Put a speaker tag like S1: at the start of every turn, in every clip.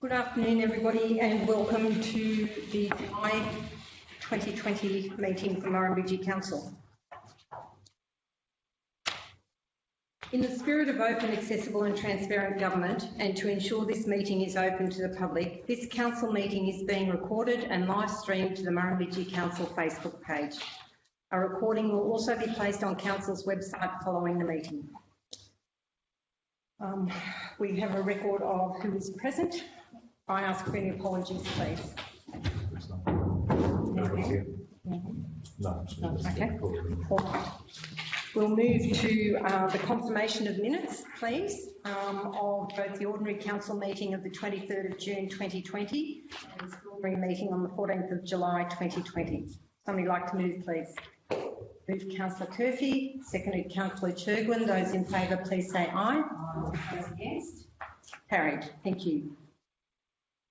S1: Good afternoon, everybody, and welcome to the July 2020 meeting for Murrumbidgee Council. In the spirit of open, accessible and transparent government, and to ensure this meeting is open to the public, this council meeting is being recorded and live streamed to the Murrumbidgee Council Facebook page. A recording will also be placed on Council's website following the meeting. We have a record of who is present. I ask for any apologies, please. Okay. All right. We'll move to the confirmation of minutes, please, of both the ordinary council meeting of the 23rd of June 2020 and the extraordinary meeting on the 14th of July 2020. Somebody like to move, please? Moved Councillor Curfew, seconded Councillor Churgwin. Those in favour, please say aye. Those against? Carried. Thank you.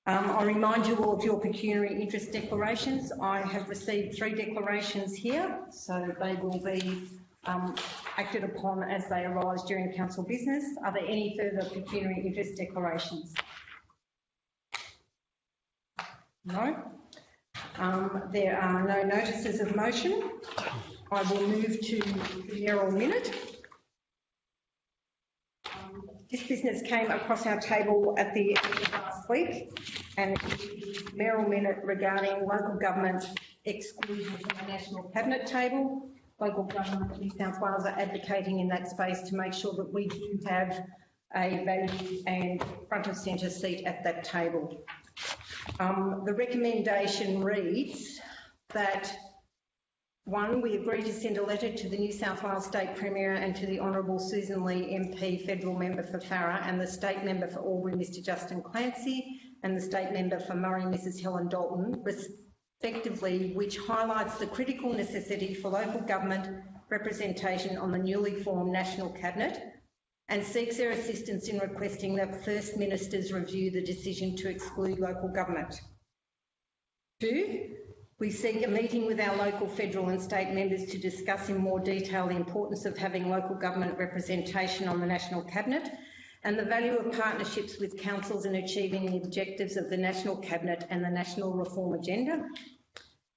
S1: I remind you all of your pecuniary interest declarations. I have received 3 declarations here, so they will be acted upon as they arise during council business. Are there any further pecuniary interest declarations? No. There are no notices of motion. I will move to the mayoral minute. This business came across our table at the end of last week, and it is the mayoral minute regarding local government exclusion from the National Cabinet table. Local government of New South Wales are advocating in that space to make sure that we do have a valued and front of centre seat at that table. The recommendation reads that 1, we agree to send a letter to the New South Wales State Premier and to the Honourable Susan Lee MP, Federal Member for Farrer, and the State Member for Albury, Mr Justin Clancy, and the State Member for Murray, Mrs Helen Dalton, respectively, which highlights the critical necessity for local government representation on the newly formed National Cabinet and seeks their assistance in requesting that First Ministers review the decision to exclude local government. 2, we seek a meeting with our local, federal and state members to discuss in more detail the importance of having local government representation on the National Cabinet and the value of partnerships with councils in achieving the objectives of the National Cabinet and the National Reform Agenda.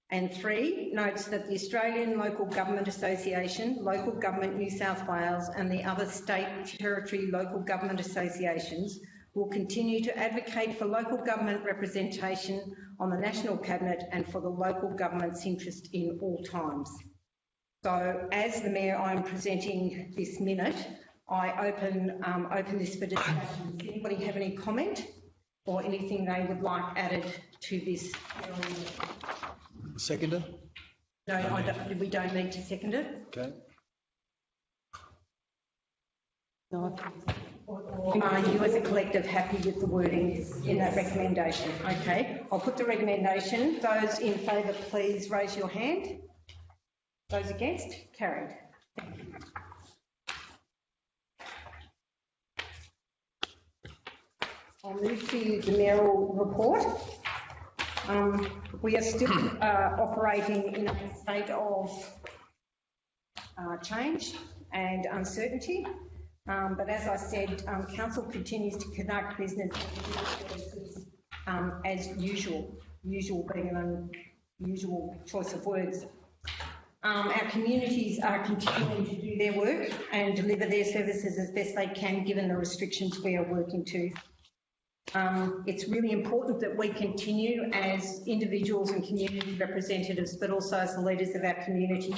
S1: And 3, notes that the Australian Local Government Association, Local Government New South Wales and the other state, territory, local government associations will continue to advocate for local government representation on the National Cabinet and for the local government's interest in all times. So, as the Mayor, I am presenting this minute. I open this for discussion. Does anybody have any comment or anything they would like added to this?
S2: Seconder?
S1: No, we don't need to second it.
S2: Okay.
S1: No. Are you as a collective happy with the wording in that recommendation? Okay, I'll put the recommendation. Those in favour, please raise your hand. Those against? Carried. Thank you. I'll move to the mayoral report. We are still operating in a state of change and uncertainty. But as I said, Council continues to conduct business as usual, usual being an unusual choice of words. Our communities are continuing to do their work and deliver their services as best they can given the restrictions we are working to. It's really important that we continue as individuals and community representatives, but also as the leaders of our community,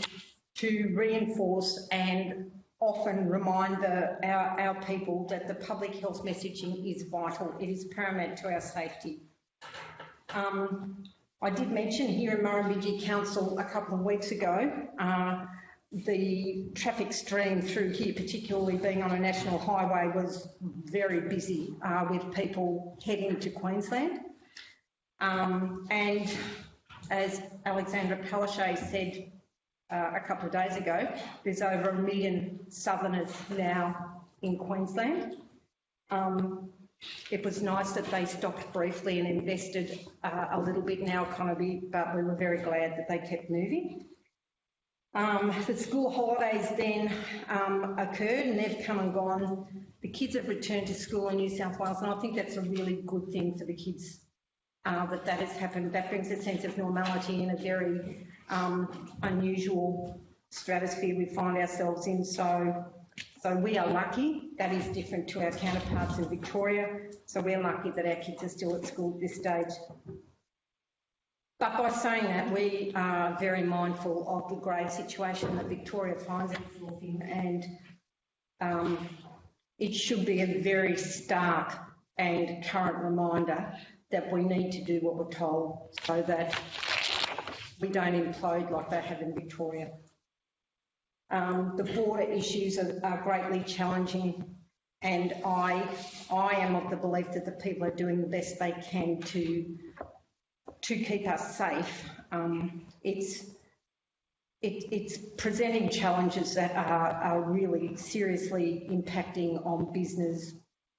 S1: to reinforce and often remind our people that the public health messaging is vital. It is paramount to our safety. I did mention here in Murrumbidgee Council a couple of weeks ago the traffic stream through here, particularly being on a national highway, was very busy with people heading to Queensland. And as Alexandra Palaszczuk said a couple of days ago, there's over 1 million Southerners now in Queensland. It was nice that they stopped briefly and invested a little bit in our economy, but we were very glad that they kept moving. The school holidays then occurred and they've come and gone. The kids have returned to school in New South Wales, and I think that's a really good thing for the kids that has happened. That brings a sense of normality in a very unusual stratosphere we find ourselves in. So we are lucky. That is different to our counterparts in Victoria. So we're lucky that our kids are still at school at this stage. But by saying that, we are very mindful of the grave situation that Victoria finds itself in, and it should be a very stark and current reminder that we need to do what we're told so that we don't implode like they have in Victoria. The border issues are greatly challenging, and I am of the belief that the people are doing the best they can to keep us safe. It's presenting challenges that are really seriously impacting on business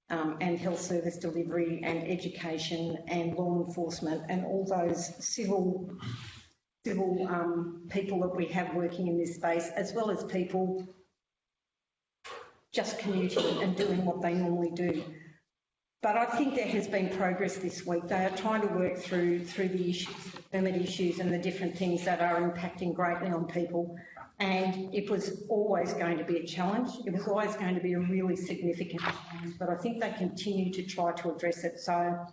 S1: and health service delivery and education and law enforcement and all those civil people that we have working in this space, as well as people just commuting and doing what they normally do. But I think there has been progress this week. They are trying to work through the issues, the permit issues and the different things that are impacting greatly on people. And it was always going to be a challenge. It was always going to be a really significant challenge, but I think they continue to try to address it. So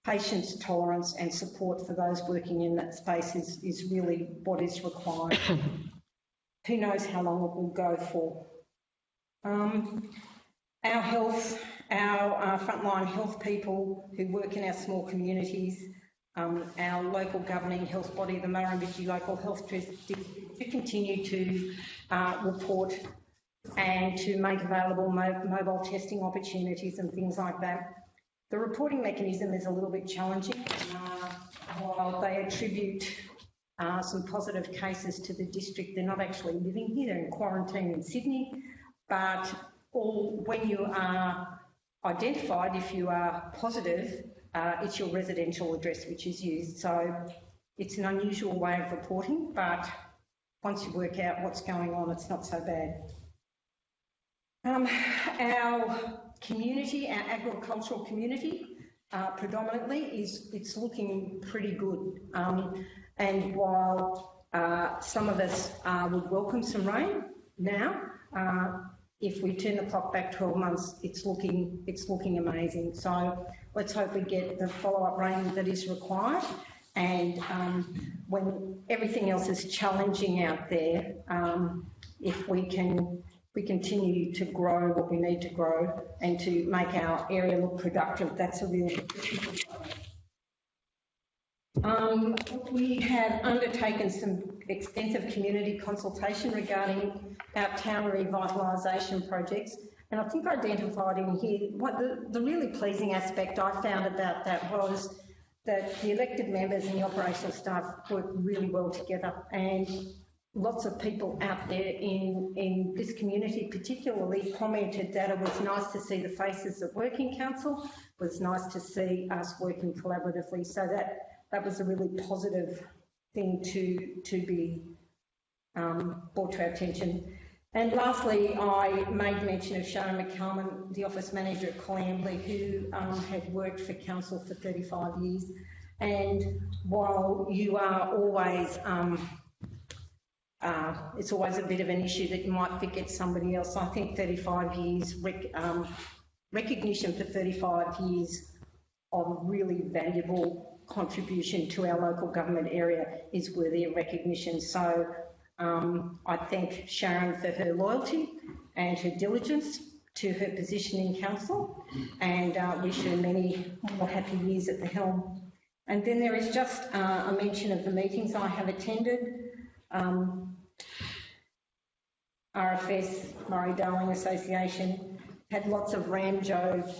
S1: patience, tolerance and support for those working in that space is really what is required. Who knows how long it will go for. Our frontline health people who work in our small communities, our local governing health body, the Murrumbidgee Local Health District, to continue to report and to make available mobile testing opportunities and things like that. The reporting mechanism is a little bit challenging. While they attribute some positive cases to the district, they're not actually living here, they're in quarantine in Sydney, but when you are identified, if you are positive, it's your residential address which is used. So it's an unusual way of reporting, but once you work out what's going on, it's not so bad. Our community, our agricultural community, predominantly, it's looking pretty good. And while some of us would welcome some rain now, if we turn the clock back 12 months, it's looking amazing. So let's hope we get the follow-up rain that is required. And when everything else is challenging out there, if we continue to grow what we need to grow and to make our area look productive, that's a real. We have undertaken some extensive community consultation regarding our town revitalisation projects, and I think identified in here what the really pleasing aspect I found about that was that the elected members and the operational staff work really well together, and lots of people out there in this community particularly commented that it was nice to see the faces of working council, it was nice to see us working collaboratively, so that was a really positive thing to be brought to our attention. And lastly, I made mention of Sharon McCalman, the office manager at Colambly, who had worked for council for 35 years. And while you are always, it's always a bit of an issue that you might forget somebody else, I think 35 years, recognition for 35 years of really valuable contribution to our local government area is worthy of recognition. So I thank Sharon for her loyalty and her diligence to her position in council, and wish her many more happy years at the helm. And then there is just a mention of the meetings I have attended. RFS, Murray-Darling Association, had lots of Ramjo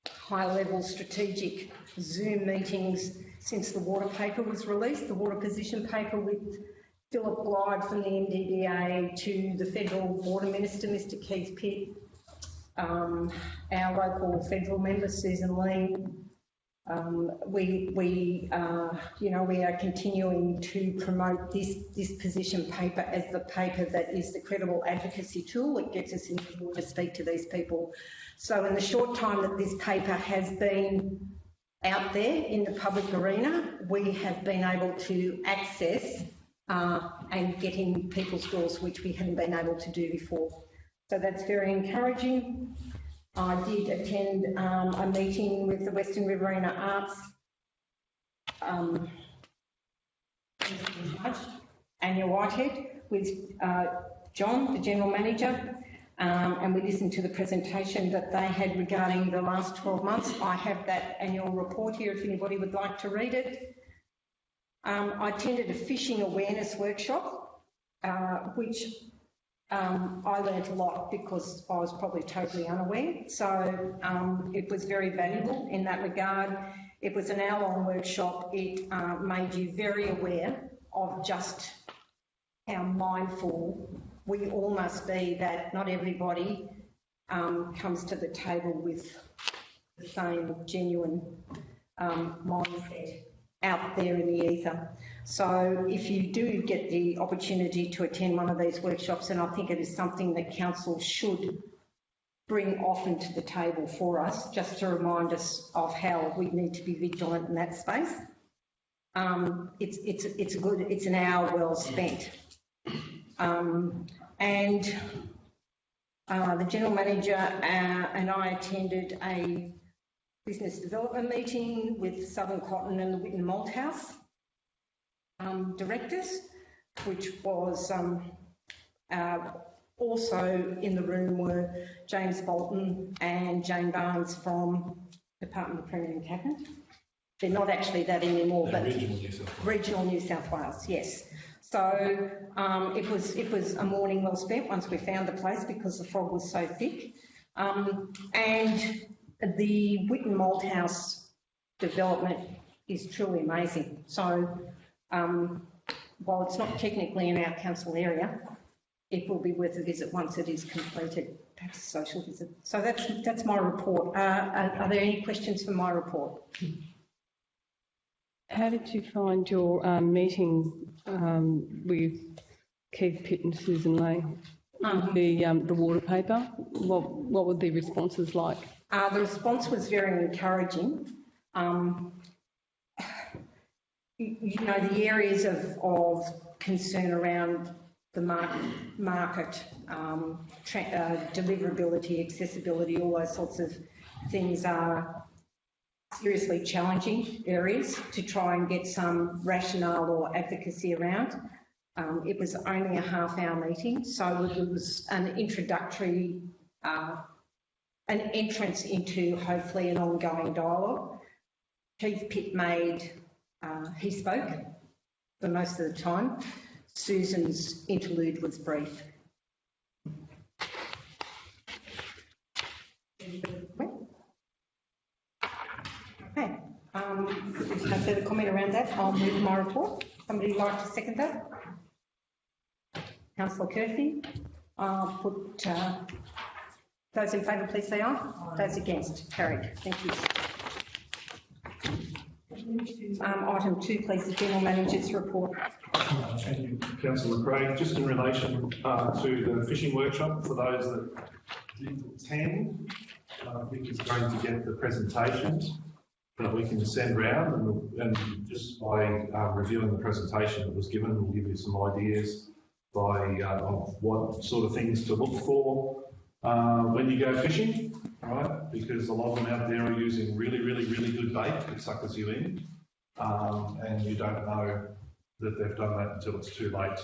S1: high-level strategic Zoom meetings since the water paper was released, the water position paper with Philip Glyde from the MDDA to the Federal Water Minister, Mr Keith Pitt, our local federal member, Susan Lee, we are continuing to promote this position paper as the paper that is the credible advocacy tool. It gets us in the door to speak to these people. So in the short time that this paper has been out there in the public arena, we have been able to access and get in people's doors, which we hadn't been able to do before. So that's very encouraging. I did attend a meeting with the Western Riverina Arts Anya Whitehead with John, the General Manager, and we listened to the presentation that they had regarding the last 12 months. I have that annual report here if anybody would like to read it. I attended a fishing awareness workshop, which I learned a lot because I was probably totally unaware. So it was very valuable in that regard. It was an hour-long workshop. It made you very aware of just how mindful we all must be that not everybody comes to the table with the same genuine mindset out there in the ether. So if you do get the opportunity to attend one of these workshops, and I think it is something that council should bring often to the table for us, just to remind us of how we need to be vigilant in that space. It's an hour well spent. The General Manager and I attended a business development meeting with Southern Cotton and the Whitten Malthouse directors, which was also in the room were James Bolton and Jane Barnes from Department of Premier and Cabinet. They're not actually that anymore, but Regional New South Wales, yes. So it was a morning well spent once we found the place because the fog was so thick. And the Whitten Malthouse development is truly amazing. So while it's not technically in our council area, it will be worth a visit once it is completed, perhaps a social visit. So that's my report. Are there any questions for my report?
S2: How did you find your meeting with Keith Pitt and Susan Lay? The water paper, what were the responses like?
S1: The response was very encouraging. The areas of concern around the market, deliverability, accessibility, all those sorts of things are seriously challenging areas to try and get some rationale or advocacy around. It was only a half-hour meeting, so it was an introductory, an entrance into hopefully an ongoing dialogue. Keith Pitt he spoke for most of the time. Susan's interlude was brief. Okay, there's no further comment around that. I'll move my report. Somebody like to second that? Councillor Curfew. I'll put those in favour, please say aye. Those against, carried. Thank you. Item 2, please, the General Manager's report.
S3: Thank you, Councillor Craig. Just in relation to the fishing workshop, for those that didn't attend, Vic is going to get the presentations that we can send round, and just by reviewing the presentation that was given, we'll give you some ideas of what sort of things to look for when you go fishing, right? Because a lot of them out there are using really, really, really good bait that suckers you in, and you don't know that they've done that until it's too late.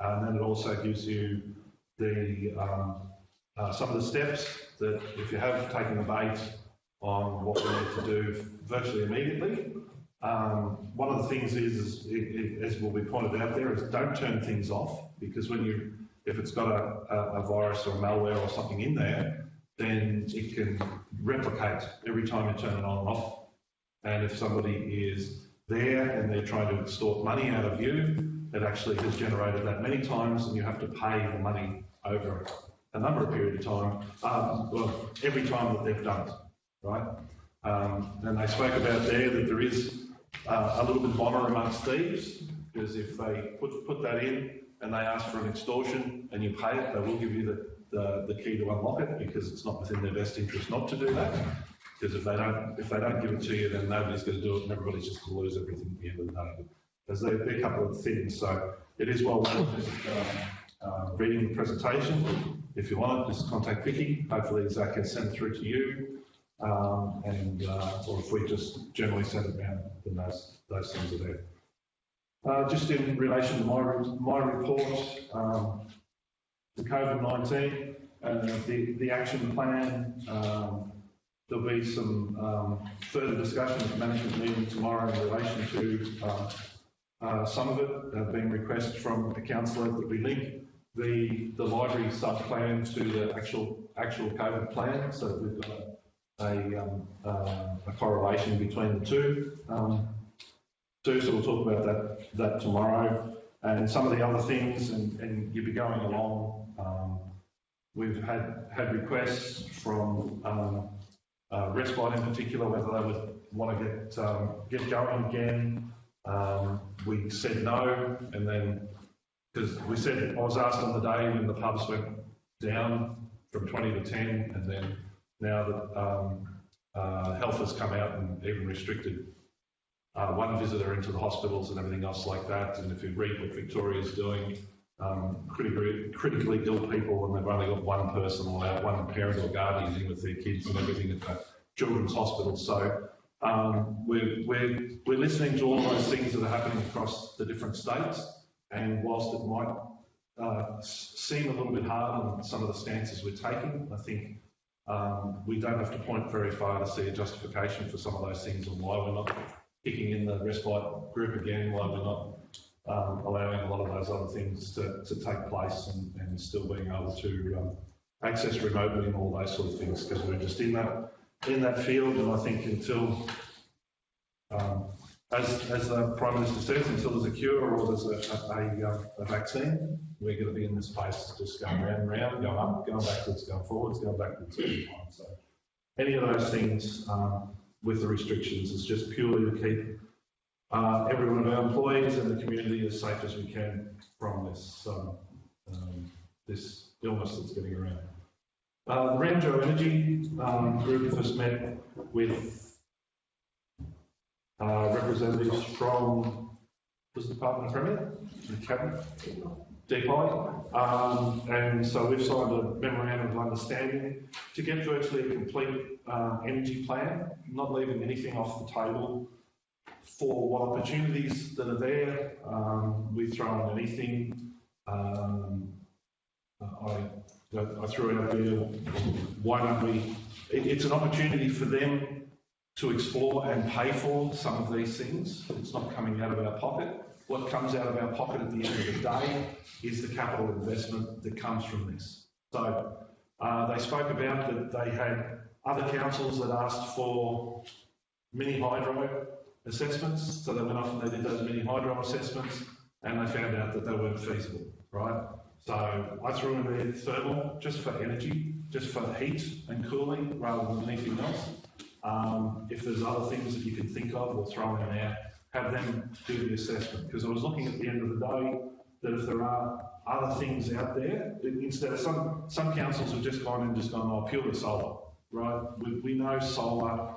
S3: And then it also gives you the some of the steps that if you have taken the bait on what we need to do virtually immediately. One of the things is as will be pointed out there, is don't turn things off, because if it's got a virus or a malware or something in there, then it can replicate every time you turn it on and off. And if somebody is there and they're trying to extort money out of you, it actually has generated that many times, and you have to pay the money over a number of period of time, every time that they've done it, right? And they spoke about there that there is a little bit of honour amongst thieves, because if they put that in and they ask for an extortion and you pay it, they will give you the key to unlock it, because it's not within their best interest not to do that. Because if they don't give it to you, then nobody's going to do it, and everybody's just going to lose everything at the end of the day. There's a couple of things, so it is well worth reading the presentation. If you want it, just contact Vicky. Hopefully Zach can send it through to you, or if we just generally send it around, then those things are there. Just in relation to my report, the COVID-19, the action plan. There'll be some further discussion at the management meeting tomorrow in relation to some of it being requested from a councillor that we link the library sub-plan to the actual COVID plan, so that we've got a correlation between the two. So we'll talk about that tomorrow, and some of the other things, and you'll be going along. We've had requests from Respite in particular, whether they would want to get going again. We said no, and then, because I was asked on the day when the pubs went down from 20 to 10, and then now that health has come out and even restricted one visitor into the hospitals and everything else like that, and if you read what Victoria's doing, critically ill people, and they've only got one person allowed, one parent or guardian in with their kids and everything at the children's hospital. So we're listening to all those things that are happening across the different states, and whilst it might seem a little bit hard on some of the stances we're taking, I think we don't have to point very far to see a justification for some of those things, and why we're not kicking in the respite group again, why we're not allowing a lot of those other things to take place, and still being able to access remotely and all those sort of things, because we're just in that field. And I think until, as the Prime Minister says, until there's a cure or there's a vaccine, we're going to be in this space just going round and round, going up, going backwards, going forwards, going backwards all the time. So any of those things with the restrictions is just purely to keep every one of our employees and the community as safe as we can from this this illness that's getting around. The Murrumbidgee Energy group has met with representatives from the Department of Premier, the Cabinet, DPI, and so we've signed a memorandum of understanding to get virtually a complete energy plan, not leaving anything off the table for what opportunities that are there. We throw in anything. I threw out there, why don't we, it's an opportunity for them to explore and pay for some of these things. It's not coming out of our pocket. What comes out of our pocket at the end of the day is the capital investment that comes from this. So they spoke about that they had other councils that asked for mini hydro assessments, so they went off and they did those mini hydro assessments, and they found out that they weren't feasible, right? So I threw in there thermal, just for energy, just for heat and cooling, rather than anything else. If there's other things that you can think of, we'll throw in there, have them do the assessment. Because I was looking at the end of the day that if there are other things out there, instead of some councils have just gone, oh, purely solar, right? We know solar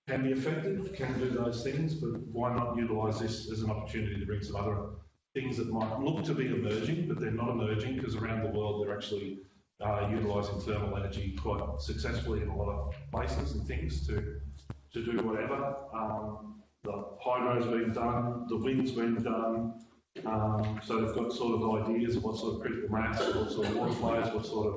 S3: can be effective, can do those things, but why not utilise this as an opportunity to bring some other things that might look to be emerging, but they're not emerging, because around the world they're actually utilising thermal energy quite successfully in a lot of places and things to do whatever. The hydro's been done, the wind's been done, so they've got sort of ideas of what sort of critical mass, what sort of water flows, what sort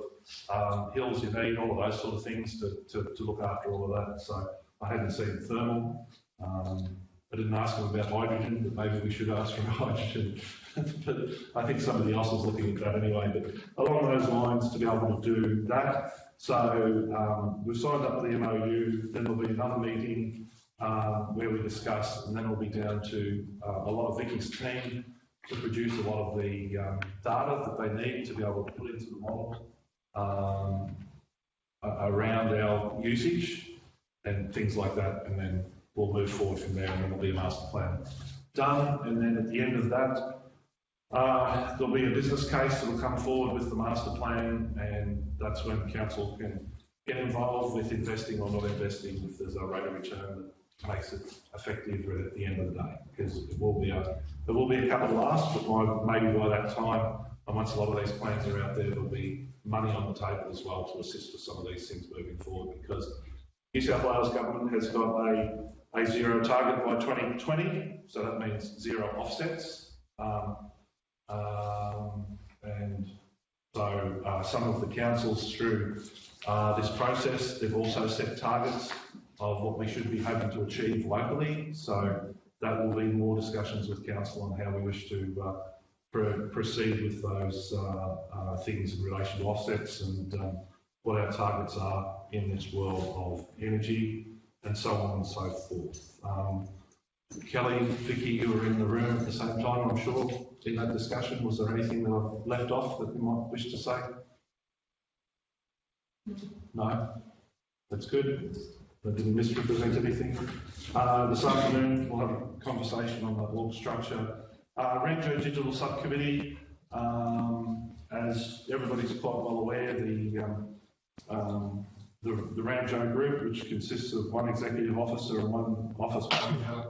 S3: of hills you need, all of those sort of things to look after all of that. So I hadn't seen thermal. I didn't ask them about hydrogen, but maybe we should ask for hydrogen. But I think somebody else is looking at that anyway. But along those lines, to be able to do that. So we've signed up the MOU, then there'll be another meeting where we discuss, and then it'll be down to a lot of Vicky's team to produce a lot of the data that they need to be able to put into the model around our usage. and things like that, and then we'll move forward from there, and then there'll be a master plan done, and then at the end of that, there'll be a business case that'll come forward with the master plan, and that's when council can get involved with investing or not investing if there's a rate of return that makes it effective at the end of the day, because it will be a capital ask, but maybe by that time, and once a lot of these plans are out there, there'll be money on the table as well to assist with some of these things moving forward, because New South Wales government has got a zero target by 2020, so that means zero offsets. And so some of the councils through this process, they've also set targets of what we should be hoping to achieve locally. So that will be more discussions with council on how we wish to proceed with those things in relation to offsets and what our targets are in this world of energy and so on and so forth. Kelly, Vicky, you were in the room at the same time, I'm sure, in that discussion. Was there anything that I've left off that you might wish to say? No? That's good. I didn't misrepresent anything. This afternoon, we'll have a conversation on the org structure. Ramjo Digital Subcommittee, as everybody's quite well aware, the Ramjo group, which consists of one executive officer and one office manager.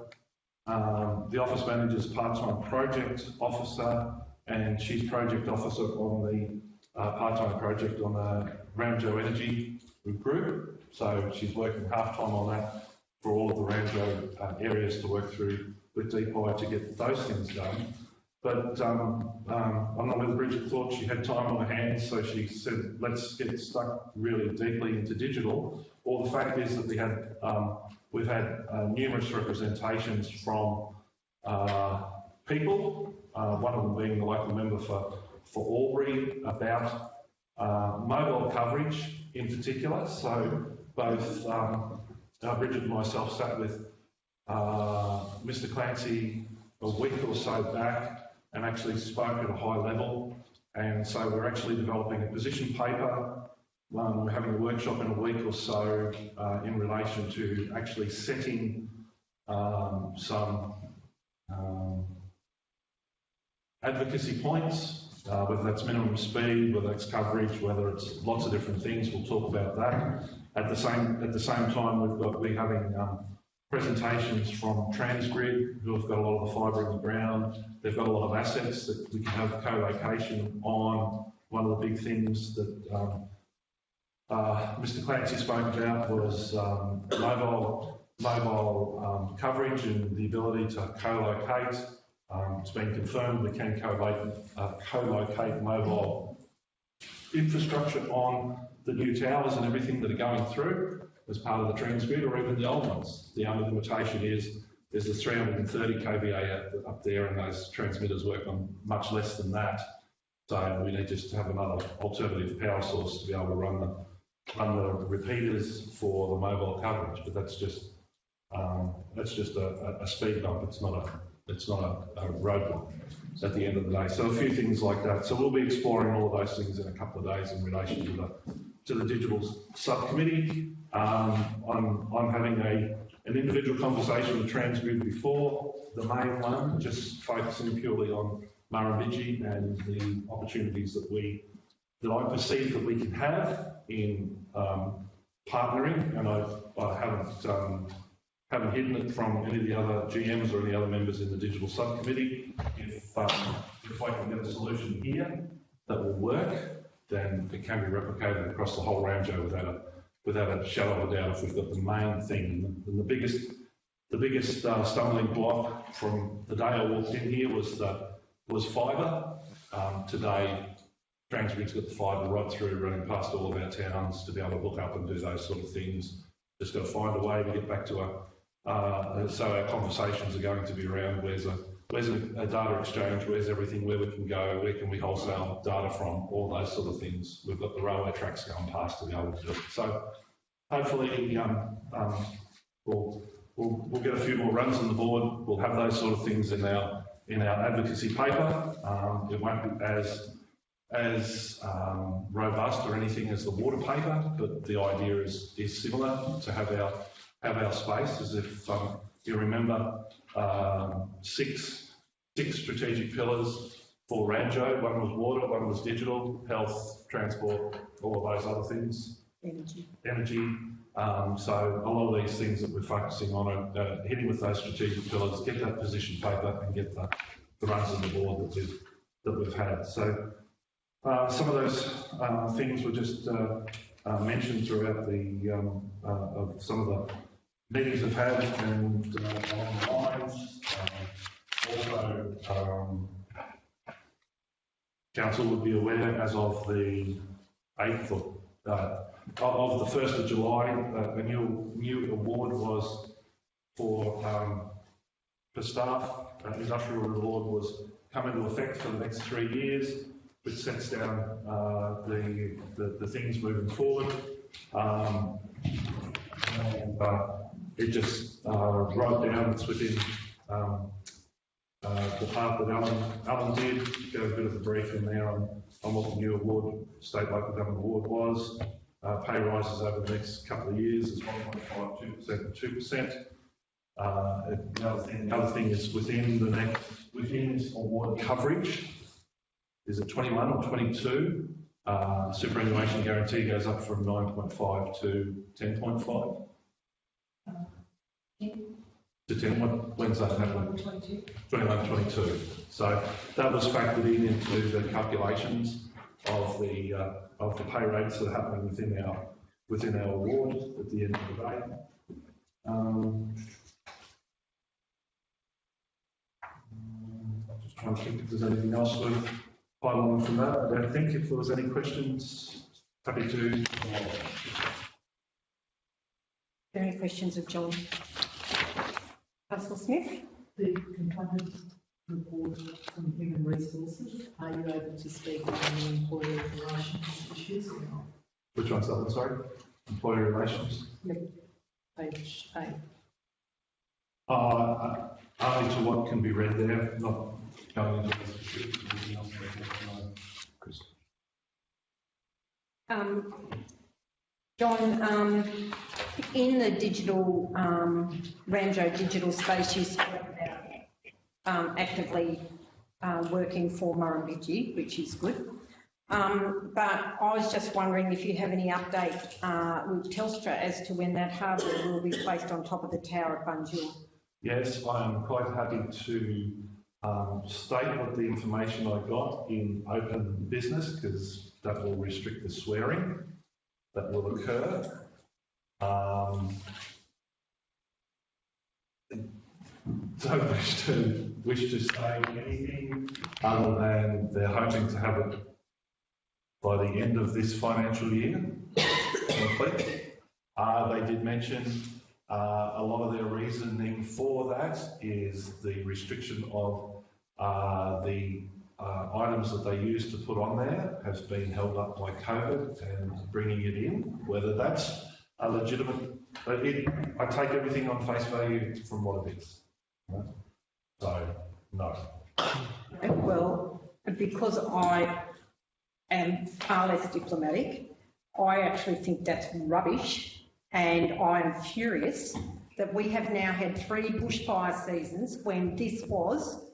S3: The office manager is part-time project officer, and she's project officer on the part-time project on the Ramjo Energy group. So she's working half-time on that for all of the Ramjo areas to work through with DPI to get those things done. But I'm not whether Bridget thought she had time on her hands, so she said, let's get stuck really deeply into digital. Well, the fact is that we've had numerous representations from people, one of them being the local member for Albury, about mobile coverage in particular. So both Bridget and myself sat with Mr. Clancy a week or so back and actually spoke at a high level. And so we're actually developing a position paper. We're having a workshop in a week or so in relation to actually setting some advocacy points, whether that's minimum speed, whether it's coverage, whether it's lots of different things. We'll talk about that. At the same time, we're having presentations from Transgrid, who have got a lot of the fibre in the ground. They've got a lot of assets that we can have co-location on. One of the big things that Mr. Clancy spoke about was mobile coverage and the ability to co-locate. It's been confirmed we can co-locate mobile infrastructure on the new towers and everything that are going through as part of the Transgrid, or even the old ones. The only limitation is there's a 330 kVA up there, and those transmitters work on much less than that. So we need just to have another alternative power source to be able to run the repeaters for the mobile coverage. But that's just a speed bump. It's not a roadblock at the end of the day. So a few things like that. So we'll be exploring all of those things in a couple of days in relation to the digital subcommittee. I'm having an individual conversation with Transgrid before the main one, just focusing purely on Murrumbidgee and the opportunities that I perceive that we can have in partnering, and I haven't hidden it from any of the other GMs or any other members in the digital subcommittee. If I can get a solution here that will work, then it can be replicated across the whole Ramjo without a shadow of a doubt if we've got the main thing. And the biggest stumbling block from the day I walked in here was fibre. Today, Transgrid's got the fibre right through running past all of our towns to be able to hook up and do those sort of things. Just got to find a way to get back to so our conversations are going to be around where's a data exchange, where's everything, where we can go, where can we wholesale data from, all those sort of things. We've got the railway tracks going past to be able to do it. So hopefully we'll get a few more runs on the board. We'll have those sort of things in our advocacy paper. It won't be as robust or anything as the water paper, but the idea is similar, to have have our space. As if you remember, six strategic pillars for Ranjo. One was water, one was digital, health, transport, all of those other things. Energy. So a lot of these things that we're focusing on are hitting with those strategic pillars, get that position paper and get the runs of the board that we've had. So some of those things were just mentioned throughout of some of the meetings I've had and along the lines. Also, Council would be aware as of the 8th of the 1st of July, a new award was for staff. An industrial reward was come into effect for the next 3 years, which sets down the things moving forward. It just wrote down it's within the part that Alan did, go a bit of a brief in there on what the new award, state local government award was. Pay rises over the next couple of years is 1.52% and 2%. The other thing is within this award coverage, is it 21 or 22? Superannuation guarantee goes up from 9.5 to 10.5. To 10. When's that happening? 21, 22. So that was factored into the calculations of the pay rates that are happening within our award at the end of the day. Just trying to think if there's anything else worth highlighting from that. I don't think. If there was any questions, happy to.
S1: Are there any questions of John? Councillor Smith?
S4: The complainant report from Human Resources, are you able to speak on the employee relations issues or not?
S3: Which one's that one, sorry? Employee relations?
S4: Yep. Page 8.
S3: Only to what can be read there, not going into the specifics.
S1: John, in the digital, Ranjo digital space, you spoke about actively working for Murrumbidgee, which is good. But I was just wondering if you have any update with Telstra as to when that hardware will be placed on top of the tower at Bunjil.
S3: Yes, I am quite happy to state what the information I got in open business, because that will restrict the swearing that will occur. Don't wish to say anything other than they're hoping to have it by the end of this financial year complete. They did mention a lot of their reasoning for that is the restriction of the items that they used to put on there has been held up by COVID and bringing it in. Whether that's a legitimate, I take everything on face value from what it is. Right? So, no.
S1: Well, because I am far less diplomatic, I actually think that's rubbish, and I am furious that we have now had 3 bushfire seasons when this was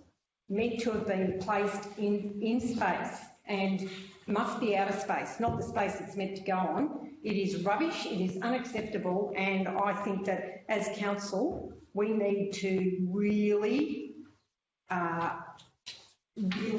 S1: meant to have been placed in space and must be out of space, not the space it's meant to go on. It is rubbish, it is unacceptable, and I think that as council, we need to really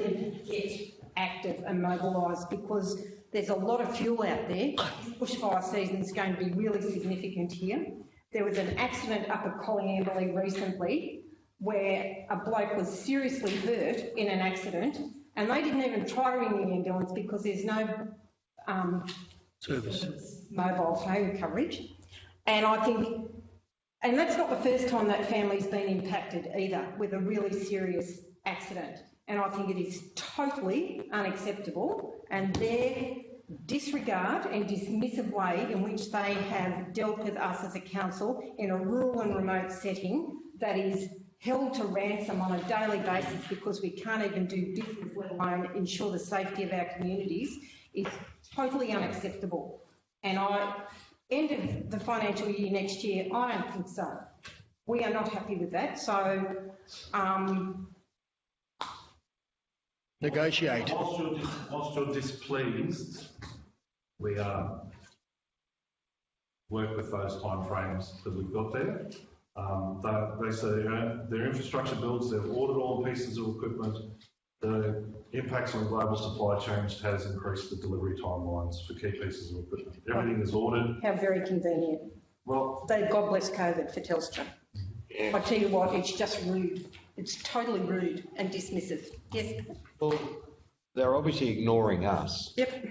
S1: get active and mobilised, because there's a lot of fuel out there. Bushfire season is going to be really significant here. There was an accident up at Collyamberley recently where a bloke was seriously hurt in an accident, and they didn't even try to ring the ambulance because there's no mobile phone coverage. And I think, and that's not the first time that family's been impacted either with a really serious accident. And I think it is totally unacceptable, and their disregard and dismissive way in which they have dealt with us as a council in a rural and remote setting that is held to ransom on a daily basis because we can't even do business, let alone ensure the safety of our communities, is totally unacceptable. And end of the financial year next year, I don't think so. We are not happy with that. So,
S5: Negotiate.
S3: Whilst you're displeased, we work with those timeframes that we've got there. They say their infrastructure builds, they've ordered all the pieces of equipment. The impacts on global supply chains has increased the delivery timelines for key pieces of equipment. Everything is ordered.
S1: how very convenient.
S3: Well,
S1: God bless COVID for Telstra.
S5: Yeah.
S1: I tell you what, it's just rude. It's totally rude and dismissive. Yes.
S5: Well, they're obviously ignoring us.
S1: Yep.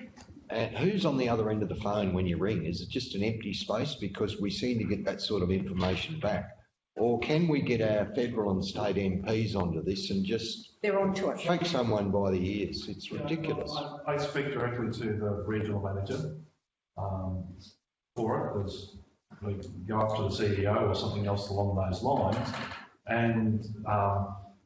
S5: And who's on the other end of the phone when you ring? Is it just an empty space? Because we seem to get that sort of information back. Or can we get our federal and state MPs onto this and just
S1: They're onto it.
S5: shake someone by the ears? It's ridiculous.
S3: I speak directly to the regional manager for it. There's, we go up to the CEO or something else along those lines, and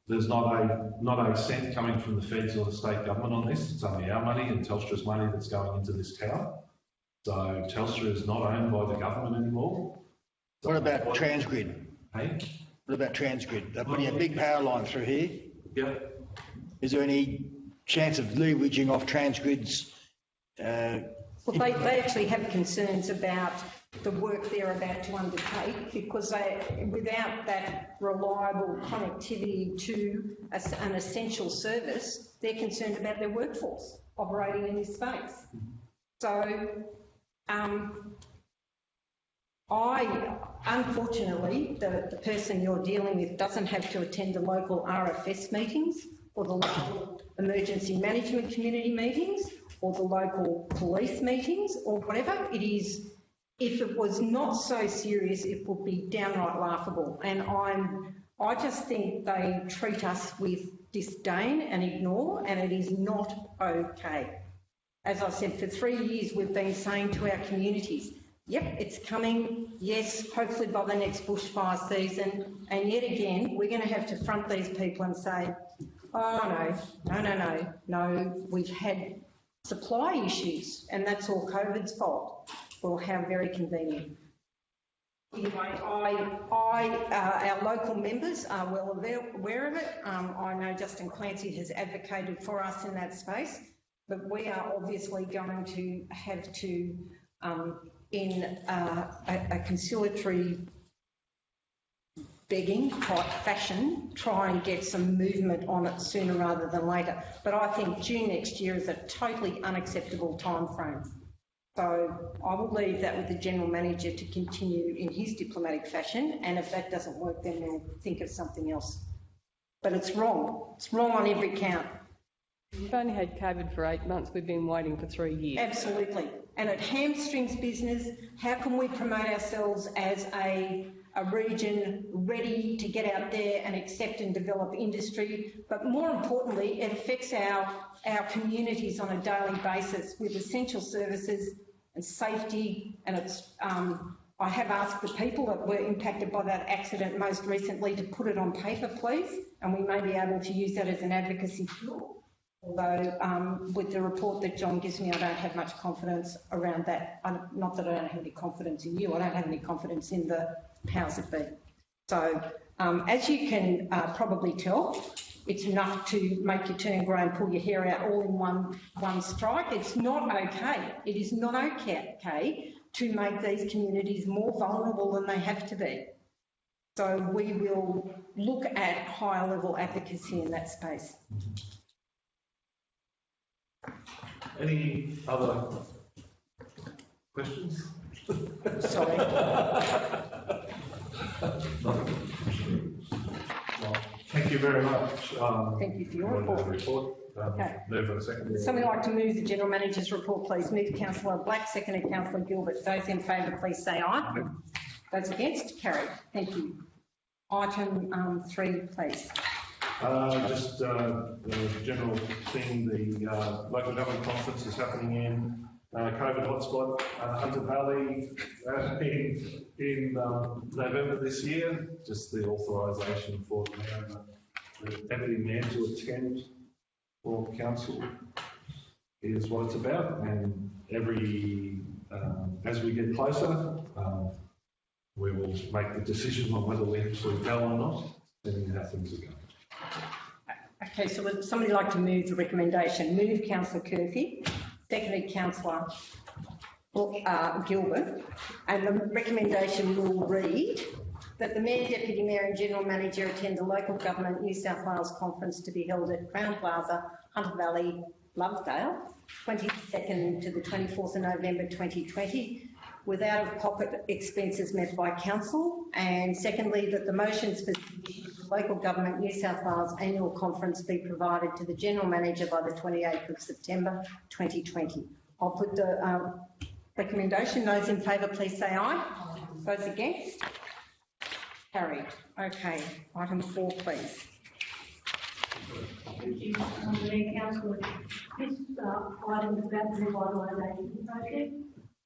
S3: there's not a cent coming from the feds or the state government on this. It's only our money and Telstra's money that's going into this tower. So Telstra is not owned by the government anymore.
S6: What about Transgrid?
S3: Hey?
S6: What about Transgrid? They're putting a big power line through here.
S3: Yep.
S6: Is there any chance of leveraging off Transgrid's?
S1: Well, they actually have concerns about the work they're about to undertake because without that reliable connectivity to an essential service, they're concerned about their workforce operating in this space. So, unfortunately, the person you're dealing with doesn't have to attend the local RFS meetings or the local emergency management community meetings or the local police meetings or whatever. It is, if it was not so serious, it would be downright laughable. And I just think they treat us with disdain and ignore, and it is not okay. As I said, for 3 years we've been saying to our communities, yep, it's coming, yes, hopefully by the next bushfire season, and yet again we're going to have to front these people and say, oh no, we've had supply issues and that's all COVID's fault. Well, how very convenient. Anyway, our local members are well aware of it. I know Justin Clancy has advocated for us in that space, but we are obviously going to have to, in a conciliatory begging type fashion, try and get some movement on it sooner rather than later. But I think June next year is a totally unacceptable time frame. So I will leave that with the General Manager to continue in his diplomatic fashion, and if that doesn't work then we'll think of something else. But it's wrong. It's wrong on every count.
S2: We've only had COVID for 8 months. We've been waiting for 3 years.
S1: Absolutely. And it hamstrings business. How can we promote ourselves as a region ready to get out there and accept and develop industry? But more importantly, it affects our communities on a daily basis with essential services and safety. And it's, I have asked the people that were impacted by that accident most recently to put it on paper, please, and we may be able to use that as an advocacy tool. Although with the report that John gives me, I don't have much confidence around that. Not that I don't have any confidence in you, I don't have any confidence in the powers that be. So as you can probably tell, it's enough to make you turn grey and pull your hair out all in one strike. It's not okay. It is not okay to make these communities more vulnerable than they have to be. So we will look at higher level advocacy in that space.
S3: Any other questions?
S1: Sorry.
S3: Well, thank you very much.
S1: Thank you for your report. Okay.
S3: Move in a second.
S1: Somebody like to move the General Manager's report, please. Moved Councillor Black, seconded Councillor Gilbert. Those in favour, please say aye. Those against, carried. Thank you. Item 3, please.
S3: Just the general thing, the local government conference is happening in COVID hotspot, Hunter Valley, in November this year. Just the authorisation for the Deputy Mayor to attend for council is what it's about, and every As we get closer, we will make the decision on whether we actually go or not, depending on how things are going.
S1: Okay, so would somebody like to move the recommendation? Move Councillor Curfew, seconded Councillor Gilbert, and the recommendation will read that the Mayor, Deputy Mayor and General Manager attend the Local Government New South Wales Conference to be held at Crown Plaza, Hunter Valley, Lovedale, 22nd to the 24th of November 2020, with out-of-pocket expenses met by Council. And secondly, that the motions for the Local Government New South Wales Annual Conference be provided to the General Manager by the 28th of September 2020. I'll put the recommendation. Those in favour, please say aye. Those against? Carried. Okay, item 4, please.
S7: Thank you, Mayor Councillor. This item is about the revitalisation project.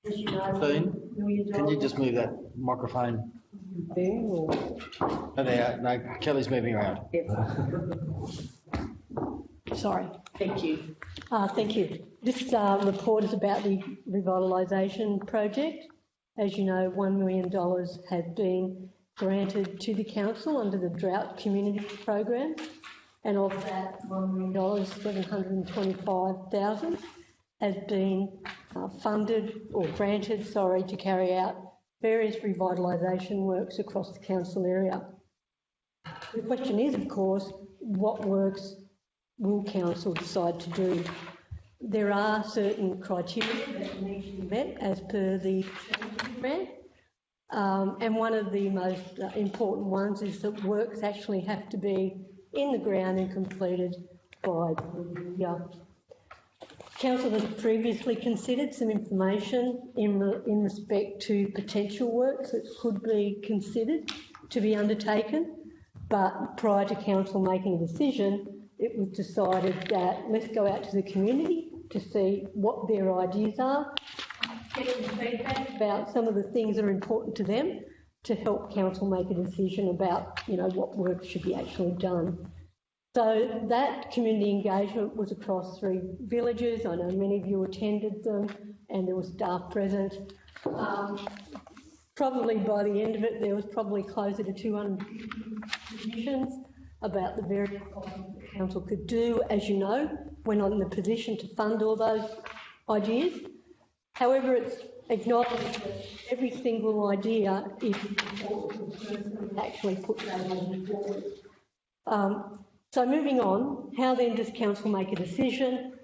S7: As you know,
S6: Dean,
S7: $1 million.
S6: can you just move that microphone? No, Kelly's moving around.
S7: Sorry. Thank you. Thank you. This report is about the revitalisation project. As you know, $1 million has been granted to the council under the Drought Community Program, and of that $1 million, 725,000 has been funded or granted, to carry out various revitalisation works across the council area. The question is, of course, what works will council decide to do? There are certain criteria that need to be met as per the grant. And one of the most important ones is that works actually have to be in the ground and completed by the year. Council has previously considered some information in respect to potential works that could be considered to be undertaken, but prior to council making a decision, it was decided that let's go out to the community to see what their ideas are, get some feedback about some of the things that are important to them to help council make a decision about, what work should be actually done. So that community engagement was across 3 villages. I know many of you attended them and there was staff present. Probably by the end of it, there was probably closer to 200 submissions about the various things the council could do. As you know, we're not in a position to fund all those ideas. However, it's acknowledged that every single idea is important to actually put that idea forward. So moving on, how then does council make a decision?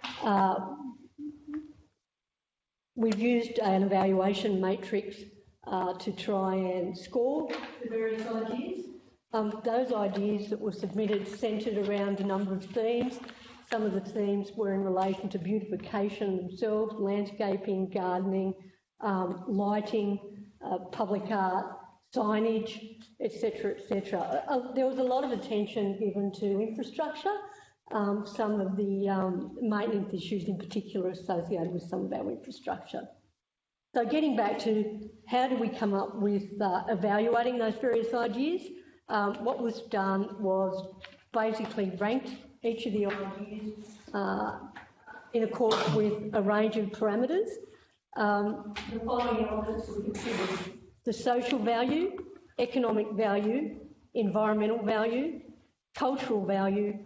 S7: We've used an evaluation matrix to try and score the various ideas. Those ideas that were submitted centred around a number of themes. Some of the themes were in relation to beautification themselves, landscaping, gardening, lighting, public art, signage, etc., etc. There was a lot of attention given to infrastructure, some of the maintenance issues in particular associated with some of our infrastructure. So getting back to how do we come up with evaluating those various ideas, what was done was basically ranked each of the ideas in accordance with a range of parameters. The following elements were considered: the social value, economic value, environmental value, cultural value,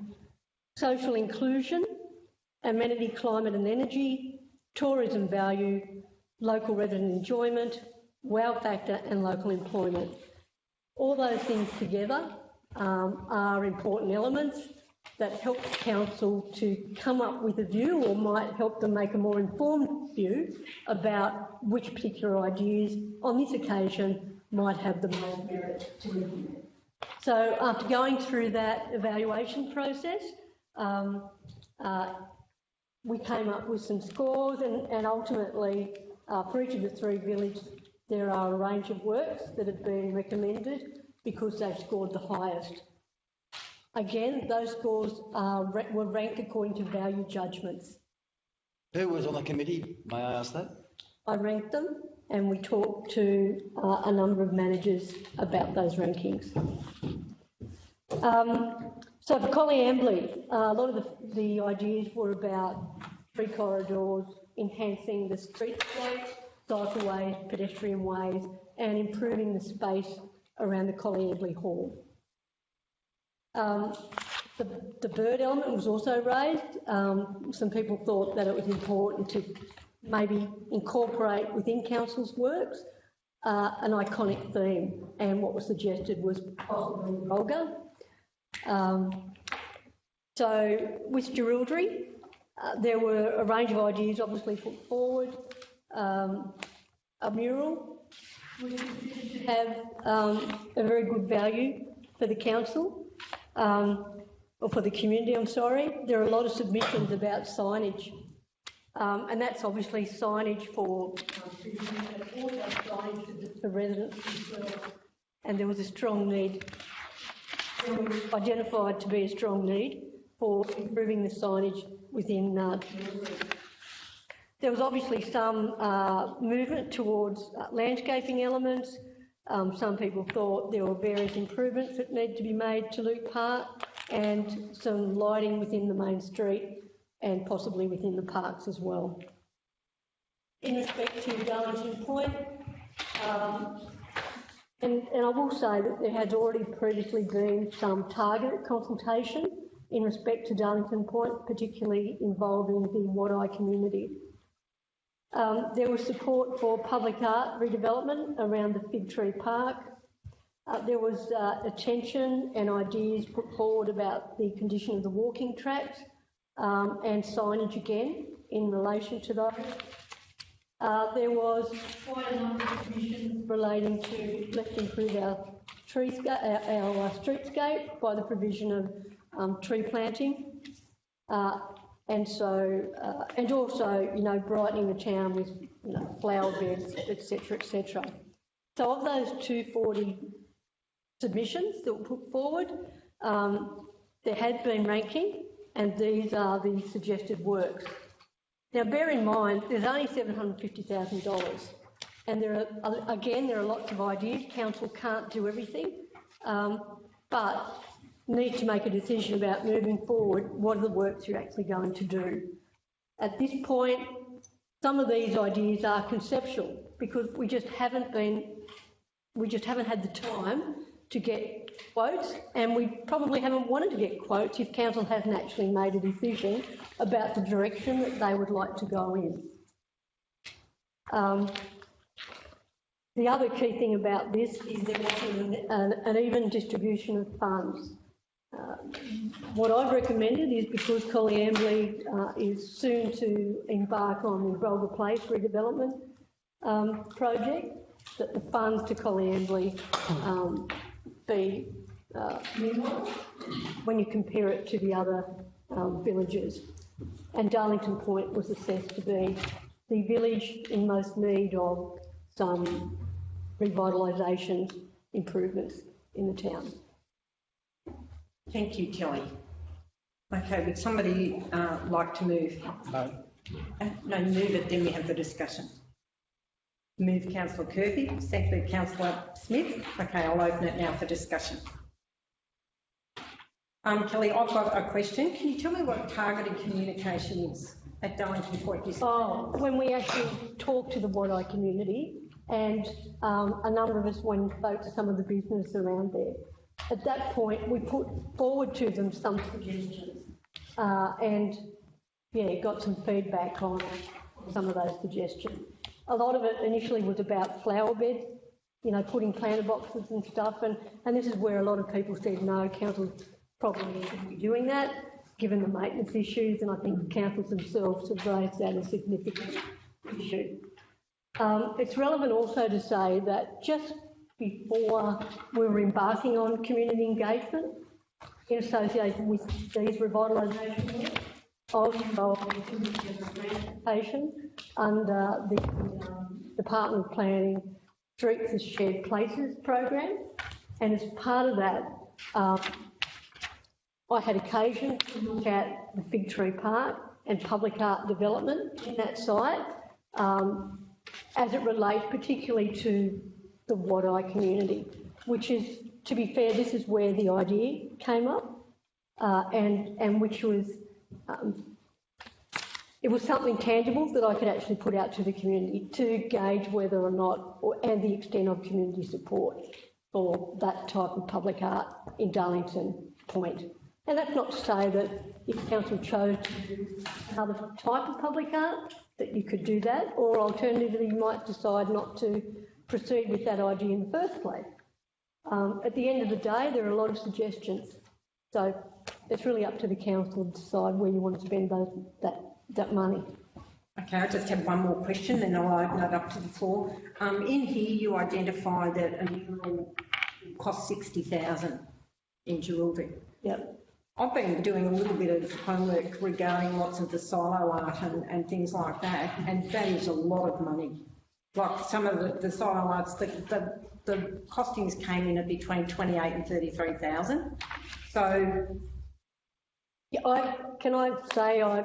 S7: social inclusion, amenity, climate and energy, tourism value, local resident enjoyment, wow factor and local employment. All those things together are important elements that help council to come up with a view, or might help them make a more informed view about which particular ideas on this occasion might have the most merit to implement. So after going through that evaluation process, we came up with some scores, and ultimately for each of the 3 villages there are a range of works that have been recommended because they've scored the highest. Again, those scores were ranked according to value judgments.
S6: Who was on the committee? May I ask that?
S7: I ranked them, and we talked to a number of managers about those rankings. So for Colliambly, a lot of the ideas were about street corridors, enhancing the streetscape, cycleways, pedestrian ways, and improving the space around the Collier Hall. The bird element was also raised. Some people thought that it was important to maybe incorporate within council's works an iconic theme, and what was suggested was possibly vulgar. So with Jerilderie, there were a range of ideas obviously put forward. A mural which would have a very good value for the council, or for the community, I'm sorry. There are a lot of submissions about signage, and that's obviously signage for also signage for residents as well. And there was a strong need, identified to be a strong need for improving the signage within There was obviously some movement towards landscaping elements. Some people thought there were various improvements that need to be made to Luke Park, and some lighting within the main street and possibly within the parks as well. In respect to Darlington Point, and I will say that there has already previously been some targeted consultation in respect to Darlington Point, particularly involving the Wadeye community. There was support for public art redevelopment around the Fig Tree Park. There was attention and ideas put forward about the condition of the walking tracks and signage again in relation to those. There was quite a number of submissions relating to let's improve our streetscape by the provision of tree planting. And also, brightening the town with, flower beds, etc., etc. So of those 240 submissions that were put forward, there had been ranking, and these are the suggested works. Now, bear in mind, there's only $750,000, and there are lots of ideas. Council can't do everything, but need to make a decision about moving forward. What are the works you're actually going to do? At this point, some of these ideas are conceptual because we just haven't had the time to get quotes, and we probably haven't wanted to get quotes if council hasn't actually made a decision about the direction that they would like to go in. The other key thing about this is there wasn't an even distribution of funds. What I've recommended is because Colliambley is soon to embark on the Brolga Place redevelopment project, that the funds to Colliambley be minimal when you compare it to the other villages. And Darlington Point was assessed to be the village in most need of some revitalisation improvements in the town.
S1: Thank you, Kelly. Okay, would somebody like to move?
S6: No.
S1: No, move it, then we have the discussion. Move Councillor Kirby, seconded Councillor Smith. Okay, I'll open it now for discussion. Kelly, I've got a question. Can you tell me what targeted communication is at Darlington Point?
S7: When we actually talk to the Wadeye community, and a number of us went and spoke to some of the business around there. At that point, we put forward to them some suggestions and got some feedback on some of those suggestions. A lot of it initially was about flower beds, putting planter boxes and stuff, and this is where a lot of people said, no, council probably shouldn't be doing that, given the maintenance issues, and I think councils themselves have raised that as a significant issue. It's relevant also to say that just before we were embarking on community engagement in association with these revitalisation works, I was involved in community transportation under the Department of Planning Streets as Shared Places program, and as part of that, I had occasion to look at the Fig Tree Park and public art development in that site, as it relates particularly to the Wadeye community, which is, to be fair, this is where the idea came up, and which was it was something tangible that I could actually put out to the community to gauge whether or not, and the extent of community support for that type of public art in Darlington Point. And that's not to say that if council chose to do another type of public art, that you could do that, or alternatively you might decide not to proceed with that idea in the first place. At the end of the day, there are a lot of suggestions. So it's really up to the council to decide where you want to spend that money.
S1: Okay, I just have one more question, then I'll open it up to the floor. In here, you identify that a mural costs 60,000 in Jerilderie.
S7: Yep.
S1: I've been doing a little bit of homework regarding lots of the silo art and things like that, and that is a lot of money. Like some of the silo arts, the costings came in at between 28 and 33,000. So,
S7: yeah, can I say I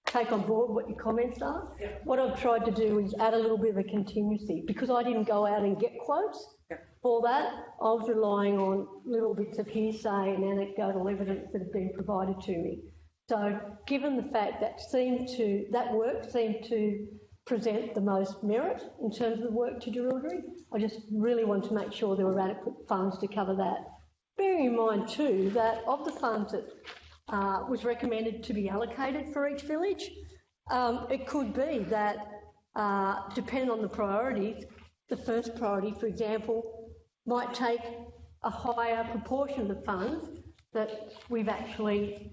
S7: take on board what your comments are?
S1: Yeah.
S7: What I've tried to do is add a little bit of a contingency, because I didn't go out and get quotes.
S1: Yeah.
S7: For that, I was relying on little bits of hearsay and anecdotal evidence that had been provided to me. So given the fact that that work seemed to present the most merit in terms of the work to Jerilderie, I just really wanted to make sure there were adequate funds to cover that. Bearing in mind too that of the funds that was recommended to be allocated for each village, it could be that depending on the priorities, the first priority, for example, might take a higher proportion of the funds that we've actually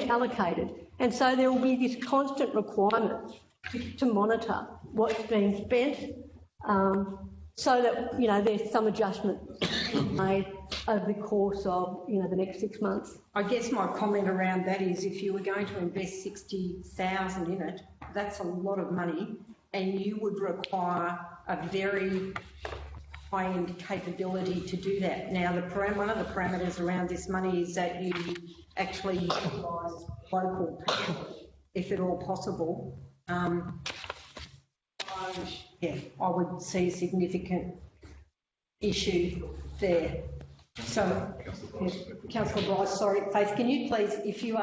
S7: allocated. And so there will be this constant requirement to monitor what's being spent, so that, you know, there's some adjustment made over the course of, you know, the next 6 months.
S1: I guess my comment around that is if you were going to invest 60,000 in it, that's a lot of money, and you would require a very high-end capability to do that. Now, one of the parameters around this money is that you actually utilise local people, if at all possible. I would see a significant issue there. So, Councillor Bryce, sorry, Faith, can you please, if you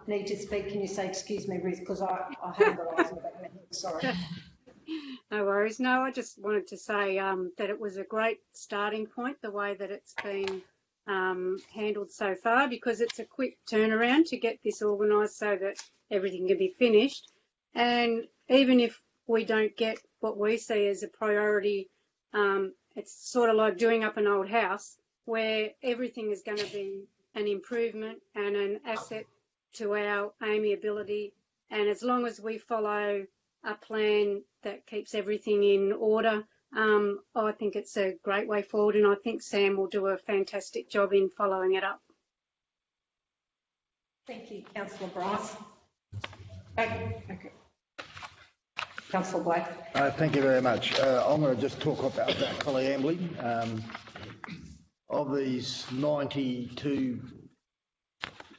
S1: need to speak, can you say, excuse me, Ruth, because I haven't got eyes on that. Sorry.
S8: No worries. No, I just wanted to say that it was a great starting point, the way that it's been handled so far, because it's a quick turnaround to get this organised so that everything can be finished. And even if we don't get what we see as a priority, it's sort of like doing up an old house where everything is going to be an improvement and an asset to our amiability. And as long as we follow a plan that keeps everything in order, I think it's a great way forward, and I think Sam will do a fantastic job in following it up.
S1: Thank you, Councillor Bryce. Okay. Councillor Blake.
S6: Thank you very much. I'm going to just talk about that polyambly. Of these 92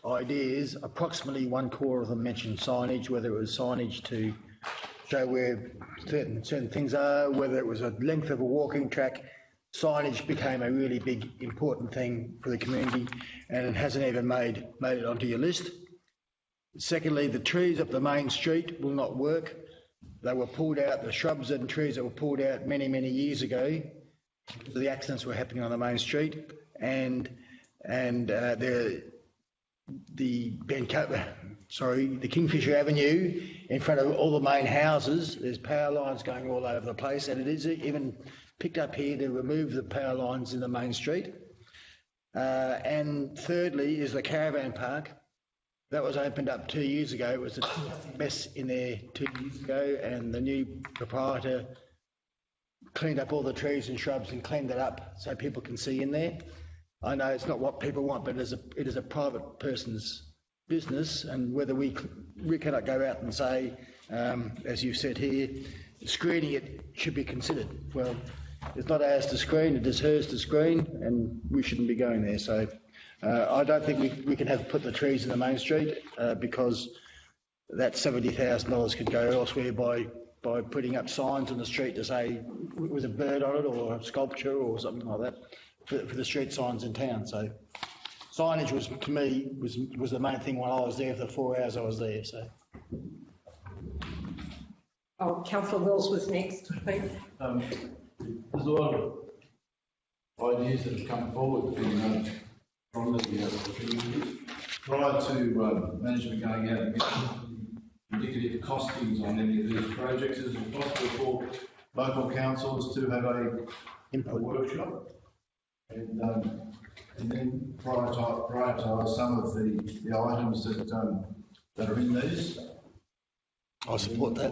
S6: ideas, approximately 1/4 of them mentioned signage, whether it was signage to show where certain things are, whether it was a length of a walking track. Signage became a really big, important thing for the community, and it hasn't even made it onto your list. Secondly, the trees up the main street will not work. They were pulled out, the shrubs and trees that were pulled out many, many years ago. The accidents were happening on the main street, and the Kingfisher Avenue in front of all the main houses, there's power lines going all over the place, and it is even picked up here to remove the power lines in the main street. And thirdly is the caravan park. That was opened up 2 years ago. It was a mess in there 2 years ago, and the new proprietor cleaned up all the trees and shrubs and cleaned it up so people can see in there. I know it's not what people want, but it is a private person's business, and whether we cannot go out and say, as you've said here, screening it should be considered. Well, it's not ours to screen, it is hers to screen, and we shouldn't be going there. So I don't think we can put the trees in the main street because that $70,000 could go elsewhere by putting up signs on the street to say it was a bird on it, or a sculpture or something like that for the street signs in town. So signage was, to me, was the main thing while I was there for the 4 hours I was there. So
S1: Oh, Councillor Wells was next, please.
S9: There's a lot of ideas that have come forward from the community. Prior to management going out and getting indicative costings on any of these projects, is it possible for local councils to have a workshop and then prioritise some of the items that are in these?
S6: I support that.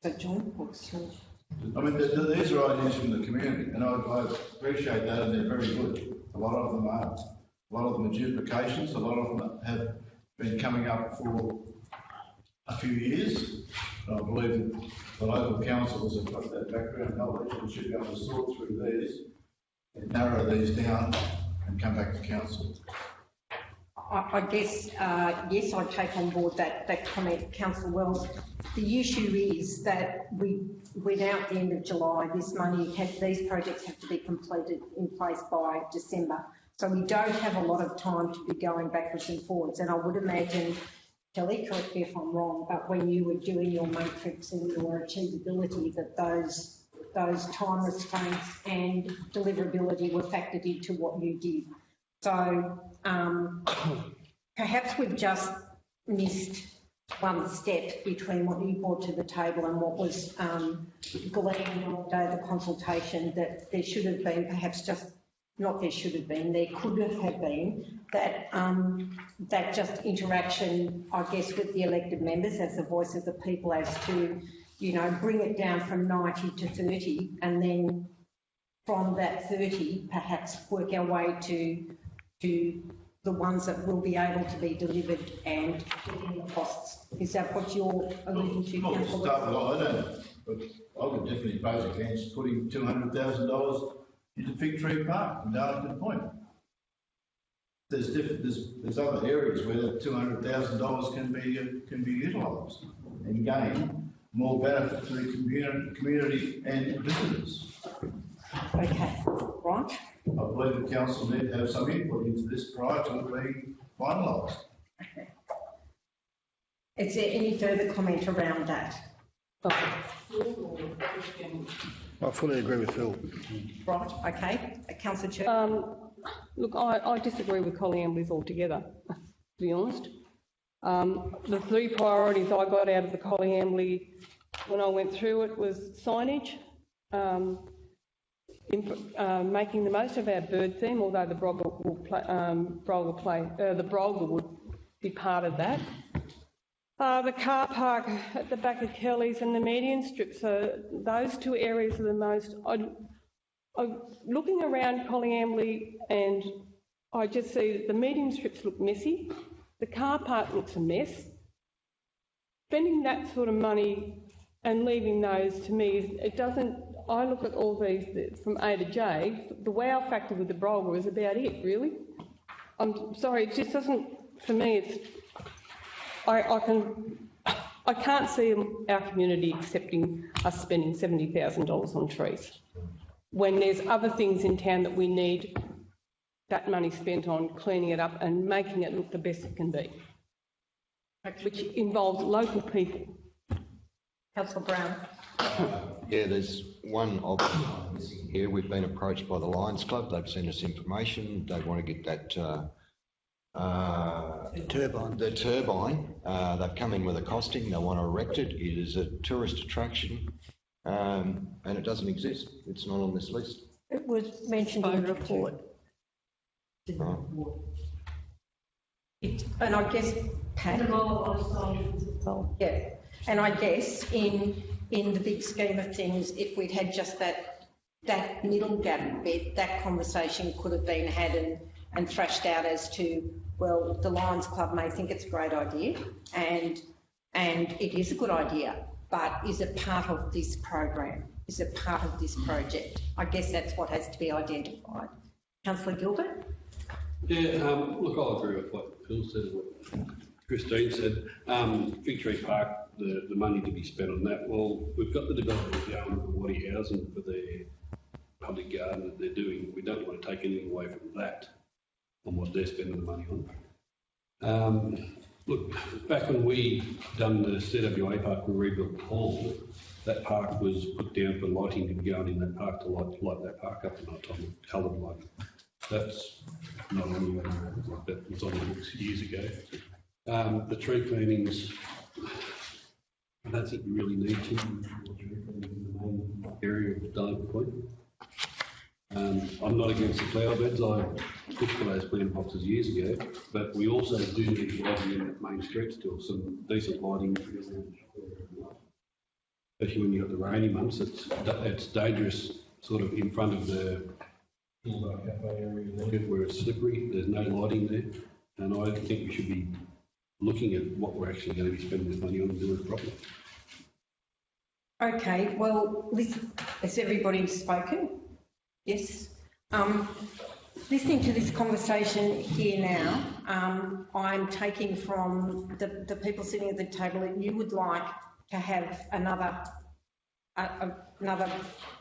S1: So John, what's your...
S9: I mean, these are ideas from the community, and I appreciate that, and they're very good. A lot of them are. A lot of them are duplications. A lot of them have been coming up for a few years. And I believe that the local councils have got that background knowledge and should be able to sort through these and narrow these down and come back to council.
S1: I guess, yes, I take on board that comment, Councillor Wells. The issue is that we're now at the end of July. These projects have to be completed in place by December. So we don't have a lot of time to be going backwards and forwards. And I would imagine, Kelly, correct me if I'm wrong, but when you were doing your matrix and your achievability, that those time restraints and deliverability were factored into what you did. So perhaps we've just missed one step between what you brought to the table and what was gleaned on the day of the consultation, that there should have been perhaps just, not there should have been, there could have been that just interaction, I guess, with the elected members as the voice of the people as to, you know, bring it down from 90 to 30 and then from that 30 perhaps work our way to the ones that will be able to be delivered and getting the costs. Is that what you're alluding to, Councillor?
S9: I don't, but I would definitely vote against putting $200,000 into Fig Tree Park from Darlington Point. There's other areas where that $200,000 can be utilised and gain more benefit to the community and visitors.
S1: Okay, right.
S9: I believe the council need to have some input into this prior to it being finalised.
S1: Okay. Is there any further comment around that?
S6: I fully agree with Phil.
S1: Right, okay. Councillor Church.
S2: Look, I disagree with Collie Ambley's altogether, to be honest. The three priorities I got out of the Collie Ambley when I went through it was signage, making the most of our bird theme, although the Brogger would be part of that. The car park at the back of Kelly's and the median strip, so those two areas are the most. I'm looking around Collie Ambley and I just see that the median strips look messy, the car park looks a mess. Spending that sort of money and leaving those, to me, it doesn't. I look at all these from A to J. The wow factor with the Brolga is about it, really. I'm sorry, it just doesn't. For me, it's. I can't see our community accepting us spending $70,000 on trees when there's other things in town that we need that money spent on cleaning it up and making it look the best it can be, which involves local people.
S1: Councillor Brown.
S5: Yeah, there's one option missing here. We've been approached by the Lions Club. They've sent us information. They want to get that
S6: Turbine.
S5: the turbine. They've come in with a costing. They want to erect it. It is a tourist attraction, and it doesn't exist. It's not on this list.
S7: It was mentioned in the report.
S1: And I guess, Pat, yeah, and I guess in the big scheme of things, if we'd had just that middle gap bit, that conversation could have been had and thrashed out as to, well, the Lions Club may think it's a great idea, and it is a good idea, but is it part of this program? Is it part of this project? I guess that's what has to be identified. Councillor Gilbert?
S10: Yeah, look, I'll agree with what Phil said and what Christine said. Fig Tree Park, the money to be spent on that, well, we've got the development going for Waddy Housing for their public garden that they're doing. We don't want to take anything away from that, on what they're spending the money on. Look, back when we done the CWA park, we rebuilt the hall, that park was put down for lighting to be going in that park to light that park up at night time, coloured light. That's not on you anymore, that was on the books years ago. The tree plantings, I don't think you really need to in the main area of Darling Point. I'm not against the flower beds. I took for those plant boxes years ago, but we also do need lighting in that main street still, some decent lighting. Especially when you've got the rainy months, it's dangerous sort of in front of the cafe area there where it's slippery, there's no lighting there, and I think we should be looking at what we're actually going to be spending this money on and doing it properly.
S1: Okay, well, has everybody spoken? Yes. Listening to this conversation here now, I'm taking from the people sitting at the table that you would like to have another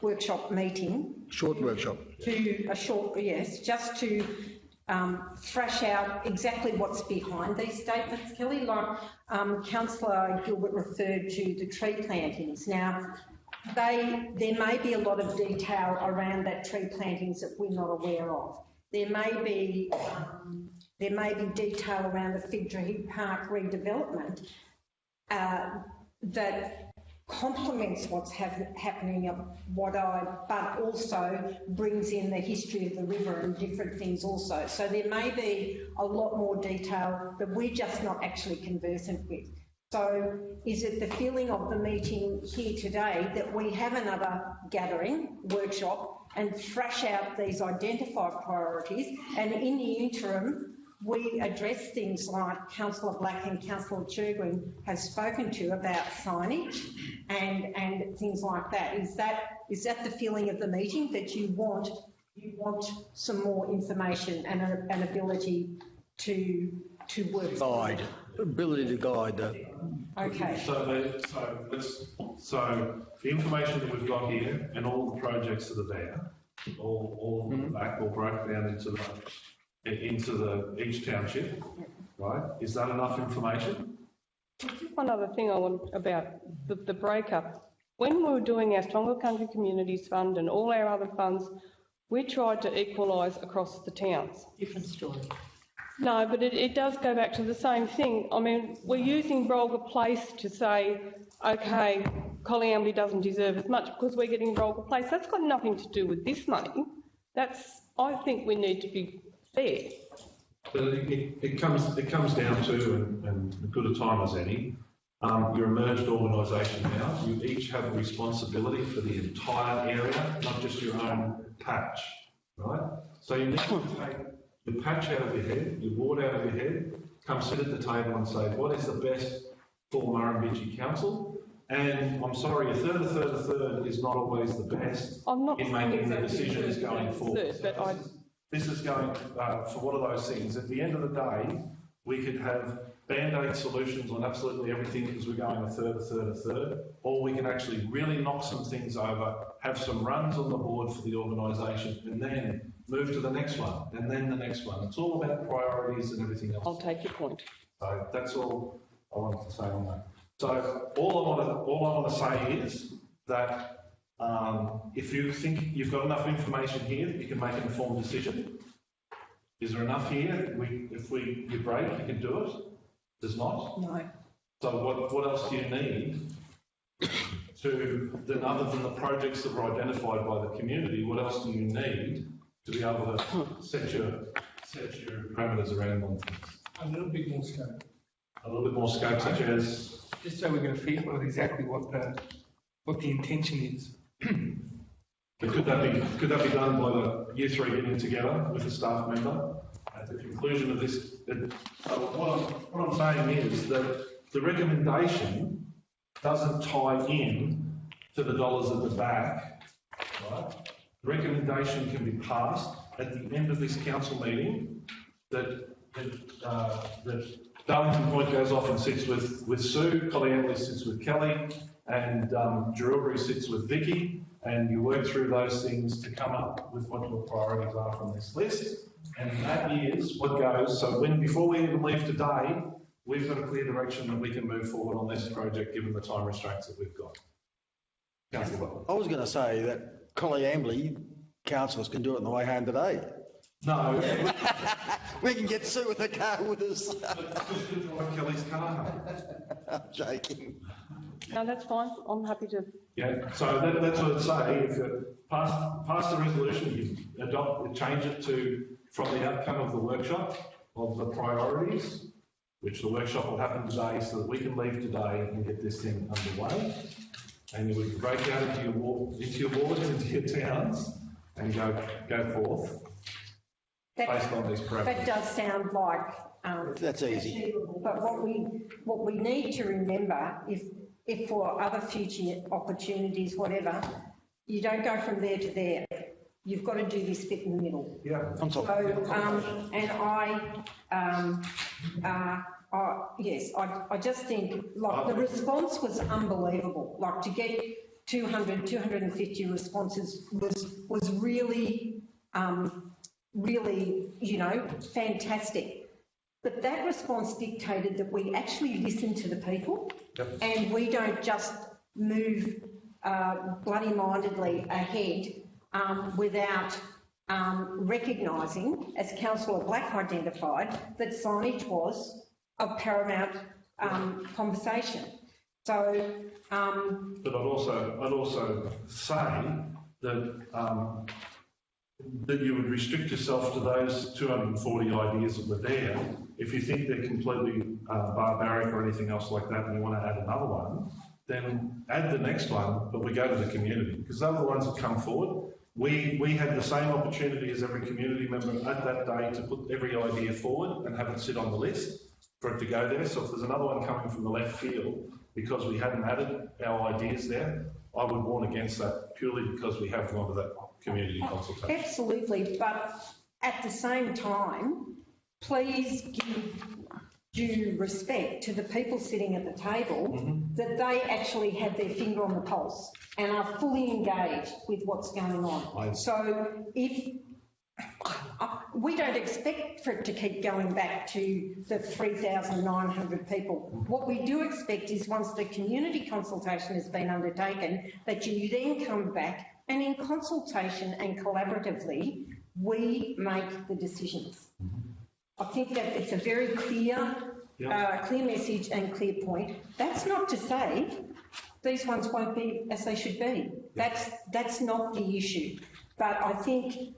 S1: workshop meeting.
S6: Short workshop.
S1: Just to thrash out exactly what's behind these statements, Kelly. Like Councillor Gilbert referred to the tree plantings. Now, there may be a lot of detail around that tree plantings that we're not aware of. There may be detail around the Fig Tree Park redevelopment that complements what's happening, but also brings in the history of the river and different things also. So there may be a lot more detail that we're just not actually conversant with. So is it the feeling of the meeting here today that we have another gathering, workshop, and thrash out these identified priorities, and in the interim we address things like Councillor Black and Councillor Churgwin have spoken to about signage and things like that? Is that the feeling of the meeting, that you want some more information and an ability to work?
S6: Ability to guide that.
S1: Okay.
S3: So the information that we've got here and all the projects that are there, all on the back, all broken down into each township, right? Is that enough information?
S2: One other thing I want about the breakup. When we were doing our Stronger Country Communities Fund and all our other funds, we tried to equalise across the towns.
S4: Different story.
S2: No, but it does go back to the same thing. I mean, we're using Brolga Place to say, okay, Collyambley doesn't deserve as much because we're getting Brolga Place. That's got nothing to do with this money. I think we need to be fair.
S3: But it comes down to, and as good a time as any, you're a merged organisation now. You each have a responsibility for the entire area, not just your own patch, right? So you need to take your patch out of your head, your ward out of your head, come sit at the table and say, what is the best for Murrumbidgee Council? And I'm sorry, a third is not always the best in making the decisions going forward. This is going for one of those things. At the end of the day, we could have band-aid solutions on absolutely everything because we're going a third, or we can actually really knock some things over, have some runs on the board for the organisation, and then move to the next one, and then the next one. It's all about priorities and everything else.
S2: I'll take your point.
S3: So that's all I wanted to say on that. So all I want to say is that if you think you've got enough information here that you can make an informed decision, is there enough here? If you break, you can do it. There's not.
S1: No.
S3: So what else do you need other than the projects that were identified by the community? What else do you need to be able to set your parameters around on things?
S11: A little bit more scope.
S3: A little bit more scope, such as?
S11: Just so we get a feel of exactly what the intention is.
S3: Could that be done by the Year 3 getting together with a staff member at the conclusion of this? What I'm saying is that the recommendation doesn't tie in to the dollars at the back, right? The recommendation can be passed at the end of this council meeting that Darlington Point goes off and sits with Sue, Collyambley sits with Kelly, and Jerilbury sits with Vicky, and you work through those things to come up with what your priorities are from this list, and that is what goes. So before we even leave today, we've got a clear direction that we can move forward on this project given the time restraints that we've got. Councillor Butler.
S6: I was going to say that Collie councillors can do it on the way home today.
S3: No.
S6: We can get Sue with a car with us.
S3: Just drive Kelly's car home.
S6: I'm joking.
S2: No, that's fine. I'm happy to.
S3: Yeah, so that's what I'd say. If you pass the resolution, you change it to from the outcome of the workshop of the priorities, which the workshop will happen today, so that we can leave today and get this thing underway. And you would break out into your wards, into your towns, and go forth based on these parameters.
S1: That does sound like
S6: That's easy.
S1: But what we need to remember, if for other future opportunities, whatever, you don't go from there to there. You've got to do this bit in the middle.
S3: Yeah.
S1: So, yes, I just think, like, the response was unbelievable. Like, to get 250 responses was really, really, fantastic. But that response dictated that we actually listen to the people.
S3: Yep.
S1: And we don't just move bloody-mindedly ahead without recognising, as Councillor Black identified, that signage was of paramount conversation. So,
S3: but I'd also say that that you would restrict yourself to those 240 ideas that were there. If you think they're completely barbaric or anything else like that, and you want to add another one, then add the next one. But we go to the community, because they're the ones that come forward. We had the same opportunity as every community member at that day to put every idea forward and have it sit on the list for it to go there. So if there's another one coming from the left field because we hadn't added our ideas there, I would warn against that purely because we have gone to that community consultation.
S1: absolutely, but at the same time, please give due respect to the people sitting at the table, that they actually have their finger on the pulse and are fully engaged with what's going on. So if we don't expect for it to keep going back to the 3,900 people. What we do expect is, once the community consultation has been undertaken, that you then come back and in consultation and collaboratively, we make the decisions. I think that it's a very clear, clear message and clear point. That's not to say these ones won't be as they should be. That's not the issue. But I think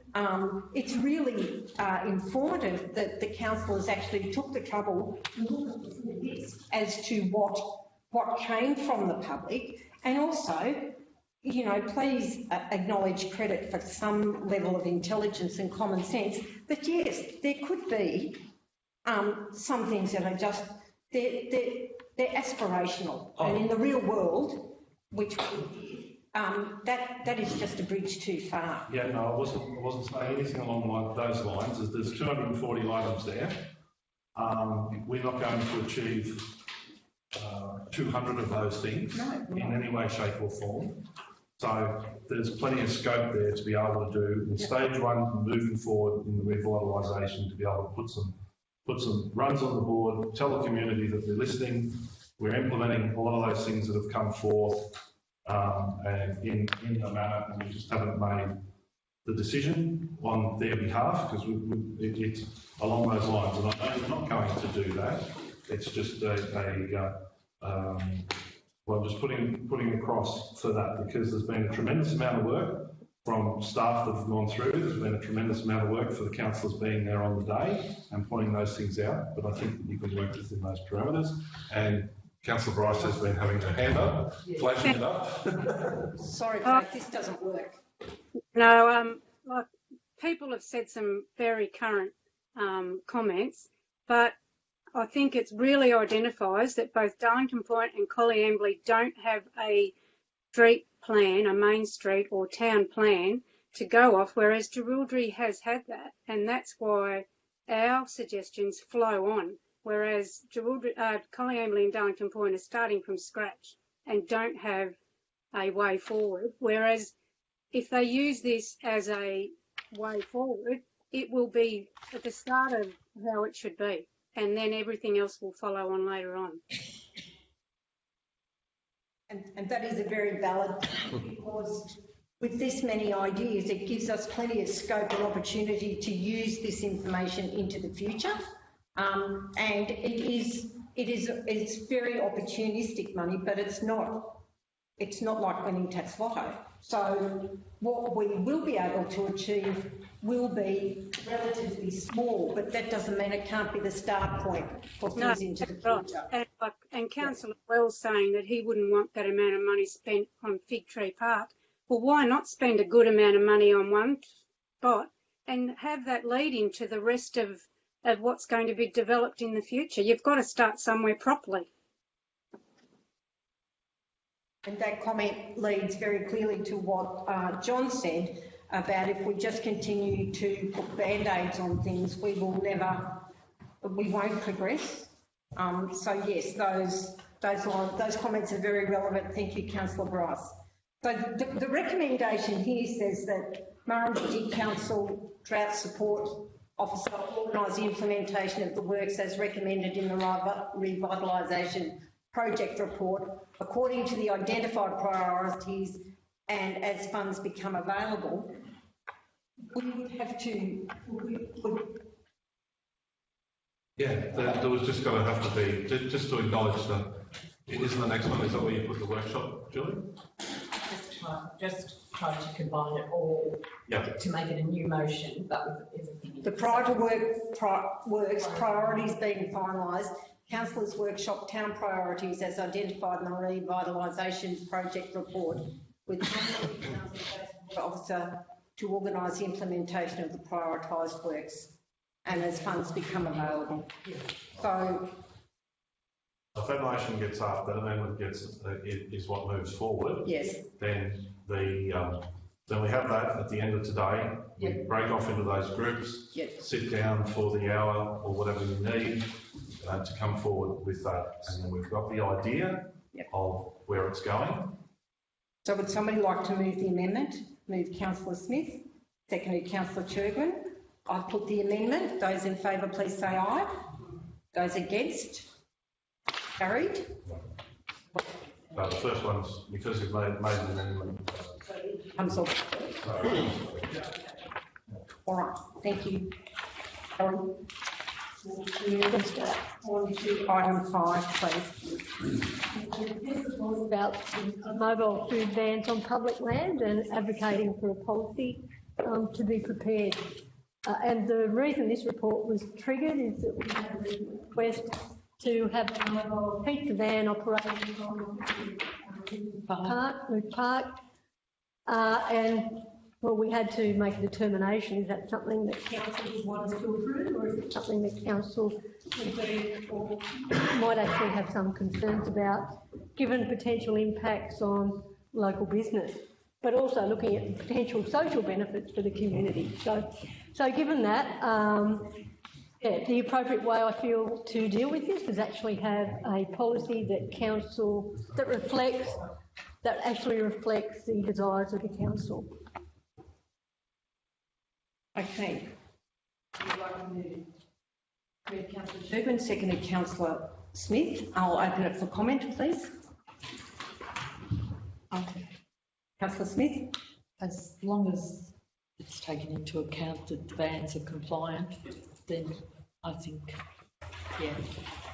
S1: it's really informative that the councillors actually took the trouble to look at this as to what came from the public, and also, please acknowledge credit for some level of intelligence and common sense. But yes, there could be some things that are just they're aspirational, and in the real world, which that is just a bridge too far.
S3: Yeah, no, I wasn't saying anything along those lines. There's 240 items there. We're not going to achieve 200 of those things in any way, shape or form. So there's plenty of scope there to be able to do in stage one, moving forward in the revitalisation, to be able to put some runs on the board, tell the community that we're listening, we're implementing a lot of those things that have come forth, and in the manner, and we just haven't made the decision on their behalf, because it's along those lines. And I know you're not going to do that. It's just well, just putting across for that, because there's been a tremendous amount of work from staff that have gone through. There's been a tremendous amount of work for the councillors being there on the day and pointing those things out. But I think that you can work within those parameters. And Councillor Bryce has been having her hand up, flashing it up.
S1: Sorry, Kate, this doesn't work.
S8: No, like, people have said some very current comments, but I think it really identifies that both Darlington Point and Colliambley don't have a street plan, a main street or town plan to go off, whereas Jerilderie has had that, and that's why our suggestions flow on, whereas Colliambley and Darlington Point are starting from scratch and don't have a way forward, whereas if they use this as a way forward, it will be at the start of how it should be. and then everything else will follow on later on.
S1: And that is a very valid point, because with this many ideas, it gives us plenty of scope and opportunity to use this information into the future. And it's very opportunistic money, but it's not like winning tax lotto. So what we will be able to achieve will be relatively small, but that doesn't mean it can't be the start point for things into the future.
S8: And Councillor Wells saying that he wouldn't want that amount of money spent on Fig Tree Park. Well, why not spend a good amount of money on one spot and have that lead into the rest of what's going to be developed in the future? You've got to start somewhere properly.
S1: And that comment leads very clearly to what John said about if we just continue to put band-aids on things, we won't progress. So yes, those comments are very relevant. Thank you, Councillor Bryce. So the recommendation here says that Murrumbidgee Council Drought Support Officer organise the implementation of the works as recommended in the revitalisation project report according to the identified priorities and as funds become available. We would have to...
S3: there was just going to have to be, just to acknowledge that it isn't the next one. Is that where you put the workshop, Julie?
S4: Just trying to combine it all to make it a new motion, but with everything.
S1: The prior to works priorities being finalised, Councillors' Workshop Town Priorities as identified in the revitalisation project report, with the officer to organise the implementation of the prioritised works and as funds become available. So
S3: if that motion gets up, that amendment is what moves forward.
S1: Yes.
S3: Then we have that at the end of today. We break off into those groups, sit down for the hour or whatever you need to come forward with that, and then we've got the idea of where it's going.
S1: So would somebody like to move the amendment? Move Councillor Smith, seconded Councillor Churgwin. I've put the amendment. Those in favour, please say aye. Those against? Carried.
S3: The first one's because you've made an amendment.
S1: Comes off. All right, thank you. On to item 5, please.
S7: This is all about mobile food vans on public land and advocating for a policy to be prepared. And the reason this report was triggered is that we had a request to have a mobile pizza van operating on Park. And well, we had to make a determination, is that something that council wants to approve, or is it something that council would be or might actually have some concerns about, given potential impacts on local business, but also looking at potential social benefits for the community. So given that, the appropriate way I feel to deal with this is actually have a policy that council, that actually reflects the desires of the council.
S1: Okay. Would you like to move Councillor Churgwin, seconded Councillor Smith. I'll open it for comment, please. Councillor Smith.
S4: As long as it's taken into account that the vans are compliant, then I think,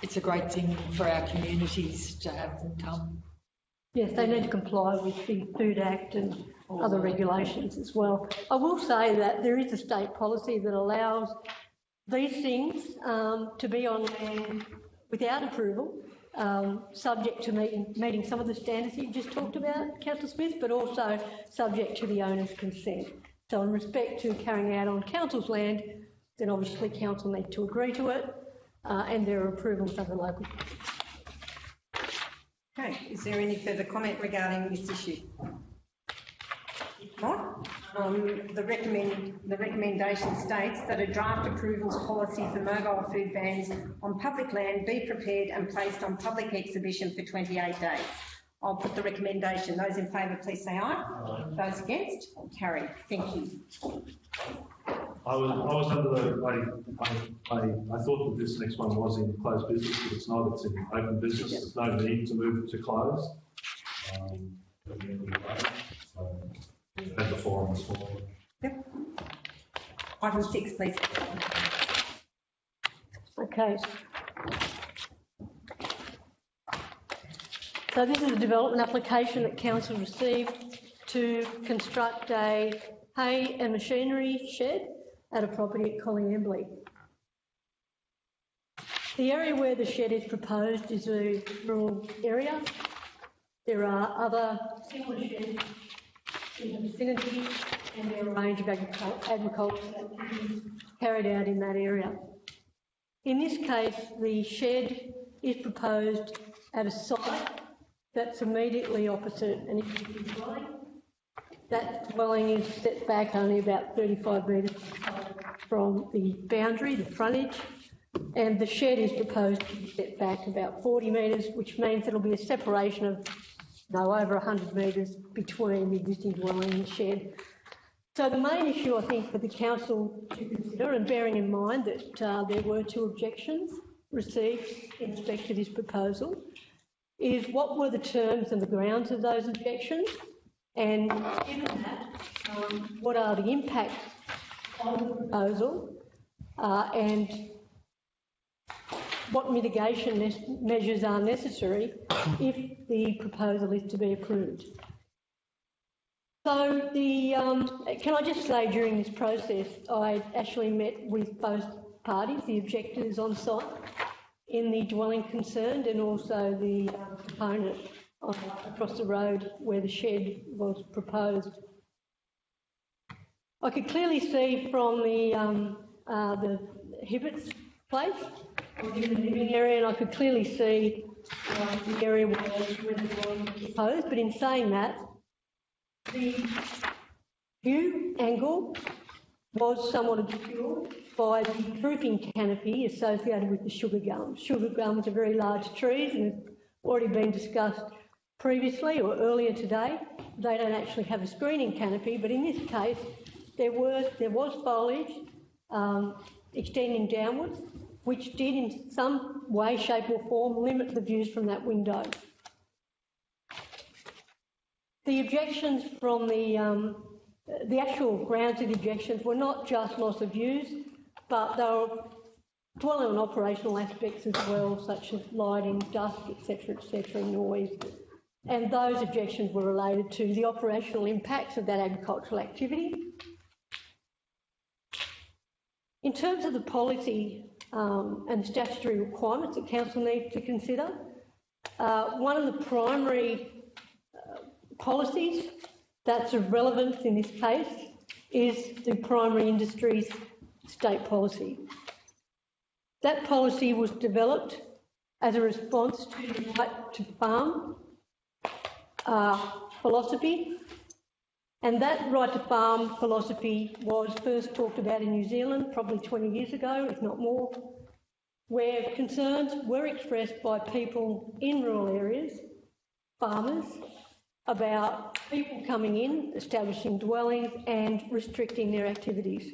S4: it's a great thing for our communities to have them come.
S7: Yes, they need to comply with the Food Act and other regulations as well. I will say that there is a state policy that allows these things to be on land without approval, subject to meeting some of the standards that you just talked about, Councillor Smith, but also subject to the owner's consent. So in respect to carrying out on council's land, then obviously council need to agree to it, and there are approvals under local.
S1: Okay, is there any further comment regarding this issue? If not, the recommendation states that a draft approvals policy for mobile food vans on public land be prepared and placed on public exhibition for 28 days. I'll put the recommendation. Those in favour, please say aye. Those against? Carried. Thank you.
S3: I was under I thought that this next one was in closed business, but it's not, it's in open business. There's no need to move it to close. At the end of the day. So, as the forum was for.
S1: Yep. Item 6, please.
S7: Okay. So this is a development application that council received to construct a hay and machinery shed at a property at Collyambley. The area where the shed is proposed is a rural area. There are other similar sheds in the vicinity, and there are a range of agricultural activities carried out in that area. In this case, the shed is proposed at a site that's immediately opposite an existing dwelling. That dwelling is set back only about 35 metres from the boundary, the frontage, and the shed is proposed to be set back about 40 metres, which means there'll be a separation of over 100 metres between the existing dwelling and the shed. So the main issue, I think, for the council to consider, and bearing in mind that there were 2 objections received in respect to this proposal, is what were the terms and the grounds of those objections, and given that, what are the impacts of the proposal, and what mitigation measures are necessary if the proposal is to be approved. So can I just say, during this process, I actually met with both parties, the objectors on site in the dwelling concerned, and also the proponent across the road where the shed was proposed. I could clearly see from the Hibbert's place, I was in the living area, and I could clearly see the area where the dwelling was proposed. But in saying that, the view angle was somewhat obscured by the drooping canopy associated with the sugar gums. Sugar gums are very large trees and have already been discussed previously or earlier today. They don't actually have a screening canopy, but in this case, there was foliage extending downwards, which did in some way, shape or form limit the views from that window. The objections from the actual grounds of the objections were not just loss of views, but they were dwelling on operational aspects as well, such as lighting, dust, etc., noise. And those objections were related to the operational impacts of that agricultural activity. In terms of the policy and statutory requirements that council needs to consider, one of the primary policies that's of relevance in this case is the primary industries state policy. That policy was developed as a response to the right to farm philosophy, and that right to farm philosophy was first talked about in New Zealand probably 20 years ago, if not more, where concerns were expressed by people in rural areas, farmers, about people coming in, establishing dwellings and restricting their activities.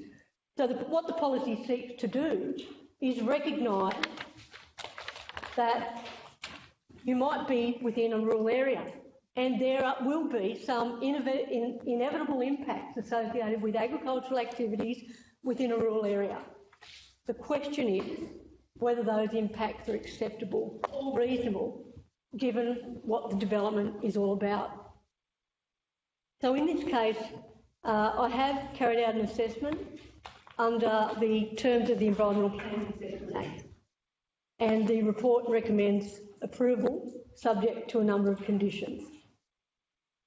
S7: So what the policy seeks to do is recognise that you might be within a rural area and there will be some inevitable impacts associated with agricultural activities within a rural area. The question is whether those impacts are acceptable or reasonable given what the development is all about. So in this case, I have carried out an assessment under the terms of the Environmental Planning Assessment Act, and the report recommends approval subject to a number of conditions.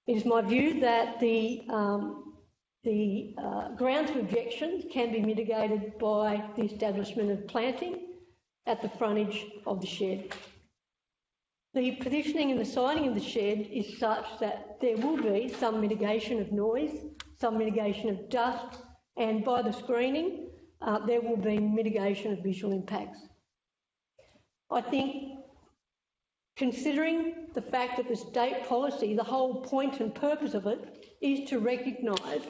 S7: It is my view that the grounds of objections can be mitigated by the establishment of planting at the frontage of the shed. The positioning and the siting of the shed is such that there will be some mitigation of noise, some mitigation of dust, and by the screening, there will be mitigation of visual impacts. I think, considering the fact that the state policy, the whole point and purpose of it is to recognise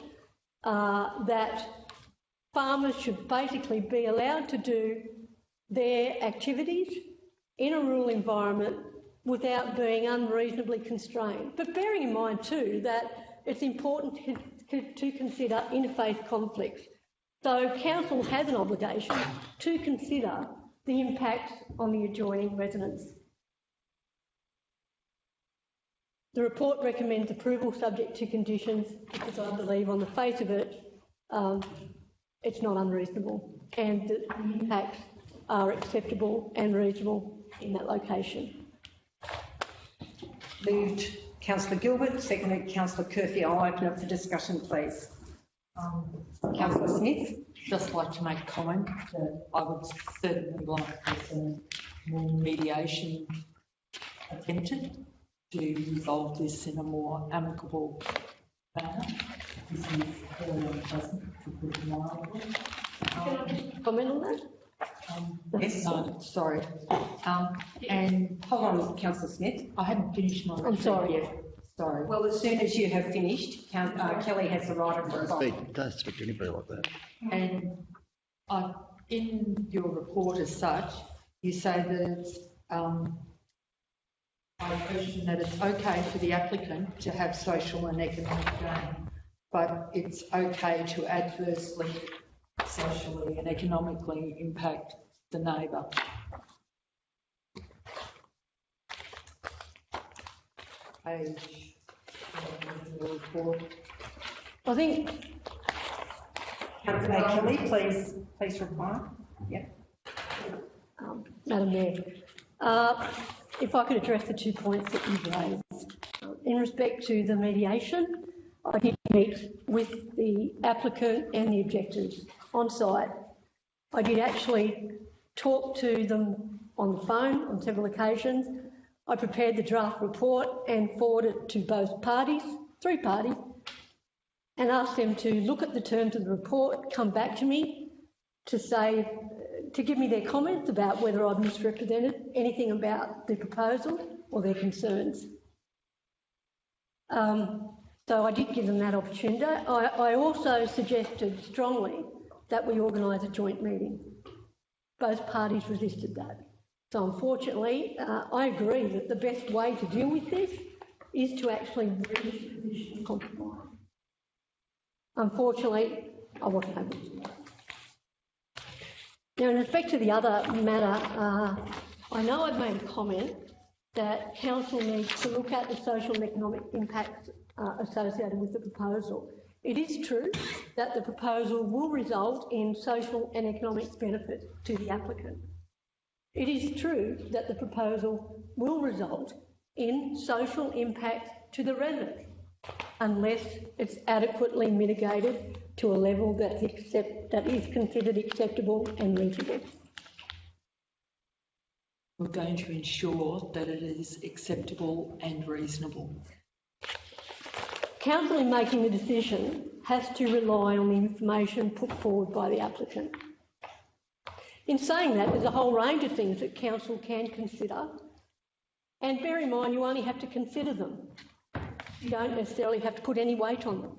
S7: that farmers should basically be allowed to do their activities in a rural environment without being unreasonably constrained. But bearing in mind too that it's important to consider interfaith conflicts. So council has an obligation to consider the impacts on the adjoining residents. The report recommends approval subject to conditions because I believe on the face of it, it's not unreasonable and that the impacts are acceptable and reasonable in that location.
S1: Moved Councillor Gilbert, seconded Councillor Curfew. I'll open it for discussion, please. Councillor Smith.
S4: Just like to make a comment that I would certainly like to see more mediation attempted to resolve this in a more amicable manner. This is very unpleasant, to put it mildly.
S7: Comment on that?
S1: Yes.
S4: No, sorry. And
S1: Hold on, Councillor Smith.
S4: I haven't finished my.
S7: I'm sorry.
S4: Yet. Sorry.
S1: Well, as soon as you have finished, Kelly has the right of reply.
S6: Don't speak to anybody like that.
S4: And in your report as such, you say that I question that it's okay for the applicant to have social and economic gain, but it's okay to adversely, socially and economically impact the neighbour. Page the report.
S7: I think
S1: Councillor Kelly, please reply. Yep.
S7: Madam Mayor, if I could address the 2 points that you've raised. In respect to the mediation, I did meet with the applicant and the objectors on site. I did actually talk to them on the phone on several occasions. I prepared the draft report and forwarded it to both parties, 3 parties, and asked them to look at the terms of the report, come back to me to say, to give me their comments about whether I'd misrepresented anything about the proposal or their concerns. So I did give them that opportunity. I also suggested strongly that we organise a joint meeting. Both parties resisted that. So unfortunately, I agree that the best way to deal with this is to actually reach a position of compromise. Unfortunately, I wasn't able to do that. Now, in respect to the other matter, I know I've made a comment that council needs to look at the social and economic impacts associated with the proposal. It is true that the proposal will result in social and economic benefits to the applicant. It is true that the proposal will result in social impacts to the residents unless it's adequately mitigated to a level that is considered acceptable and reasonable.
S4: We're going to ensure that it is acceptable and reasonable.
S7: Council, in making the decision, has to rely on the information put forward by the applicant. In saying that, there's a whole range of things that council can consider, and bear in mind you only have to consider them. You don't necessarily have to put any weight on them.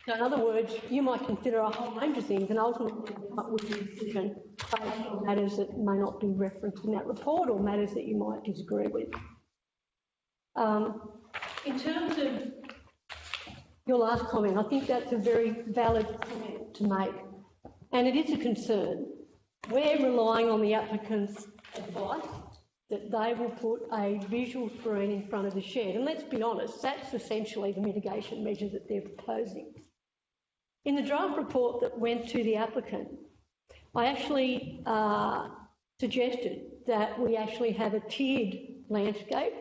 S7: So in other words, you might consider a whole range of things and ultimately come up with a decision based on matters that may not be referenced in that report or matters that you might disagree with. In terms of your last comment, I think that's a very valid comment to make, and it is a concern. We're relying on the applicant's advice that they will put a visual screen in front of the shed, and let's be honest, that's essentially the mitigation measure that they're proposing. In the draft report that went to the applicant, I actually suggested that we actually have a tiered landscape,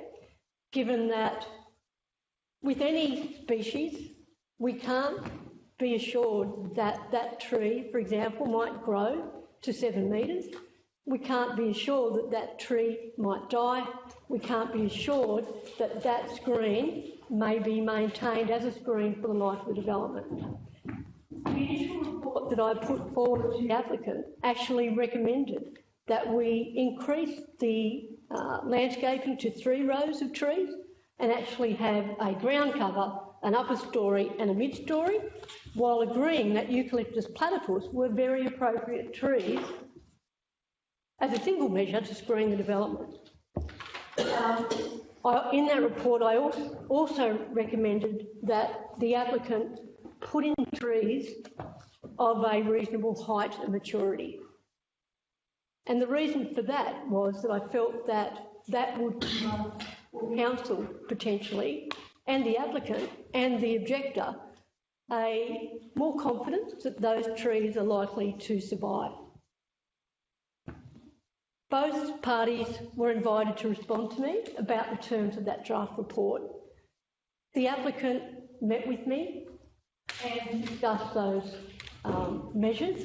S7: given that with any species, we can't be assured that that tree, for example, might grow to 7 metres. We can't be assured that that tree might die. We can't be assured that that screen may be maintained as a screen for the life of the development. The initial report that I put forward to the applicant actually recommended that we increase the landscaping to 3 rows of trees and actually have a ground cover an upper story and a mid-story, while agreeing that Eucalyptus platypus were very appropriate trees as a single measure to screen the development. In that report, I also recommended that the applicant put in trees of a reasonable height and maturity. And the reason for that was that I felt that that would give council potentially, and the applicant and the objector, a more confidence that those trees are likely to survive. Both parties were invited to respond to me about the terms of that draft report. The applicant met with me and discussed those measures,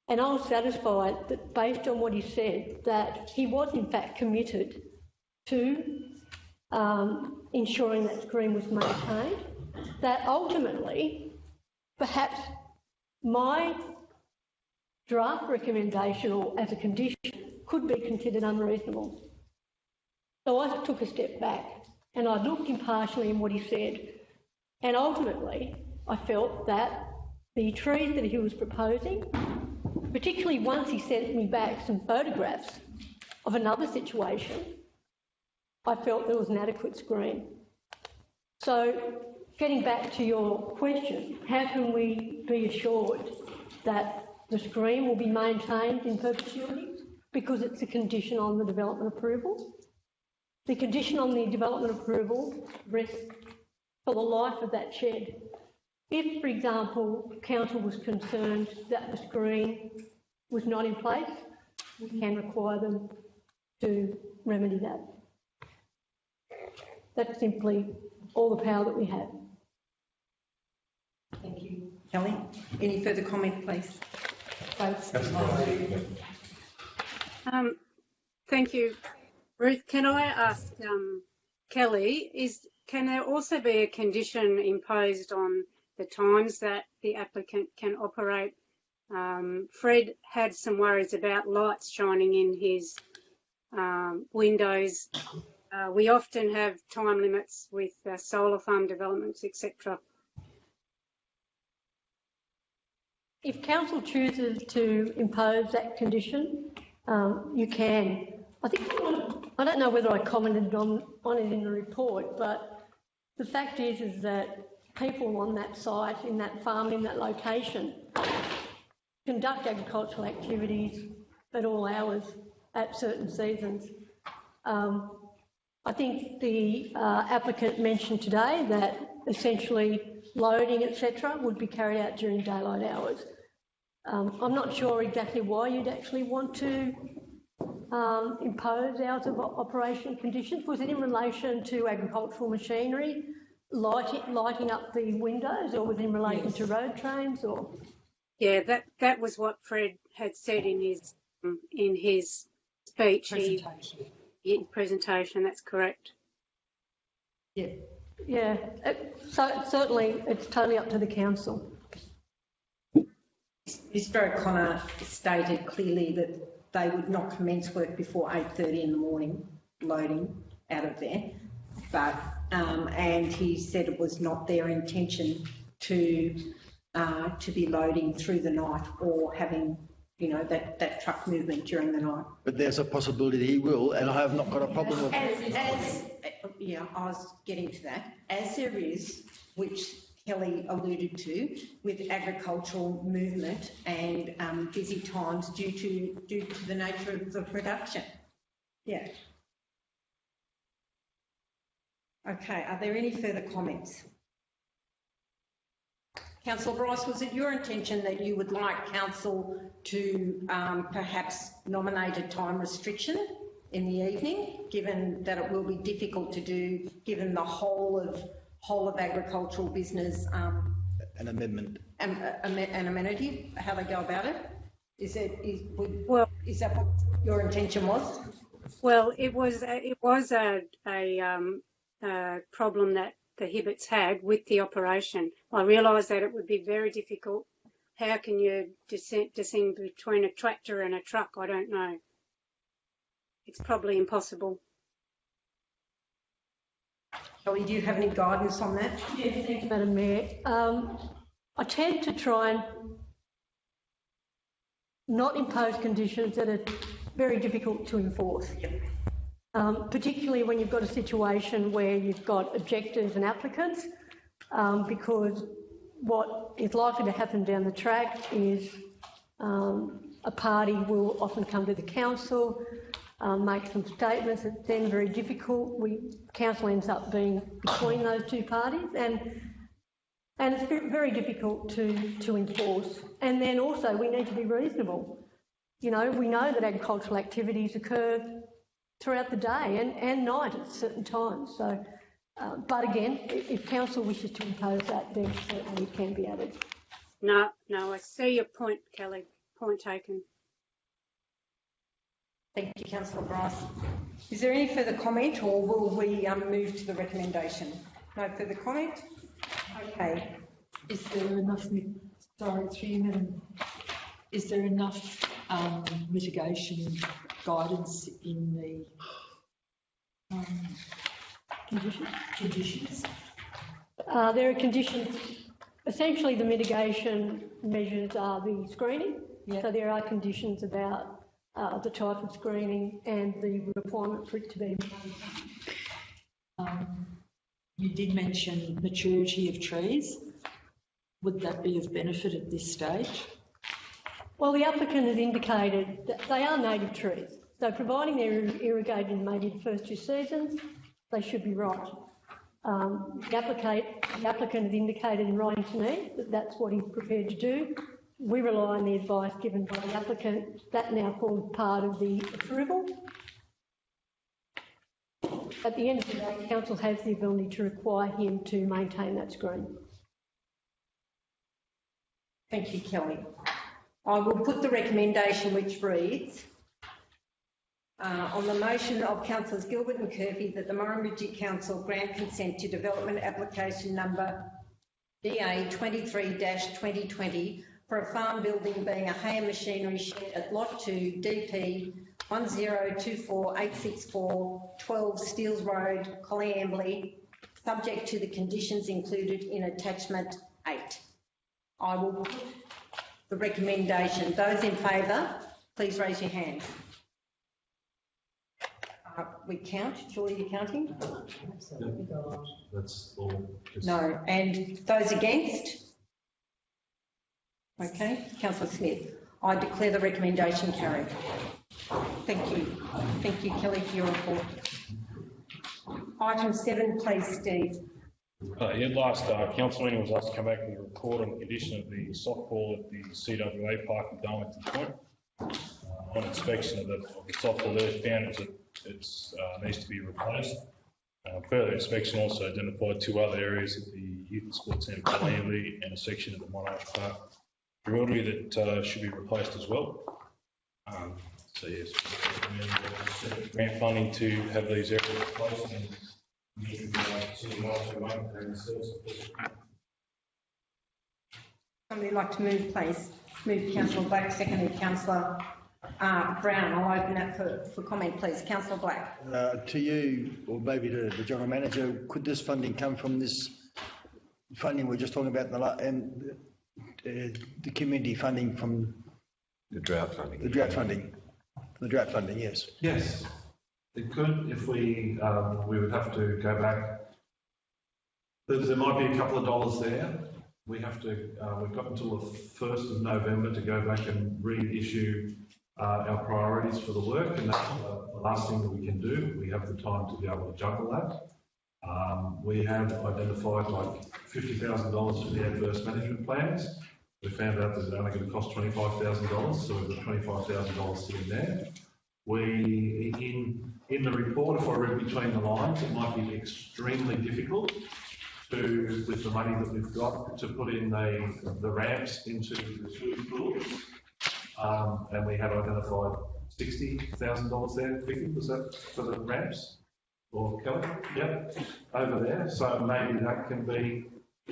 S7: and I was satisfied that, based on what he said, that he was in fact committed to ensuring that screen was maintained, that ultimately perhaps my draft recommendation, or as a condition, could be considered unreasonable. So I took a step back and I looked impartially in what he said, and ultimately I felt that the trees that he was proposing, particularly once he sent me back some photographs of another situation, I felt there was an adequate screen. So getting back to your question, how can we be assured that the screen will be maintained in perpetuity? Because it's a condition on the development approval. The condition on the development approval rests for the life of that shed. If, for example, council was concerned that the screen was not in place, we can require them to remedy that. That's simply all the power that we have.
S1: Thank you. Kelly, any further comment, please?
S8: Thank you. Ruth, can I ask Kelly, can there also be a condition imposed on the times that the applicant can operate? Fred had some worries about lights shining in his windows. We often have time limits with solar farm developments, etc.
S7: If council chooses to impose that condition, you can. I don't know whether I commented on it in the report, but the fact is that people on that site, in that farm, in that location, conduct agricultural activities at all hours at certain seasons. I think the applicant mentioned today that essentially loading, etc., would be carried out during daylight hours. I'm not sure exactly why you'd actually want to impose hours of operation conditions. Was it in relation to agricultural machinery, lighting up the windows, or was it in relation to road trains? Or
S8: yeah, that was what Fred had said in his speech. Presentation. That's correct.
S7: Yeah. So certainly, it's totally up to the council.
S1: Mr. O'Connor stated clearly that they would not commence work before 8:30 in the morning, loading out of there. But and he said it was not their intention to be loading through the night or having, you know, that truck movement during the night.
S6: But there's a possibility he will, and I have not got a problem with it.
S1: Yeah, I was getting to that. As there is, which Kelly alluded to, with agricultural movement and busy times due to the nature of the production. Yeah. Okay, are there any further comments? Councillor Bryce, was it your intention that you would like council to perhaps nominate a time restriction in the evening, given that it will be difficult to do, given the whole of agricultural business
S6: An amendment.
S1: An amenity, how they go about it? Is that what your intention was?
S8: Well, it was a problem that the Hibbets had with the operation. I realised that it would be very difficult. How can you distinguish between a tractor and a truck? I don't know. It's probably impossible.
S1: Kelly, do you have any guidance on that?
S7: Yes, thank you, Madam Mayor. I tend to try and not impose conditions that are very difficult to enforce. Particularly when you've got a situation where you've got objectors and applicants, because what is likely to happen down the track is a party will often come to the council, make some statements. It's then very difficult. Council ends up being between those two parties, and it's very difficult to enforce. And then also we need to be reasonable. You know, we know that agricultural activities occur throughout the day and night at certain times. So, but again, if council wishes to impose that, then certainly it can be added.
S8: No, I see your point, Kelly. Point taken.
S1: Thank you, Councillor Bryce. Is there any further comment, or will we move to the recommendation? No further comment? Okay.
S4: Is there enough, sorry, through you, Madam, is there enough mitigation guidance in the conditions?
S7: There are conditions. Essentially, the mitigation measures are the screening.
S4: Yep.
S7: So there are conditions about the type of screening and the requirement for it to be.
S4: You did mention maturity of trees. Would that be of benefit at this stage?
S7: Well, the applicant has indicated that they are native trees. So providing they're irrigated in maybe the first 2 seasons, they should be right. The applicant has indicated in writing to me that that's what he's prepared to do. We rely on the advice given by the applicant. That now forms part of the approval. At the end of the day, council has the ability to require him to maintain that screen.
S1: Thank you, Kelly. I will put the recommendation which reads, on the motion of Councillors Gilbert and Kirby that the Murrumbidgee Council grant consent to development application number DA 23-2020 for a farm building being a hay and machinery shed at Lot 2 DP 1024864 12 Steeles Road, Colliambley, subject to the conditions included in attachment 8. I will put the recommendation. Those in favour, please raise your hands. We count. Julie, you're counting?
S3: That's all.
S1: No. And those against? Okay. Councillor Smith. I declare the recommendation carried. Thank you. Thank you, Kelly, for your report. Item 7, please, Steve.
S12: Last council meeting was asked to come back with a report on the condition of the softball at the CWA Park at Darlington Point. On inspection of the softball there, found it needs to be replaced. Further inspection also identified 2 other areas at the Youth and Sports Centre Colliambley and a section of the Monash Park Rotary that should be replaced as well. So yes, grant funding to have these areas replaced and
S1: Somebody like to move, please? Move Councillor Black, seconded Councillor Brown. I'll open that for comment, please. Councillor Black.
S6: To you, or maybe to the General Manager, could this funding come from this funding we're just talking about and the community funding from
S5: The drought funding.
S6: the drought funding? The drought funding, yes.
S3: Yes, it could. If we would have to go back. There might be a couple of dollars there. We have to. We've got until the 1st of November to go back and reissue our priorities for the work, and that's the last thing that we can do. We have the time to be able to juggle that. We have identified like $50,000 for the adverse management plans. We found out that it's only going to cost $25,000, so we've got $25,000 sitting there. In the report, if I read between the lines, it might be extremely difficult with the money that we've got, to put in the ramps into the swimming pools. And we had identified $60,000 there. Vicky, was that for the ramps? Or Kelly? Yep, over there. So maybe that can be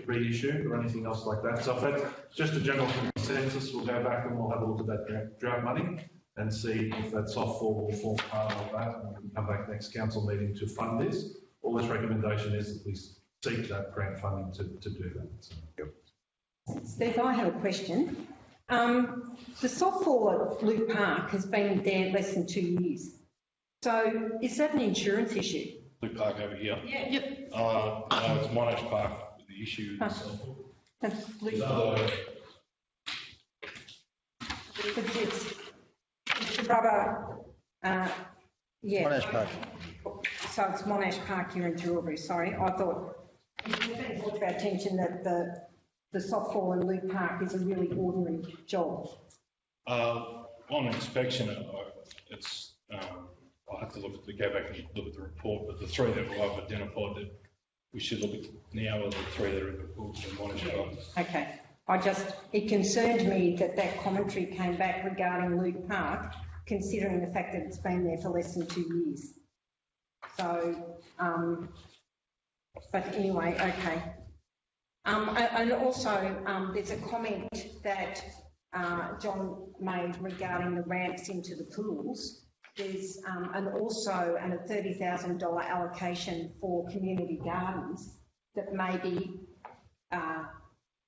S3: reissued or anything else like that. So if that's just a general consensus, we'll go back and we'll have a look at that drought money and see if that softball will form part of that, and we can come back next council meeting to fund this, all this recommendation is that we seek that grant funding to do that. So.
S1: Steve, I have a question. The softball at Blue Park has been there less than 2 years. So is that an insurance issue?
S12: Blue Park over here.
S1: Yeah. Yep.
S12: No, it's Monash Park. The issue is
S1: That's Blue It's the rubber, yeah.
S6: Monash Park.
S1: So it's Monash Park here in Jewellery, sorry. I thought it's been brought to our attention that the softball in Blue Park is a really ordinary job.
S12: On inspection, it's, I'll have to go back and look at the report, but the three that I've identified that we should look at now are the three that are in the report for Monash Park.
S1: Okay. It concerned me that commentary came back regarding Luke Park, considering the fact that it's been there for less than 2 years. So, but anyway, okay. And also, there's a comment that John made regarding the ramps into the pools. There's also a $30,000 allocation for community gardens that may be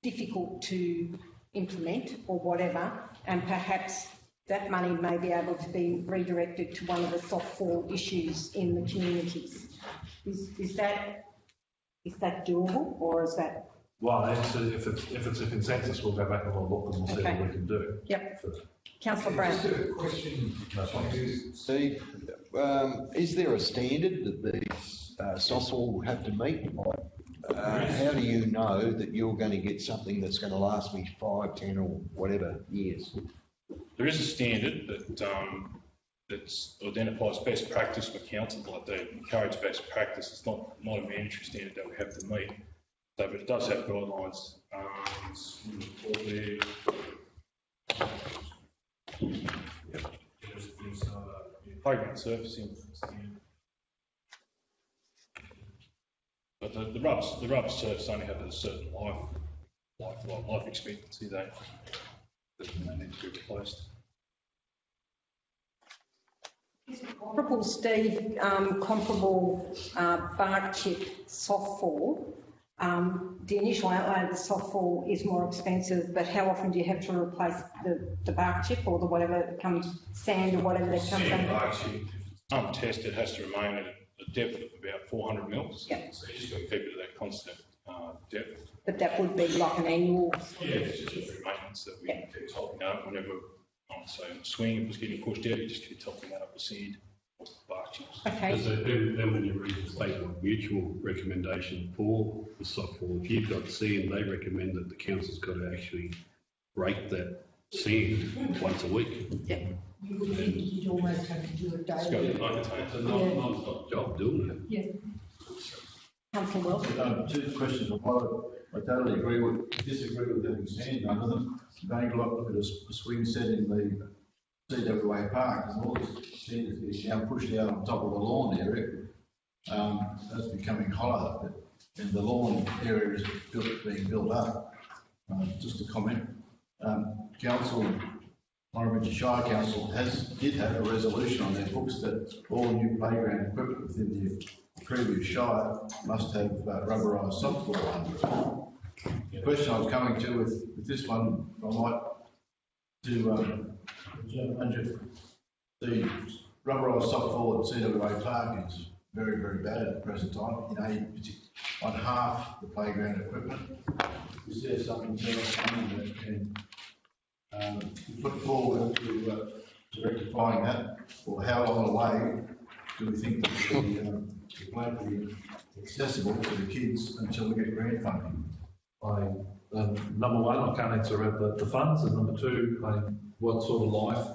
S1: difficult to implement or whatever, and perhaps that money may be able to be redirected to one of the softball issues in the communities. Is that doable, or is that?
S3: Well, if it's a consensus, we'll go back and we'll look and we'll see what we can do.
S1: Yep. Councillor Brown.
S9: Just a question.
S5: Steve, is there a standard that these softball have to meet? How do you know that you're going to get something that's going to last me 5, 10 or whatever years?
S12: There is a standard that identifies best practice for councils, like they encourage best practice. It's not a mandatory standard that we have to meet. So, but it does have guidelines. There's playground surfacing. But the rubber surface only have a certain life expectancy. They need to be replaced.
S1: Comparable, Steve, comparable bark chip softball. The initial outlay of the softball is more expensive, but how often do you have to replace the bark chip or the whatever comes, sand or whatever that comes
S12: Sand bark chip, if it's untested, has to remain at a depth of about 400 mils.
S1: Yep.
S12: So you just got to keep it at that constant depth.
S1: But that would be like an annual.
S12: Yeah, it's just a maintenance that we keep topping up whenever, say, swing was getting pushed out, you just keep topping that up with sand or bark chips.
S1: Okay.
S10: So then when you read the statement of mutual recommendation for the softball, if you've got sand, they recommend that the council's got to actually rake that sand once a week.
S1: Yeah.
S4: You'd almost have to do it
S10: It's
S4: daily.
S10: got it's a non-stop job doing it.
S4: Yeah.
S1: Councillor Wells.
S9: Two questions. I totally disagree with having sand under them. You've only got to look at a swing set in the CWA Park, and all this sand is getting now pushed out on top of the lawn area. That's becoming hollow, and the lawn area is being built up. Just a comment. Murrumbidgee Shire Council did have a resolution on their books that all new playground equipment within the previous shire must have rubberised softball under it. The question I was coming to with this one, I might do the rubberised softball at CWA Park is very, very bad at the present time. On half the playground equipment. Is there something that can put forward to rectifying that, or how long away do we think that the plant will be accessible to the kids until we get grant funding?
S3: Number one, I can't answer about the funds, and number two, what sort of life,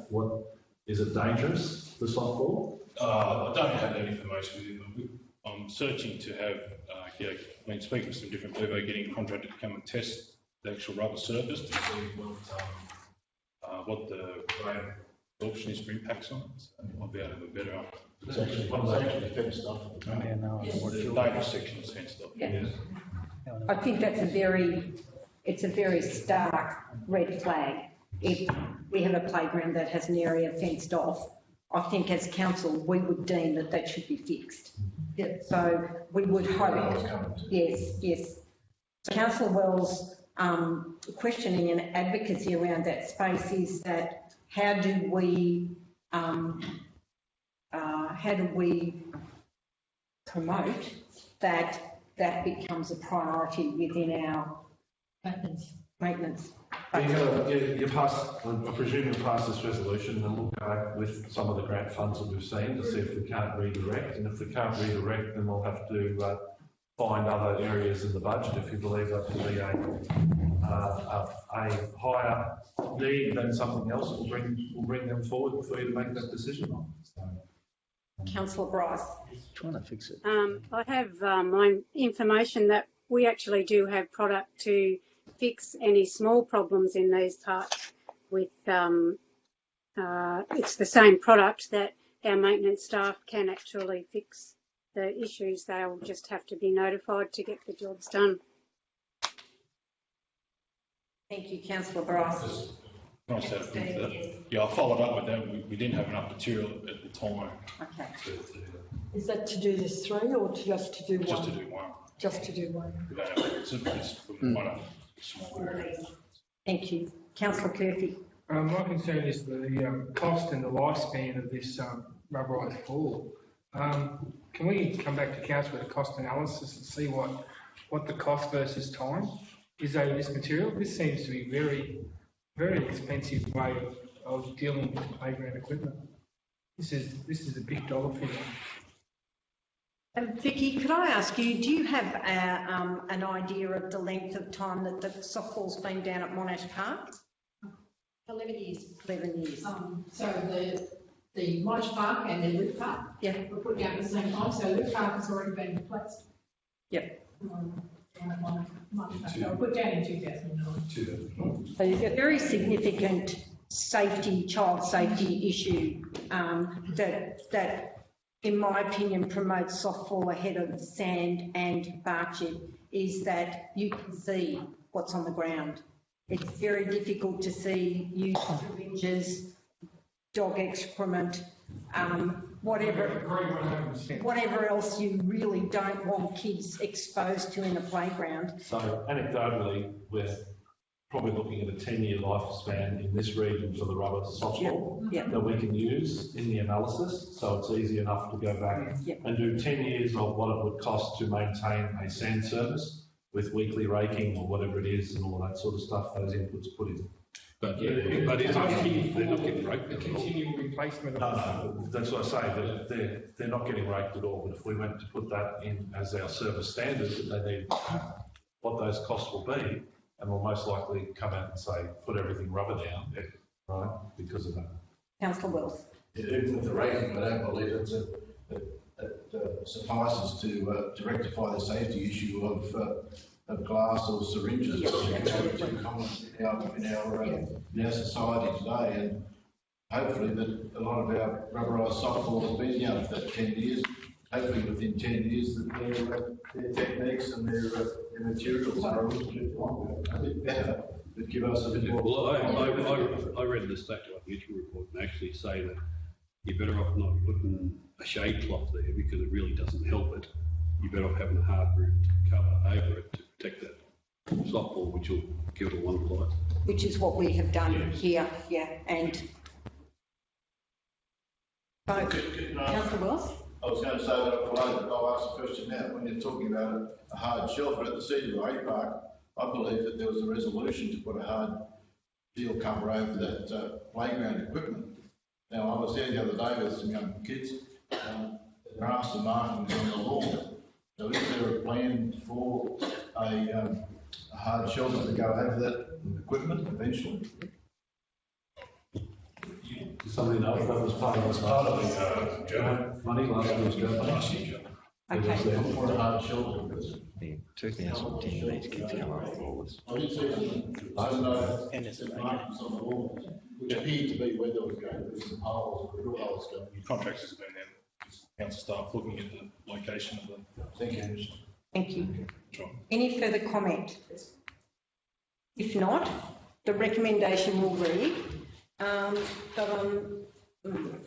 S3: is it dangerous, the softball?
S12: I don't have that information with you. I'm searching to have, speaking to some different people, getting a contractor to come and test the actual rubber surface to see what the grade absorption is for impacts on it. So I'll be able to have a better
S9: It's actually fenced off.
S12: dangerous section is fenced off.
S1: Yeah. I think that's it's a very stark red flag. If we have a playground that has an area fenced off, I think as council, we would deem that that should be fixed. So we would hope, yes. Councillor Wells' questioning and advocacy around that space is that how do we promote that becomes a priority within our maintenance.
S3: You pass, I presume you'll pass this resolution and we'll go with some of the grant funds that we've seen to see if we can't redirect. And if we can't redirect, then we'll have to find other areas in the budget if you believe that to be a higher need than something else. We'll bring them forward for you to make that decision on.
S1: Councillor Bryce.
S6: Trying to fix it.
S8: I have my information that we actually do have product to fix any small problems in these parts with, it's the same product that our maintenance staff can actually fix the issues. They'll just have to be notified to get the jobs done.
S1: Thank you, Councillor Bryce.
S12: Can I say something to that? Yeah, I followed up with that. We didn't have enough material at the time.
S1: Okay.
S4: Is that to do this 3 or just to do one?
S12: Just to do one.
S4: Just to do one.
S12: We don't have, it's quite a small area.
S1: Thank you. Councillor Curfew.
S11: My concern is the cost and the lifespan of this rubberised floor. Can we come back to council with a cost analysis and see what the cost versus time is over this material? This seems to be very, very expensive way of dealing with playground equipment. This is a big dollar figure.
S1: Vicky, could I ask you, do you have an idea of the length of time that the softball's been down at Monash Park?
S13: 11 years.
S1: 11 years.
S13: So the Monash Park and the Luke Park were put down at the same time. So Luke Park has already been replaced.
S1: Yep.
S13: They were put down in 2009.
S1: So you've got a very significant child safety issue that, in my opinion, promotes softball ahead of sand and barchip, is that you can see what's on the ground. It's very difficult to see used syringes, dog excrement, whatever else you really don't want kids exposed to in a playground.
S3: So anecdotally, we're probably looking at a 10-year lifespan in this region for the rubber softball that we can use in the analysis. So it's easy enough to go back and do 10 years of what it would cost to maintain a sand surface with weekly raking or whatever it is and all that sort of stuff, those inputs put in.
S10: But they're not getting raked at all.
S11: Continual replacement.
S3: No, that's what I say, they're not getting raked at all. But if we went to put that in as our service standards, that they need what those costs will be, and we'll most likely come out and say, put everything rubber down, right, because of that.
S1: Councillor Wells.
S9: Even with the raking, I don't believe it suffices to rectify the safety issue of glass or syringes, which are too common in our society today. And hopefully that a lot of our rubberised softball has been down for 10 years. Hopefully within 10 years that their techniques and their materials are a bit better, but give us a bit more.
S10: Well, I read the State Mutual report and actually say that you're better off not putting a shade cloth there because it really doesn't help it. You're better off having a hard roof cover over it to protect that softball, which will kill the one fly.
S1: Which is what we have done here, and so, Councillor Wells.
S9: I was going to say that I'll ask a question now. When you're talking about a hard shelter at the CWA Park, I believe that there was a resolution to put a hard steel cover over that playground equipment. Now, I was there the other day with some young kids, and they're after markings on the lawn. So is there a plan for a hard shelter to go over that equipment eventually?
S3: Somebody know if that was part of the money last year.
S1: Okay.
S9: For a hard shelter.
S5: The 2010 needs to come forward.
S9: I did see some markings on the lawn, which appeared to be where there was going to be some holes, real holes going.
S12: Contractors have been there, council staff looking at the location of them.
S9: Thank you.
S1: Thank you.
S12: Sure.
S1: Any further comment? If not, the recommendation will read that on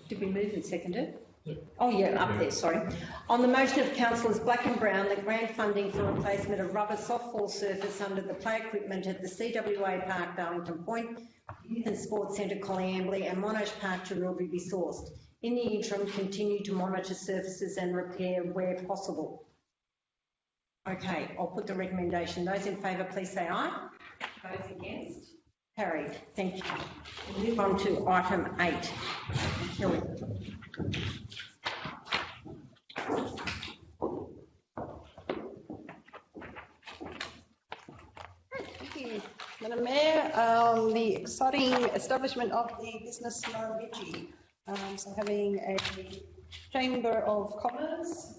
S1: Did we move and second it? Oh, yeah, up there, sorry. On the motion of councillors Black and Brown, the grant funding for replacement of rubber softball surface under the play equipment at the CWA Park, Darlington Point, Youth and Sports Centre, Collyambly and Monash Park, Jerilderie be sourced. In the interim, continue to monitor surfaces and repair where possible. Okay, I'll put the recommendation. Those in favour, please say aye. Those against? Carried. Thank you. We'll move on to item 8. Kelly.
S14: Thank you, Madam Mayor. The exciting establishment of the business Murrumbidgee. So having a Chamber of Commerce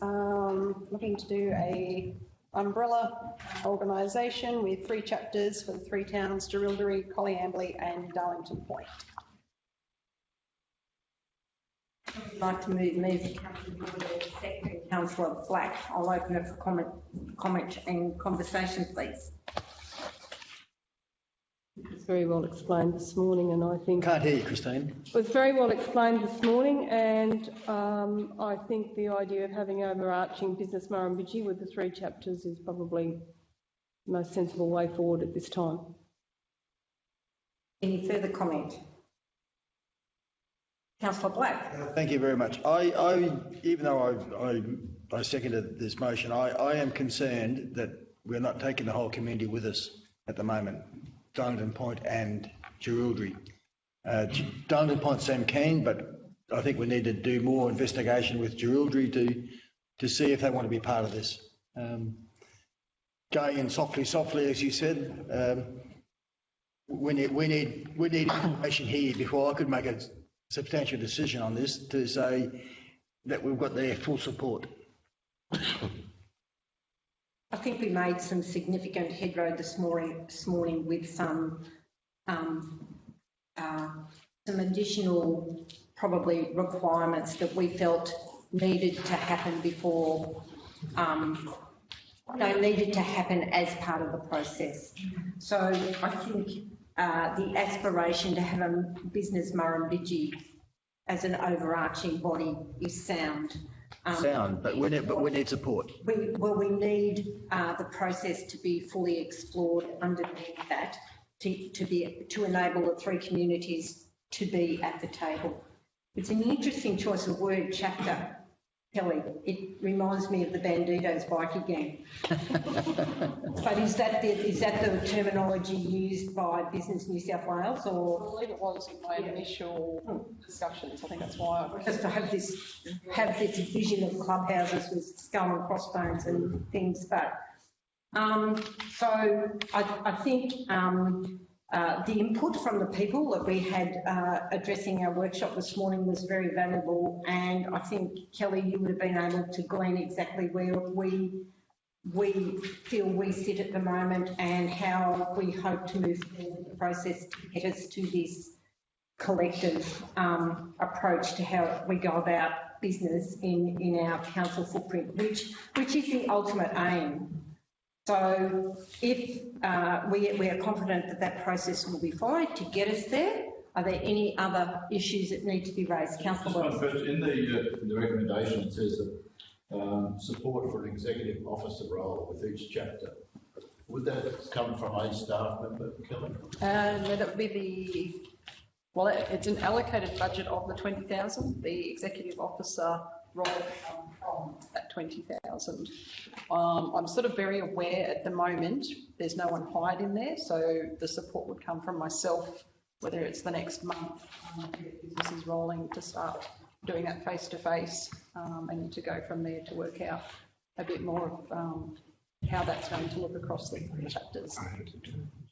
S14: looking to do a umbrella organisation with 3 chapters for the 3 towns, Jerilderie, Collyambly and Darlington Point.
S1: I'd like to move Secretary Councillor Black. I'll open it for comment and conversation, please.
S2: It was very well explained this morning, and I think
S6: Can't hear you, Christine.
S2: it was very well explained this morning, and I think the idea of having overarching business Murrumbidgee with the 3 chapters is probably the most sensible way forward at this time.
S1: Any further comment? Councillor Black.
S6: Thank you very much. Even though I seconded this motion, I am concerned that we're not taking the whole community with us at the moment. Darlington Point and Jerilderie. Darlington Point seem keen, but I think we need to do more investigation with Jerilderie to see if they want to be part of this. Going in softly, as you said, we need information here before I could make a substantial decision on this to say that we've got their full support.
S1: I think we made some significant headway this morning with some additional probably requirements that we felt needed to happen before, needed to happen as part of the process. So I think the aspiration to have a business Murrumbidgee as an overarching body is sound.
S6: But we need support.
S1: We need the process to be fully explored underneath that to enable the 3 communities to be at the table. It's an interesting choice of word, chapter, Kelly. It reminds me of the Bandidos bikie gang. But is that the terminology used by Business New South Wales, or?
S14: I believe it was in my initial discussions. I think that's why I
S1: just to have this vision of clubhouses with skull and crossbones and things. But so I think the input from the people that we had addressing our workshop this morning was very valuable, and I think, Kelly, you would have been able to glean exactly where we feel we sit at the moment and how we hope to move forward the process to get us to this collective approach to how we go about business in our council footprint, which is the ultimate aim. So if we are confident that process will be followed to get us there, are there any other issues that need to be raised? Councillor Wells.
S9: In the recommendation, it says that support for an executive officer role with each chapter. Would that come from a staff member, Kelly?
S14: No, that would be it's an allocated budget of the 20,000. The executive officer role from that 20,000. I'm sort of very aware at the moment there's no one hired in there, so the support would come from myself, whether it's the next month to get businesses rolling to start doing that face-to-face and to go from there to work out a bit more of how that's going to look across the chapters.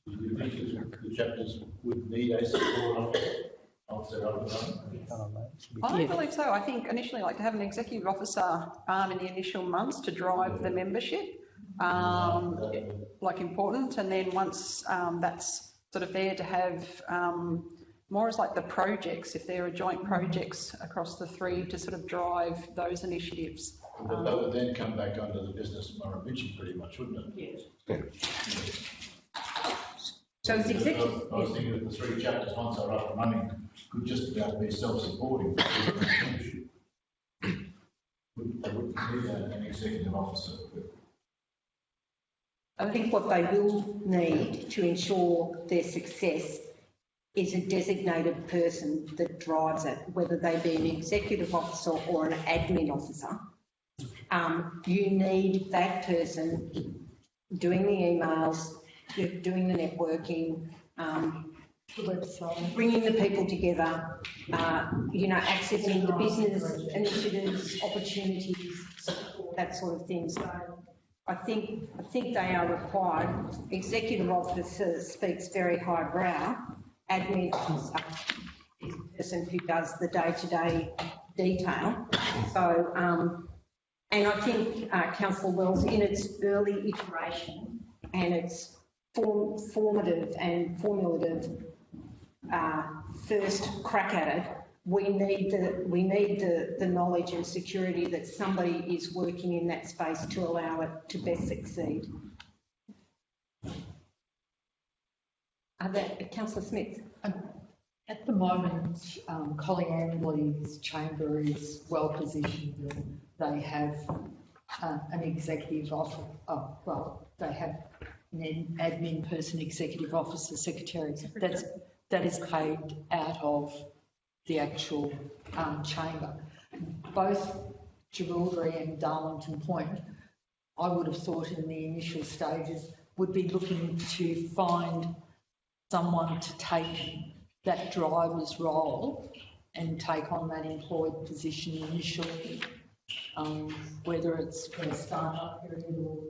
S9: Do you think the chapters would need a support officer over
S14: I don't believe so. I think initially like to have an executive officer in the initial months to drive the membership, like important, and then once that's sort of there to have more as like the projects, if there are joint projects across the 3 to sort of drive those initiatives.
S9: But that would then come back under the business Murrumbidgee pretty much, wouldn't it?
S14: Yes.
S1: So it's executive.
S9: I was thinking that the 3 chapters, once they're up and running, could just about be self-supporting. executive officer.
S1: I think what they will need to ensure their success is a designated person that drives it, whether they be an executive officer or an admin officer. You need that person doing the emails, doing the networking, bringing the people together, accessing the business initiatives, opportunities, that sort of thing. So I think they are required. Executive officer speaks very highbrow. Admin officer is the person who does the day-to-day detail. So, and I think Councillor Wells, in its early iteration and its formative and formulative first crack at it, we need the knowledge and security that somebody is working in that space to allow it to best succeed. Councillor Smith.
S4: At the moment, Collie Amberley's chamber is well positioned. They have an executive officer, they have an admin person, executive officer, secretary. That is paid out of the actual chamber. Both Jerilderie and Darlington Point, I would have thought in the initial stages, would be looking to find someone to take that driver's role and take on that employed position initially, whether it's for a start-up period or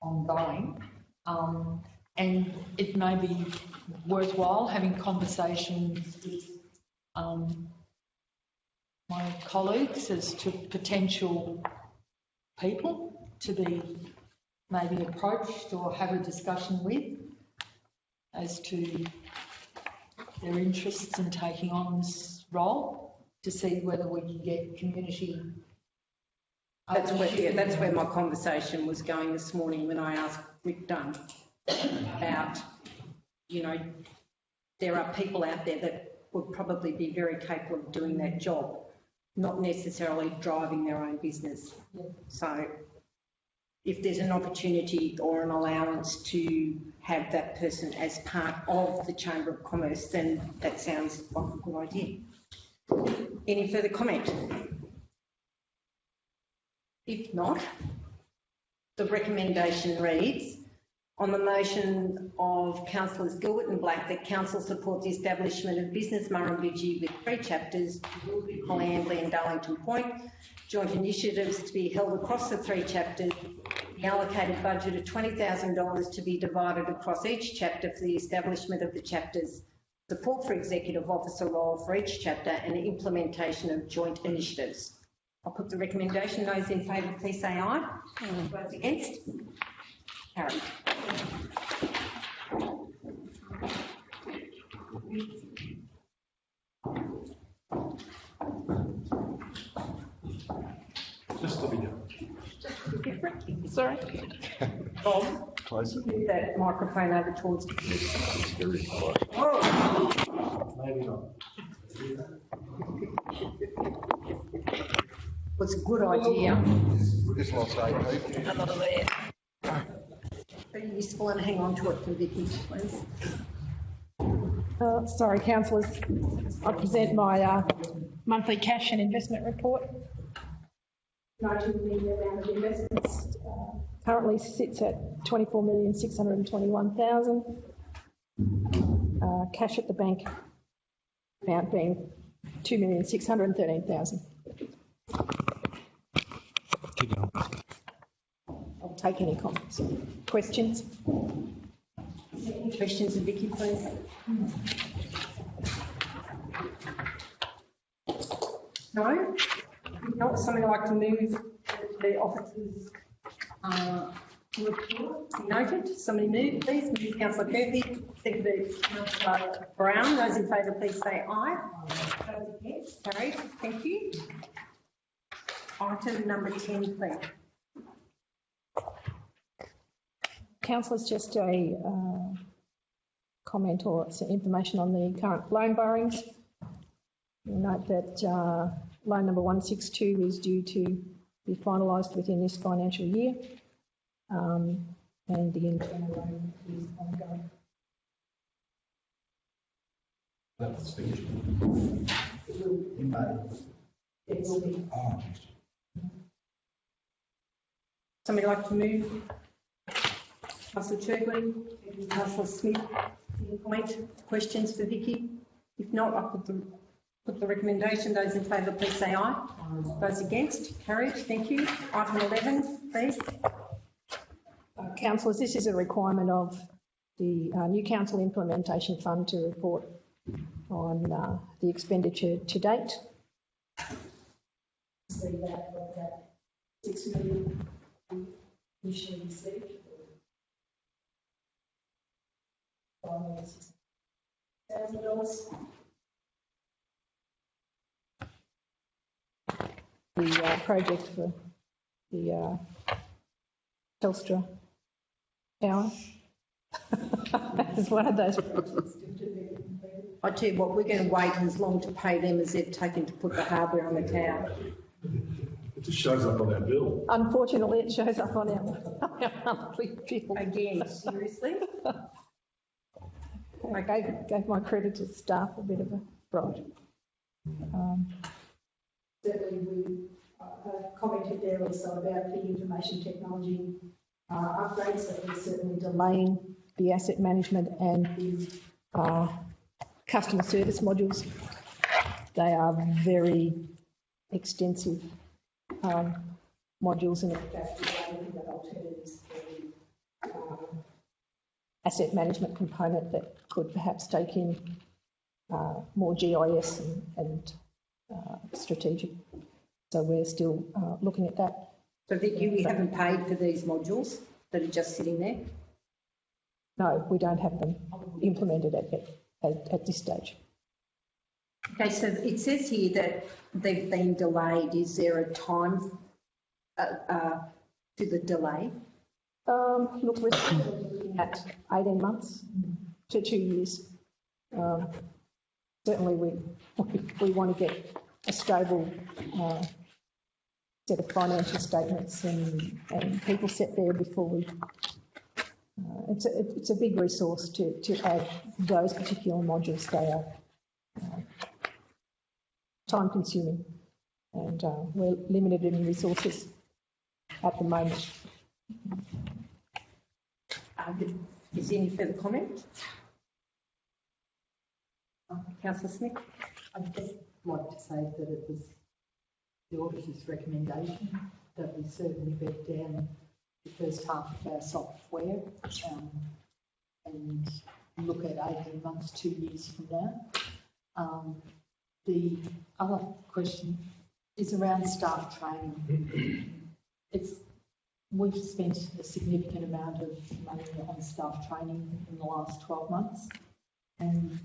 S4: ongoing. And it may be worthwhile having conversations with my colleagues as to potential people to be maybe approached or have a discussion with as to their interests in taking on this role, to see whether we can get community.
S1: That's where my conversation was going this morning when I asked Rick Dunn about, there are people out there that would probably be very capable of doing that job, not necessarily driving their own business. So if there's an opportunity or an allowance to have that person as part of the Chamber of Commerce, then that sounds like a good idea. Any further comment? If not, the recommendation reads, on the motion of Councillors Gilbert and Black that Council support the establishment of Business Murrumbidgee with 3 chapters, Collie Amberley and Darlington Point, joint initiatives to be held across the 3 chapters, the allocated budget of $20,000 to be divided across each chapter for the establishment of the chapters, support for executive officer role for each chapter and the implementation of joint initiatives. I'll put the recommendation. Those in favour, please say aye. Those against? Carried.
S3: Just to be
S2: different. Sorry.
S1: Bob,
S5: Closer.
S1: move that microphone over towards you.
S5: It's very quiet.
S1: Oh,
S3: maybe not.
S1: was a good idea.
S5: Just lost 8 people.
S1: Be useful and hang on to it for Vicky, please.
S13: Sorry, councillors, I present my monthly cash and investment report. Noting the amount of investments currently sits at $24,621,000. Cash at the bank amount being $2,613,000. I'll take any comments. Questions?
S1: Any questions of Vicky, please? No? Not something like to move the officers' report. Noted. Somebody move, please. Move Councillor Kirby. Seconded Councillor Brown. Those in favour, please say aye. Those against? Carried. Thank you. Item number 10, please.
S13: Councillors, just a comment or some information on the current loan borrowings. You'll note that loan number 162 is due to be finalised within this financial year. And the internal loan is ongoing.
S9: That's finished.
S13: It will be.
S9: Oh,
S1: Somebody like to move? Councillor Churgley, Councillor Smith, any comment, questions for Vicky? If not, I'll put the recommendation. Those in favour, please say aye. Those against, carried. Thank you. Item 11, please.
S13: Councillors, this is a requirement of the new council implementation fund to report on the expenditure to date. See that 6 million initially received. $5,000. The project for the Telstra tower. It's one of those projects.
S1: I tell you what, we're going to wait as long to pay them as they've taken to put the hardware on the tower.
S3: It just shows up on our bill.
S13: Unfortunately, it shows up on our monthly bill.
S1: Again, seriously?
S13: I gave my creditors staff a bit of a fright. Certainly, we commented there also about the information technology upgrades that we're certainly delaying the asset management and the customer service modules. They are very extensive modules, and in fact, we're looking at alternatives for the asset management component that could perhaps take in more GIS and strategic. So we're still looking at that.
S1: So that you haven't paid for these modules that are just sitting there?
S13: No, we don't have them implemented at this stage.
S1: Okay, so it says here that they've been delayed. Is there a time to the delay?
S13: Look, we're still looking at 18 months to 2 years. Certainly we want to get a stable set of financial statements and people set there before we... It's a big resource to add those particular modules. They are time consuming, and we're limited in resources at the moment.
S1: Is there any further comment? Councillor Smith?
S4: I'd just like to say that it was the auditor's recommendation that we certainly bed down the first half of our software and look at 18 months, 2 years from now. The other question is around staff training. We've spent a significant amount of money on staff training in the last 12 months. And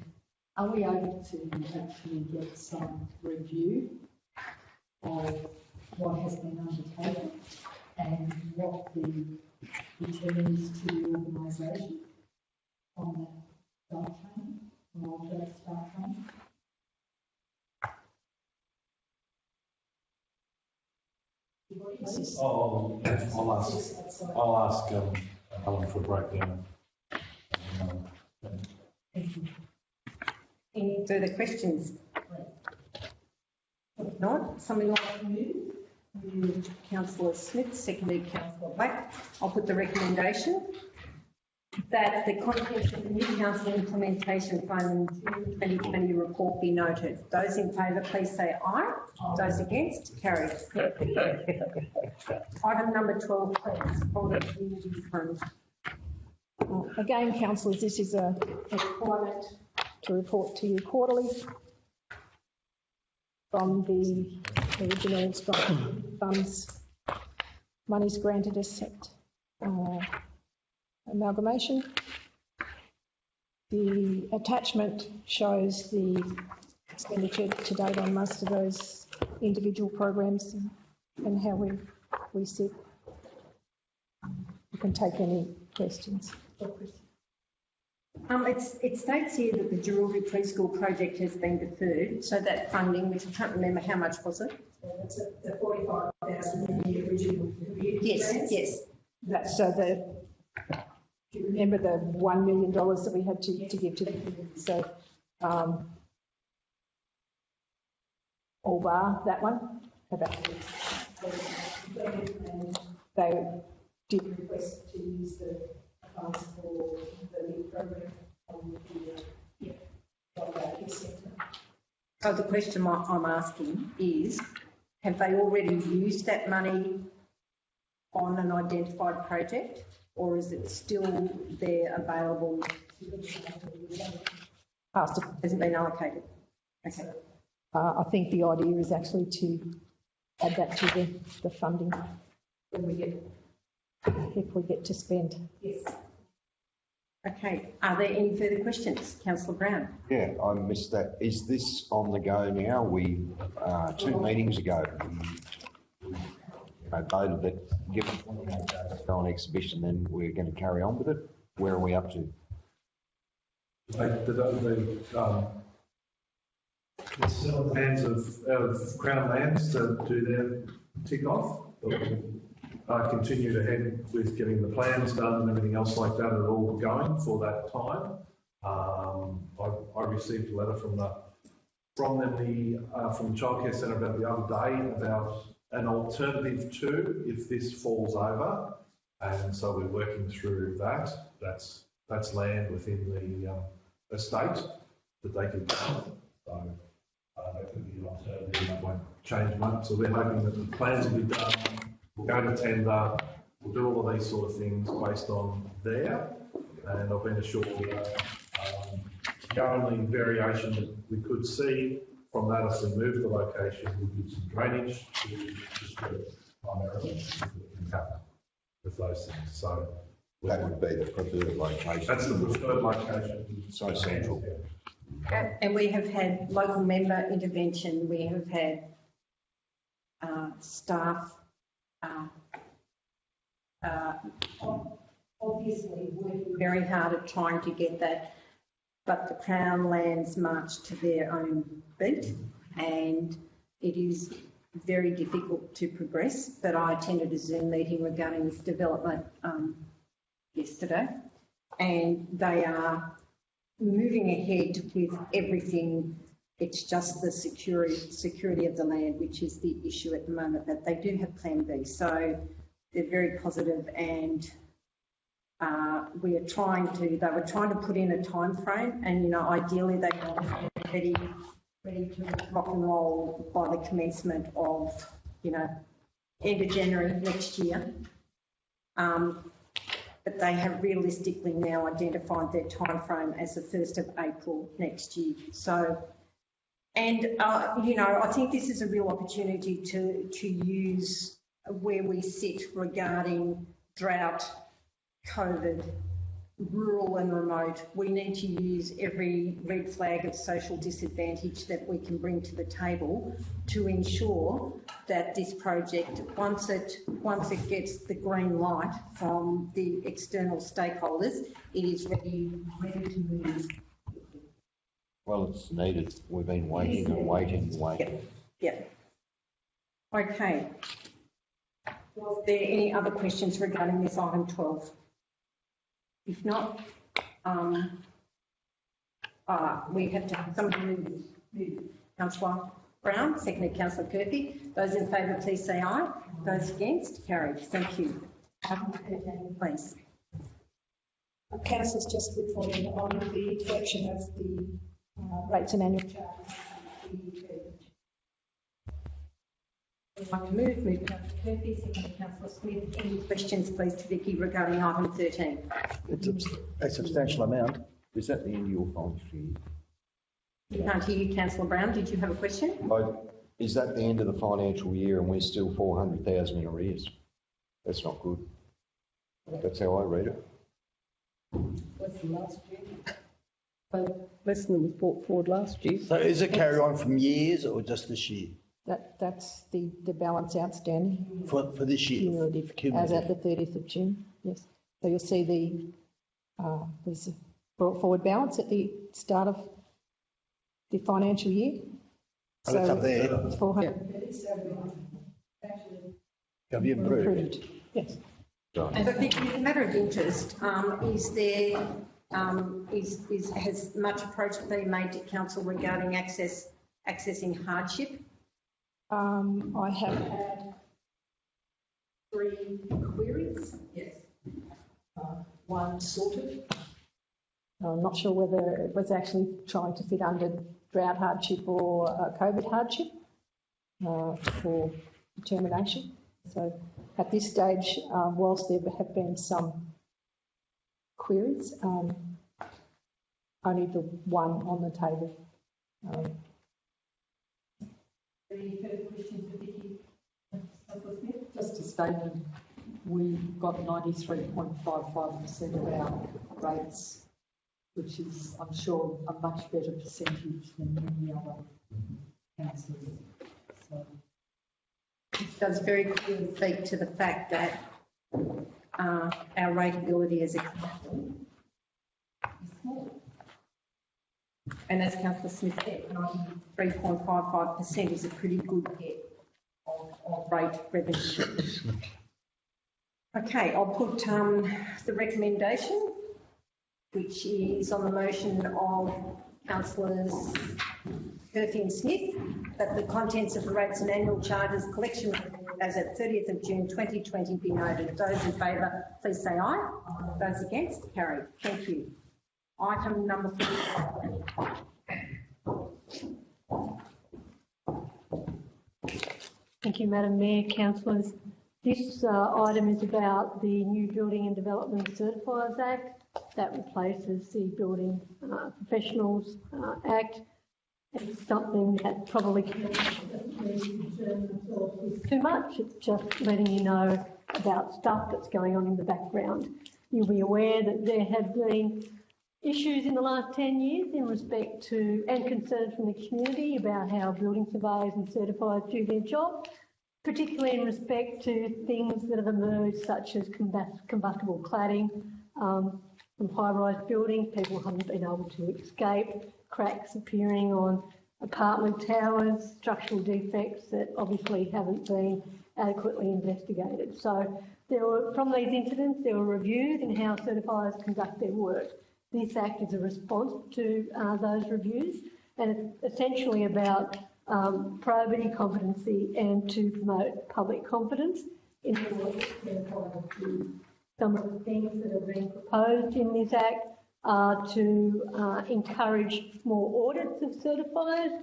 S4: are we able to actually get some review of what has been undertaken and what the return is to the organisation on that staff training, on all that staff training?
S9: I'll ask Helen for a breakdown.
S1: Any further questions? If not, somebody like to move? Councillor Smith, seconded Councillor Black. I'll put the recommendation that the contents of the new council implementation fund 2020 report be noted. Those in favour, please say aye. Those against, carried. Item number 12, please. Hold it, community fund.
S13: Again, councillors, this is a requirement to report to you quarterly from the original funds monies granted as set. Amalgamation. The attachment shows the expenditure to date on most of those individual programs and how we sit. You can take any questions.
S1: It states here that the Jewellery Preschool project has been deferred, so that funding, which I can't remember how much was it?
S13: That's the 45,000 in the original community grants.
S1: Yes.
S13: So do you remember the $1 million that we had to give to the community? So, all bar that one, and they did request to use the funds for the LEAP program on the centre.
S1: So the question I'm asking is, have they already used that money on an identified project, or is it still there available? Hasn't been allocated. Okay.
S13: I think the idea is actually to add that to the funding when if we get to spend.
S1: Yes. Okay. Are there any further questions, Councillor Brown?
S5: Yeah, I missed that. Is this on the go now? We, 2 meetings ago, we voted that given go on exhibition, then we're going to carry on with it. Where are we up to?
S3: It's still in the hands of Crown Lands to do their tick off. Continue to head with getting the plans done and everything else like that are all going for that time. I received a letter from the childcare centre about the other day about an alternative to if this falls over, and so we're working through that. That's land within the estate that they could go. So that could be an alternative. That won't change much. So we're hoping that the plans will be done. We'll go to tender. We'll do all of these sort of things based on there. And I've been assured that the only variation that we could see from that if we move the location would be some drainage to primarily with those things. So
S5: that would be the preferred location.
S3: That's the preferred location.
S5: So central.
S1: And we have had local member intervention. We have had staff obviously working very hard at trying to get that, but the Crown Lands march to their own beat, and it is very difficult to progress. But I attended a Zoom meeting regarding this development yesterday, and they are moving ahead with everything. It's just the security of the land, which is the issue at the moment, but they do have Plan B. So they're very positive, and they were trying to put in a time frame, and, ideally they want to be ready to rock and roll by the commencement of, end of January next year. But they have realistically now identified their time frame as the 1st of April next year. So, and, I think this is a real opportunity to use where we sit regarding drought, COVID, rural and remote. We need to use every red flag of social disadvantage that we can bring to the table to ensure that this project, once it gets the green light from the external stakeholders, it is ready to move.
S5: Well, it's needed. We've been waiting and waiting and waiting.
S1: Yep. Okay. Was there any other questions regarding this item 12? If not, we have to have somebody move. Councillor Brown, seconded Councillor Kirby. Those in favour, please say aye. Those against, carried. Thank you. Please.
S13: Councillor's just reporting on the collection of the rates and annual charges.
S1: I'd move Councillor Kirby, seconded Councillor Smith. Any questions, please, to Vicky regarding item 13?
S6: It's a substantial amount.
S5: Is that the end of your financial year?
S1: We can't hear you, Councillor Brown. Did you have a question?
S5: Is that the end of the financial year and we're still 400,000 in arrears? That's not good. That's how I read it.
S7: What's the last year? Less than was brought forward last year.
S6: So is it carry on from years or just this year?
S13: That's the balance outstanding.
S6: For this year?
S13: Cumulative, as at the 30th of June, yes. So you'll see there's a brought forward balance at the start of the financial year,
S6: Oh, that's up there.
S13: It's 400.
S6: Have you improved?
S13: Yes.
S1: And but Vicky, as a matter of interest, has much approach been made to council regarding accessing hardship?
S13: I have had 3 queries. Yes. One sorted. I'm not sure whether it was actually trying to fit under drought hardship or COVID hardship for determination. So at this stage, whilst there have been some queries, only the one on the table.
S4: Any further questions for Vicky? Just a statement, we got 93.55% of our rates, which is, I'm sure, a much better percentage than many other councils. So.
S1: It does very clearly speak to the fact that our rateability as a council is small. And as Councillor Smith said, 93.55% is a pretty good get of rate revenue. Okay, I'll put the recommendation, which is on the motion of Councillors Murphy and Smith, that the contents of the rates and annual charges collection report as at 30th of June 2020 be noted. Those in favour, please say aye. Those against, carried. Thank you. Item number 4.
S7: Thank you, Madam Mayor, councillors. This item is about the new Building and Development Certifiers Act that replaces the Building Professionals Act. It's something that probably doesn't need to concern themselves with too much. It's just letting you know about stuff that's going on in the background. You'll be aware that there have been issues in the last 10 years in respect to, and concerns from the community about how building surveyors and certifiers do their job, particularly in respect to things that have emerged such as combustible cladding from high-rise buildings. People haven't been able to escape, cracks appearing on apartment towers, structural defects that obviously haven't been adequately investigated. So from these incidents, there were reviews in how certifiers conduct their work. This Act is a response to those reviews, and it's essentially about probity, competency, and to promote public confidence in the work of certifiers. Some of the things that are being proposed in this Act are to encourage more audits of certifiers.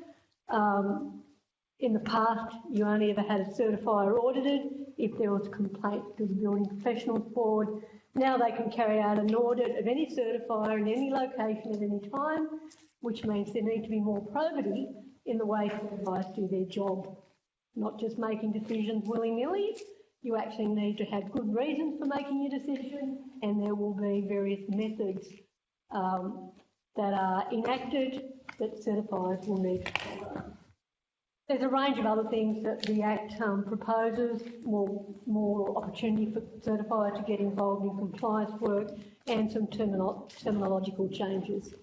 S7: In the past, you only ever had a certifier audited if there was a complaint to the Building Professionals Board. Now they can carry out an audit of any certifier in any location at any time, which means there need to be more probity in the way certifiers do their job, not just making decisions willy-nilly. You actually need to have good reasons for making your decision, and there will be various methods that are enacted that certifiers will need to follow. There's a range of other things that the Act proposes, more opportunity for certifiers to get involved in compliance work and some terminological changes.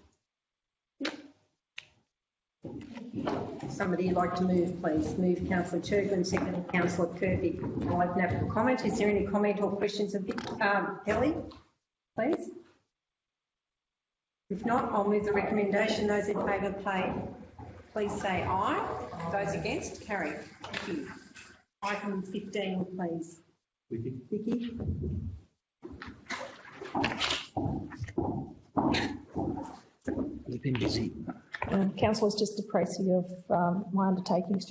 S1: Somebody like to move, please. Move Councillor Churgman, second Councillor Kirby. I'll open up for comment. Is there any comment or questions of Kelly, please? If not, I'll move the recommendation. Those in favour, please say aye. Those against, carry. Thank you. Item 15, please. Vicky.
S6: You've been busy.
S13: Councillors, just a précis of my undertakings.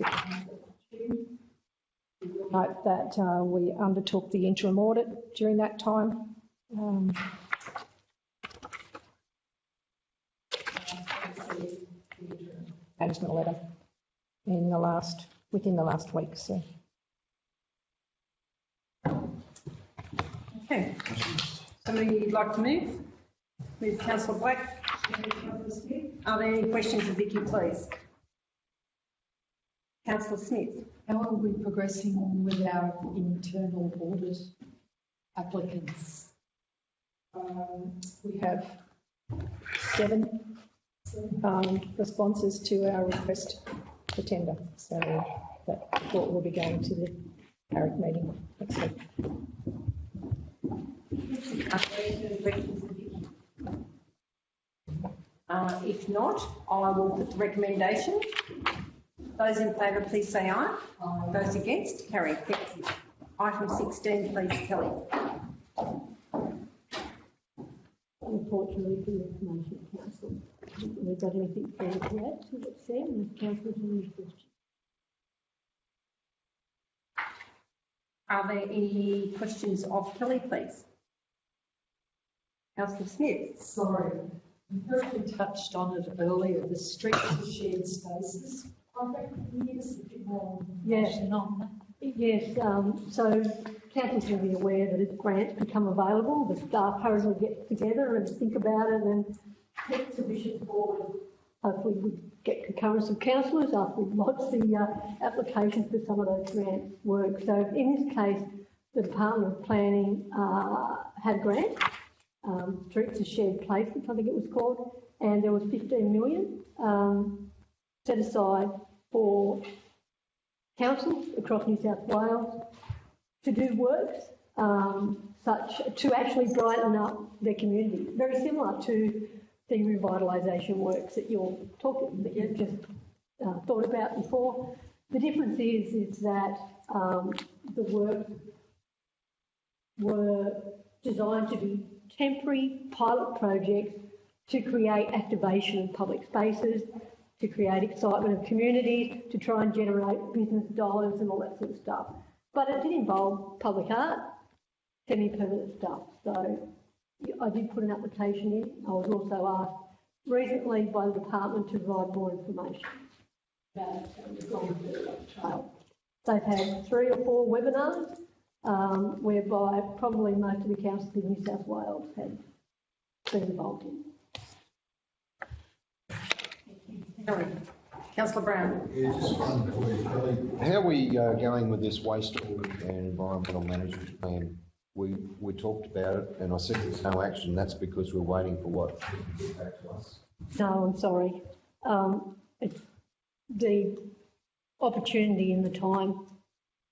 S13: Note that we undertook the interim audit during that time. Management letter within the last week. So.
S1: Okay. Somebody you'd like to move? Move Councillor Black. Are there any questions of Vicky, please? Councillor Smith.
S4: How are we progressing with our internal audit applicants?
S13: We have 7 responses to our request the tender. So that report will be going to the Carrick meeting next week.
S1: If not, I will put the recommendation. Those in favour, please say aye. Aye. Those against, carry. Thank you. Item 16, please, Kelly.
S7: Unfortunately, for the Information Council, we've got anything further to add to what's said, and the council has any questions.
S1: Are there any questions of Kelly, please? Councillor Smith.
S4: Sorry, you briefly touched on it earlier, the streets and shared spaces. Can you give us a bit more information on that?
S7: Yes, so councils will be aware that as grants become available, the staff hurriedly get together and think about it and put submissions forward. Hopefully we get concurrence of councillors after we've lodged the applications for some of those grant work. So in this case, the Department of Planning had a grant, Streets of Shared Places, I think it was called, and there was 15 million set aside for councils across New South Wales to do works to actually brighten up their community. Very similar to the revitalisation works that you've just thought about before. The difference is that the work were designed to be temporary pilot projects to create activation in public spaces, to create excitement of communities, to try and generate business dollars and all that sort of stuff. But it did involve public art, semi-permanent stuff. So I did put an application in. I was also asked recently by the department to provide more information about the trail. They've had 3 or 4 webinars whereby probably most of the councils in New South Wales have been involved in.
S1: Councillor Brown.
S5: Yeah, just one for you, Kelly. How are we going with this waste and environmental management plan? We talked about it, and I said there's no action. That's because we're waiting for what to get back to us.
S7: No, I'm sorry. It's the opportunity and the time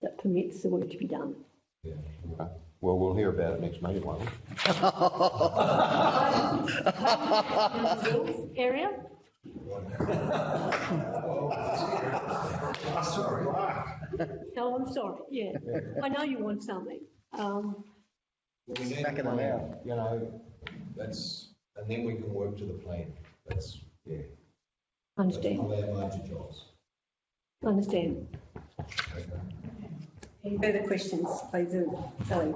S7: that permits the work to be done.
S5: Yeah. Okay. Well, we'll hear about it next meeting, won't we?
S7: Area?
S5: Sorry.
S7: No, I'm sorry. Yeah, I know you want something.
S5: We need to plan out, you know, that's, and then we can work to the plan. That's, yeah.
S7: Understand.
S5: That's one of our major jobs.
S7: Understand.
S5: Okay.
S1: Any further questions, please, Kelly?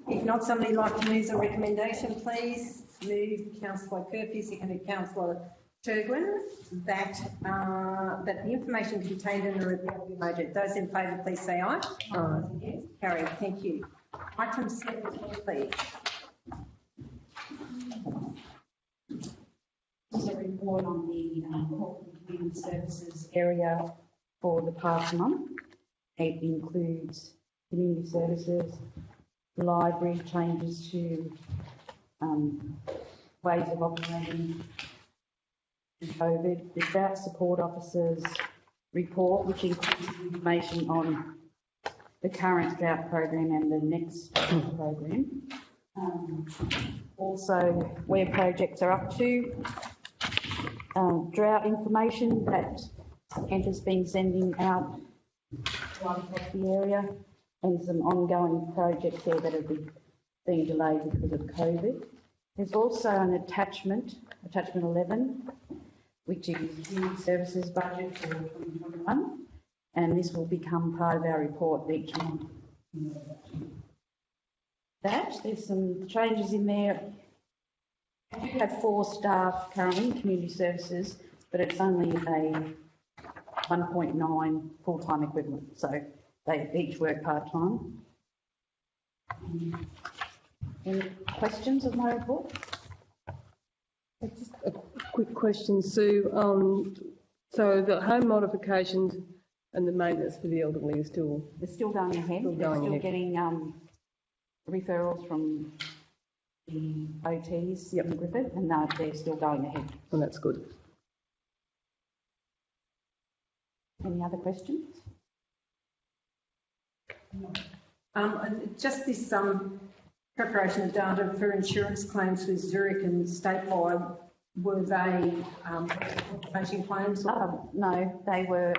S1: If not, somebody like to move the recommendation, please. Move Councillor Curfew, seconded Councillor Turgwin, that the information contained in the report be noted. Those in favour, please say aye. Aye. Yes, carried. Thank you. Item 17, please.
S15: Just a report on the corporate and community services area for the past month. It includes community services, library changes to ways of operating in COVID, the drought support officers report, which includes information on the current drought program and the next program. Also, where projects are up to, drought information that Centre's been sending out across the area, and some ongoing projects there that have been delayed because of COVID. There's also an attachment 11, which is community services budget for 2021, and this will become part of our report each month. There's some changes in there. We do have 4 staff currently in community services, but it's only a 1.9 full-time equivalent, so they each work part-time. Any questions of my report?
S2: Just a quick question, Sue. So the home modifications and the maintenance for the elderly are still...
S15: They're still going ahead. They're still getting referrals from the OTs in Griffith, and they're still going ahead.
S2: Well, that's good.
S15: Any other questions?
S1: And just this preparation of data for insurance claims with Zurich and Statewide, were they facing claims?
S15: No, they were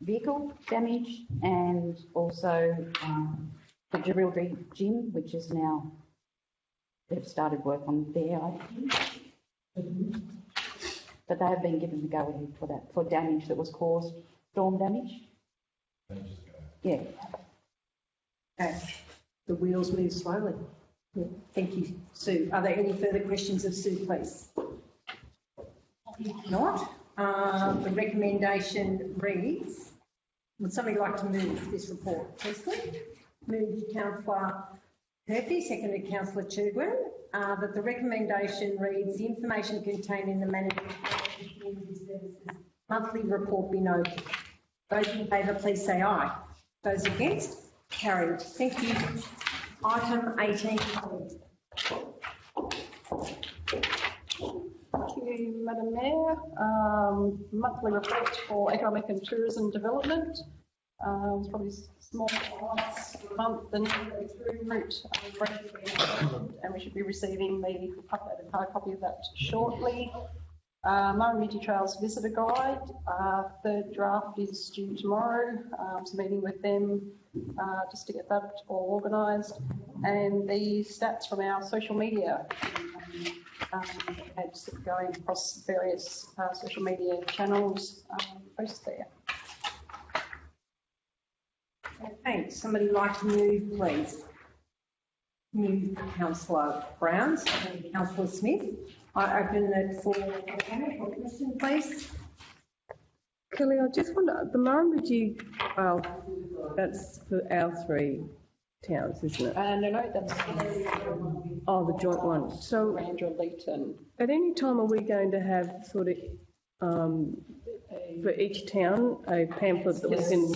S15: vehicle damage and also the Jerilderie Gym, which is now, they've started work on their IT. But they have been given the go-ahead for that, for damage that was caused, storm damage. Yeah.
S1: Okay. The wheels move slowly. Yeah. Thank you, Sue. Are there any further questions of Sue, please? If not, the recommendation reads, would somebody like to move this report? Firstly, moved Councillor Murphy, seconded Councillor Chugwin, that the recommendation reads, the information contained in the management services monthly report be noted. Those in favour, please say aye. Those against? Carried. Thank you. Item 18.
S14: Thank you, Madam Mayor. Monthly report for economic and tourism development. It's probably small once a month and through route, and we should be receiving the updated hard copy of that shortly. Murrumbidgee Trails Visitor Guide, third draft is due tomorrow. So meeting with them just to get that all organised, and the stats from our social media ads going across various social media channels posted there.
S1: Thanks. Somebody like to move, please? Move Councillor Brown, and Councillor Smith. I open it for question, please.
S2: Kelly, I just wonder, the Murrumbidgee, well, that's for our three towns, isn't it?
S14: No, that's
S2: the joint one. So,
S14: Andrew Leeton.
S2: At any time, are we going to have sort of, for each town, a pamphlet that we can...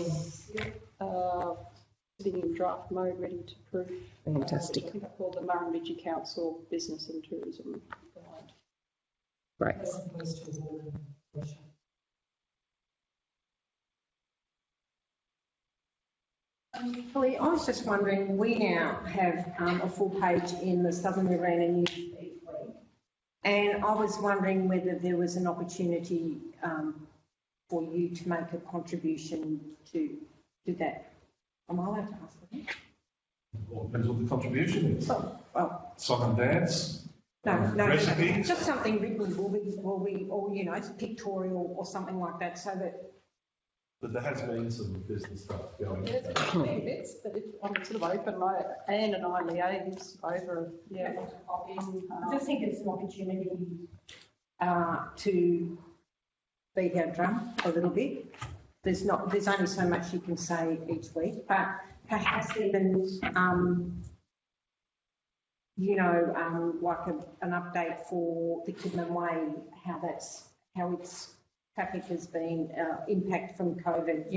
S14: Sitting in draft mode, ready to proof.
S2: Fantastic.
S14: I think I called the Murrumbidgee Council Business and Tourism Guide.
S2: Great.
S1: Kelly, I was just wondering, we now have a full page in the Southern Arena News each week, and I was wondering whether there was an opportunity for you to make a contribution to that. Am I allowed to ask that?
S3: Well, depends what the contribution is.
S1: Well,
S3: song and dance.
S1: no,
S3: recipes.
S1: just something written, will we, or it's pictorial or something like that, so that.
S3: But there has been some business stuff going.
S14: There's a few bits, but I'm sort of open. Anne and I liaise over. Yeah,
S1: I just think it's an opportunity to beat our drum a little bit. There's only so much you can say each week, but perhaps even, like an update for the Kidman Way, how its traffic has been impacted from COVID.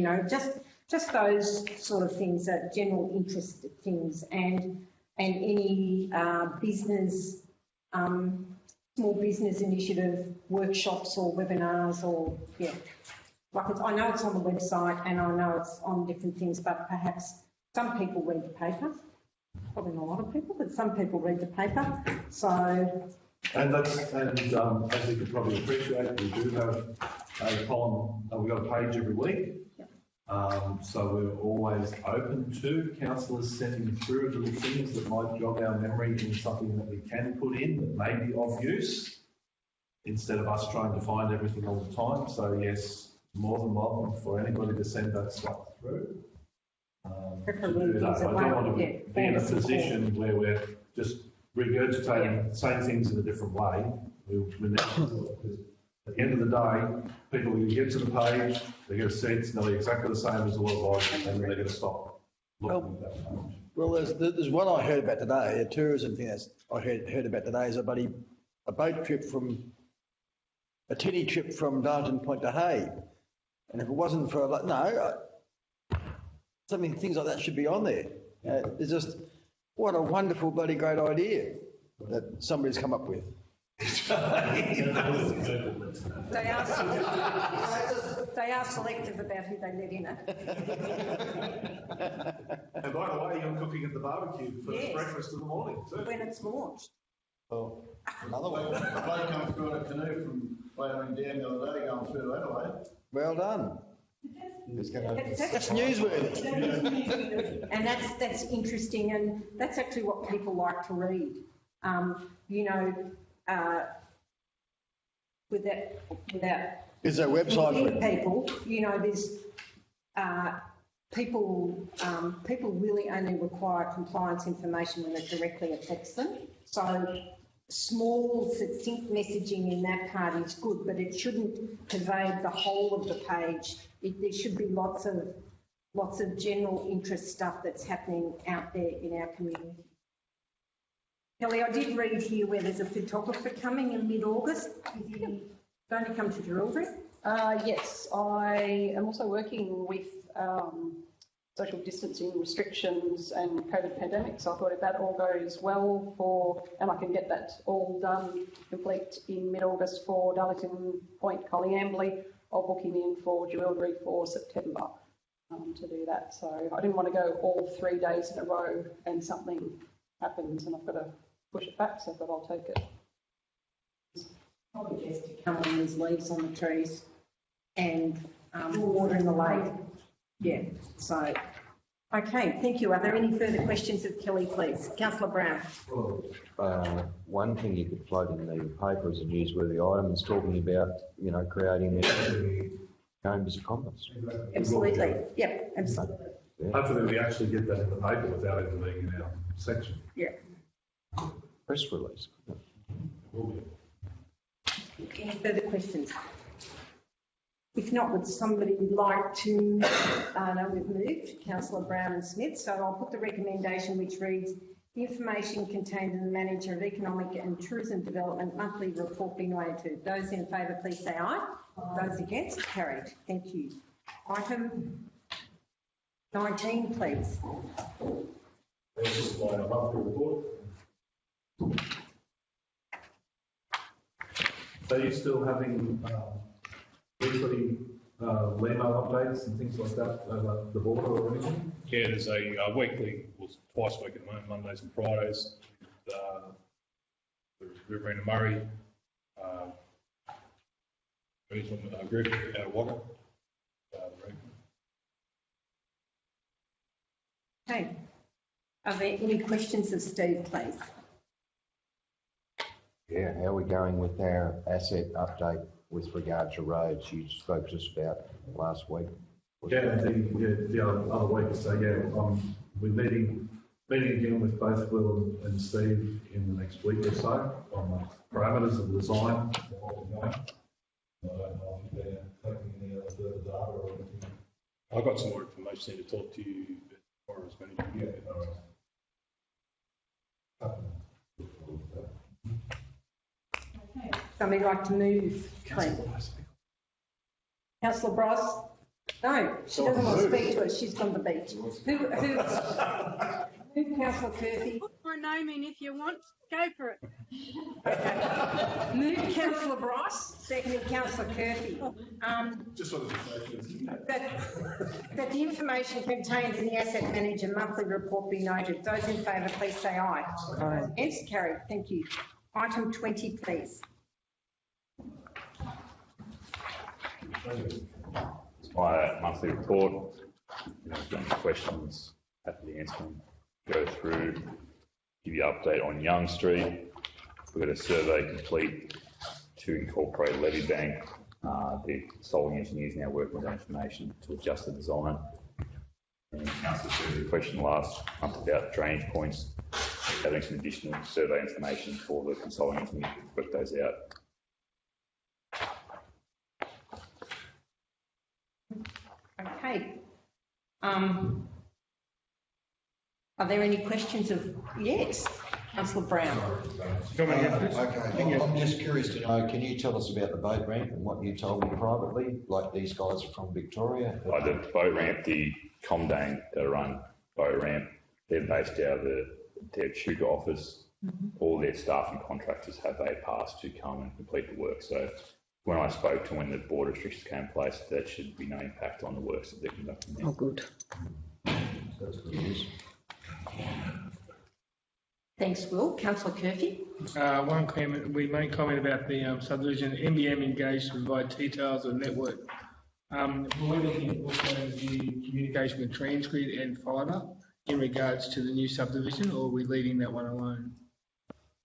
S1: Just those sort of things, general interest things, and any business, small business initiative workshops or webinars or I know it's on the website and I know it's on different things, but perhaps some people read the paper. Probably not a lot of people, but some people read the paper. So.
S3: And as you could probably appreciate, we do have a column. We've got a page every week. So we're always open to councillors sending through little things that might jog our memory in something that we can put in that may be of use, instead of us trying to find everything all the time. So yes, more than welcome for anybody to send that stuff through. To do that. I don't want to be in a position where we're just regurgitating, saying things in a different way. At the end of the day, people will get to the page, they get a sense, they'll be exactly the same as it was, and then they're going to stop looking at that page.
S6: Well, there's one I heard about today, a tourism thing I heard about today, is a boat trip a tinny trip from Darlington Point to Hay. And if it wasn't for, things like that should be on there. It's just, what a wonderful bloody great idea that somebody's come up with.
S1: They are selective about who they let in it.
S3: And by the way, you're cooking at the barbecue for
S1: Yes.
S3: breakfast in the morning too.
S1: When it's launched.
S5: Oh, another one.
S9: A bloke come through on a canoe from Wayland down the other day going through to Adelaide.
S5: Well done.
S6: That's newsworthy.
S1: And that's interesting, and that's actually what people like to read. Without
S6: Is there a website for it?
S1: people, there's people really only require compliance information when it directly affects them. So small, succinct messaging in that part is good, but it shouldn't pervade the whole of the page. There should be lots of general interest stuff that's happening out there in our community. Kelly, I did read here where there's a photographer coming in mid-August. Is he going to come to Jerilderie?
S14: Yes, I am also working with social distancing restrictions and COVID pandemic, so I thought if that all goes well and I can get that all done, complete in mid-August for Darlington Point, Collyambley, I'll book him in for Jerilderie for September to do that. So I didn't want to go all 3 days in a row and something happens and I've got to push it back, so I thought I'll take it.
S1: Probably best to come on these leaves on the trees and water in the lake. Yeah, so, okay, thank you. Are there any further questions of Kelly, please? Councillor Brown.
S5: One thing you could float in the paper as a newsworthy item is talking about, creating chambers of commerce.
S1: Absolutely, yep, absolutely.
S5: Yeah.
S3: Hopefully we actually get that in the paper without even being in our section.
S1: Yeah.
S5: Press release.
S1: Any further questions? If not, would somebody like to, no, we've moved, Councillor Brown and Smith, so I'll put the recommendation which reads, the information contained in the Manager of Economic and Tourism Development monthly report being noted. Those in favour, please say aye. Those against, carried. Thank you. Item 19, please.
S3: This is my monthly report. So you're still having weekly Limo updates and things like that over the border or anything?
S12: Yeah, there's a weekly, well, twice a week at the moment, Mondays and Fridays. The Riverina Murray group out of Wagga.
S1: Okay. Are there any questions of Steve, please?
S5: Yeah, how are we going with our asset update with regard to roads? You spoke to us about last week.
S3: Yeah, the other week. So yeah, we're meeting again with both Will and Steve in the next week or so on the parameters of the design. I don't know if they're taking any other further data or anything.
S12: I've got some more information to talk to you as far as management.
S3: Yeah, all right.
S1: Somebody like to move, please? Councillor Bryce? No, she doesn't want to speak to us. She's gone to the beach. Who Councillor Curfew?
S8: Put my name in if you want. Go for it.
S1: Okay. Move Councillor Bryce, seconded Councillor Curfew.
S3: Just wanted to say
S1: that the information contained in the Asset Manager monthly report be noted. Those in favour, please say aye. Aye. Against, carried. Thank you. Item 20, please.
S16: It's my monthly report. Any questions, happy to answer them. Go through, give you an update on Young Street. We've got a survey complete to incorporate levy bank. The consulting engineer is now working with that information to adjust the design. And Councillor Sue's question last month about drainage points, having some additional survey information for the consulting engineer to work those out.
S1: Okay. Are there any questions of, yes, Councillor Brown?
S5: Okay, I'm just curious to know, can you tell us about the boat ramp and what you told me privately, like these guys are from Victoria?
S16: The boat ramp, the Comdane that run boat ramp, they're based out of the Echuca office. all their staff and contractors have a pass to come and complete the work. So when I spoke to when the border restrictions came in place, there should be no impact on the works that they're conducting there.
S4: Oh, good.
S5: That's good news.
S1: Thanks, Will. Councillor Curfew.
S11: One comment, we made comment about the subdivision, NBM engaged to provide details of network. We're looking also at the communication with Transgrid and fibre in regards to the new subdivision, or are we leaving that one alone?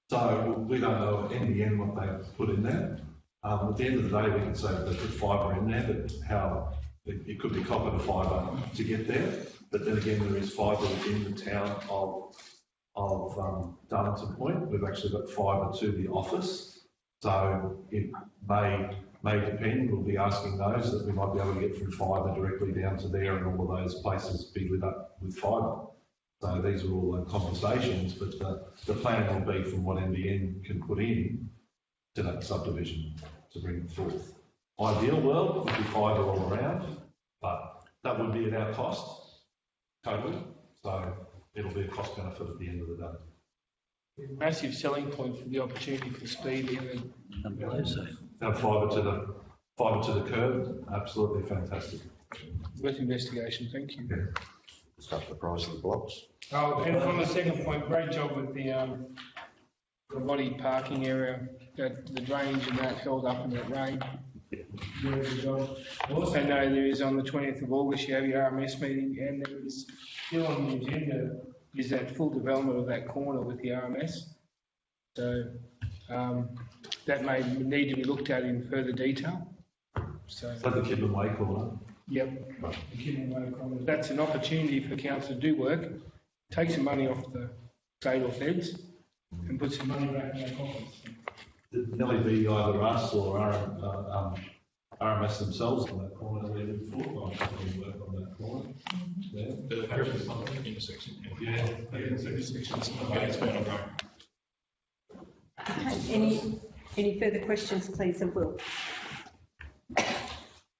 S3: So we don't know NBN what they've put in there. At the end of the day, we can say that they put fibre in there, but how it could be copper to fibre to get there. But then again, there is fibre within the town of Darlington Point. We've actually got fibre to the office. So it may depend. We'll be asking those that we might be able to get from fibre directly down to there, and all of those places be lit up with fibre. So these are all conversations, but the plan will be from what NBN can put in to that subdivision to bring it forth. Ideal world would be fibre all around, but that would be at our cost, totally. So it'll be a cost benefit at the end of the day.
S11: Massive selling point for the opportunity for speed in the.
S3: Have fibre to the curb, absolutely fantastic.
S11: Worth investigation, thank you.
S3: Yeah.
S5: Stuff the price of the blocks.
S11: Oh, and on the second point, great job with the body parking area, that the drainage and that held up in that rain. Very good job. I also know there is on the 20th of August, you have your RMS meeting, and there is still on the agenda is that full development of that corner with the RMS. So that may need to be looked at in further detail. So
S3: Is that the Kidman Way corner?
S11: Yep, the Kidman Way corner. That's an opportunity for council to do work, take some money off the state or feds, and put some money back in their coffers.
S3: It'd nearly be either us or RMS themselves on that corner. They're doing full-time work on that corner.
S12: Intersection.
S3: Yeah.
S1: Okay, any further questions, please, of Will?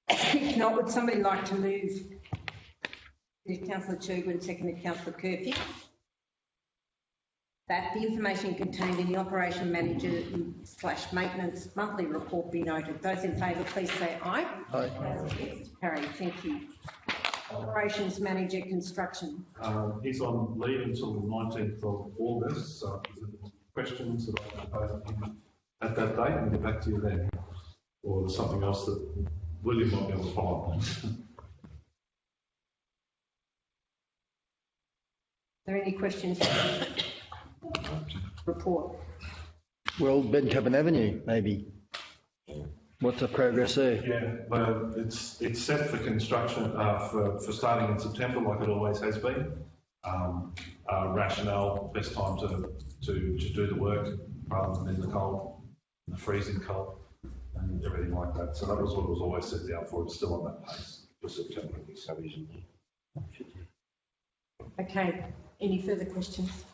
S1: If not, would somebody like to move? Councillor Chugwin, seconded Councillor Curfew. That the information contained in the Operation Manager / Maintenance monthly report be noted. Those in favour, please say aye.
S6: Aye.
S1: Carried, thank you. Operations Manager Construction.
S3: He's on leave until the 19th of August, so if there's any questions that I can pose to him at that date, and get back to you then. Or there's something else that William might be able to follow up on.
S1: Are there any questions? Report.
S6: Well, Bedcoven Avenue, maybe. What's the progress there?
S3: Yeah, well, it's set for construction, for starting in September, like it always has been. Rationale, best time to do the work rather than in the cold, in the freezing cold, and everything like that. So that was what it was always set down for. It's still on that pace for September.
S1: Okay, any further questions?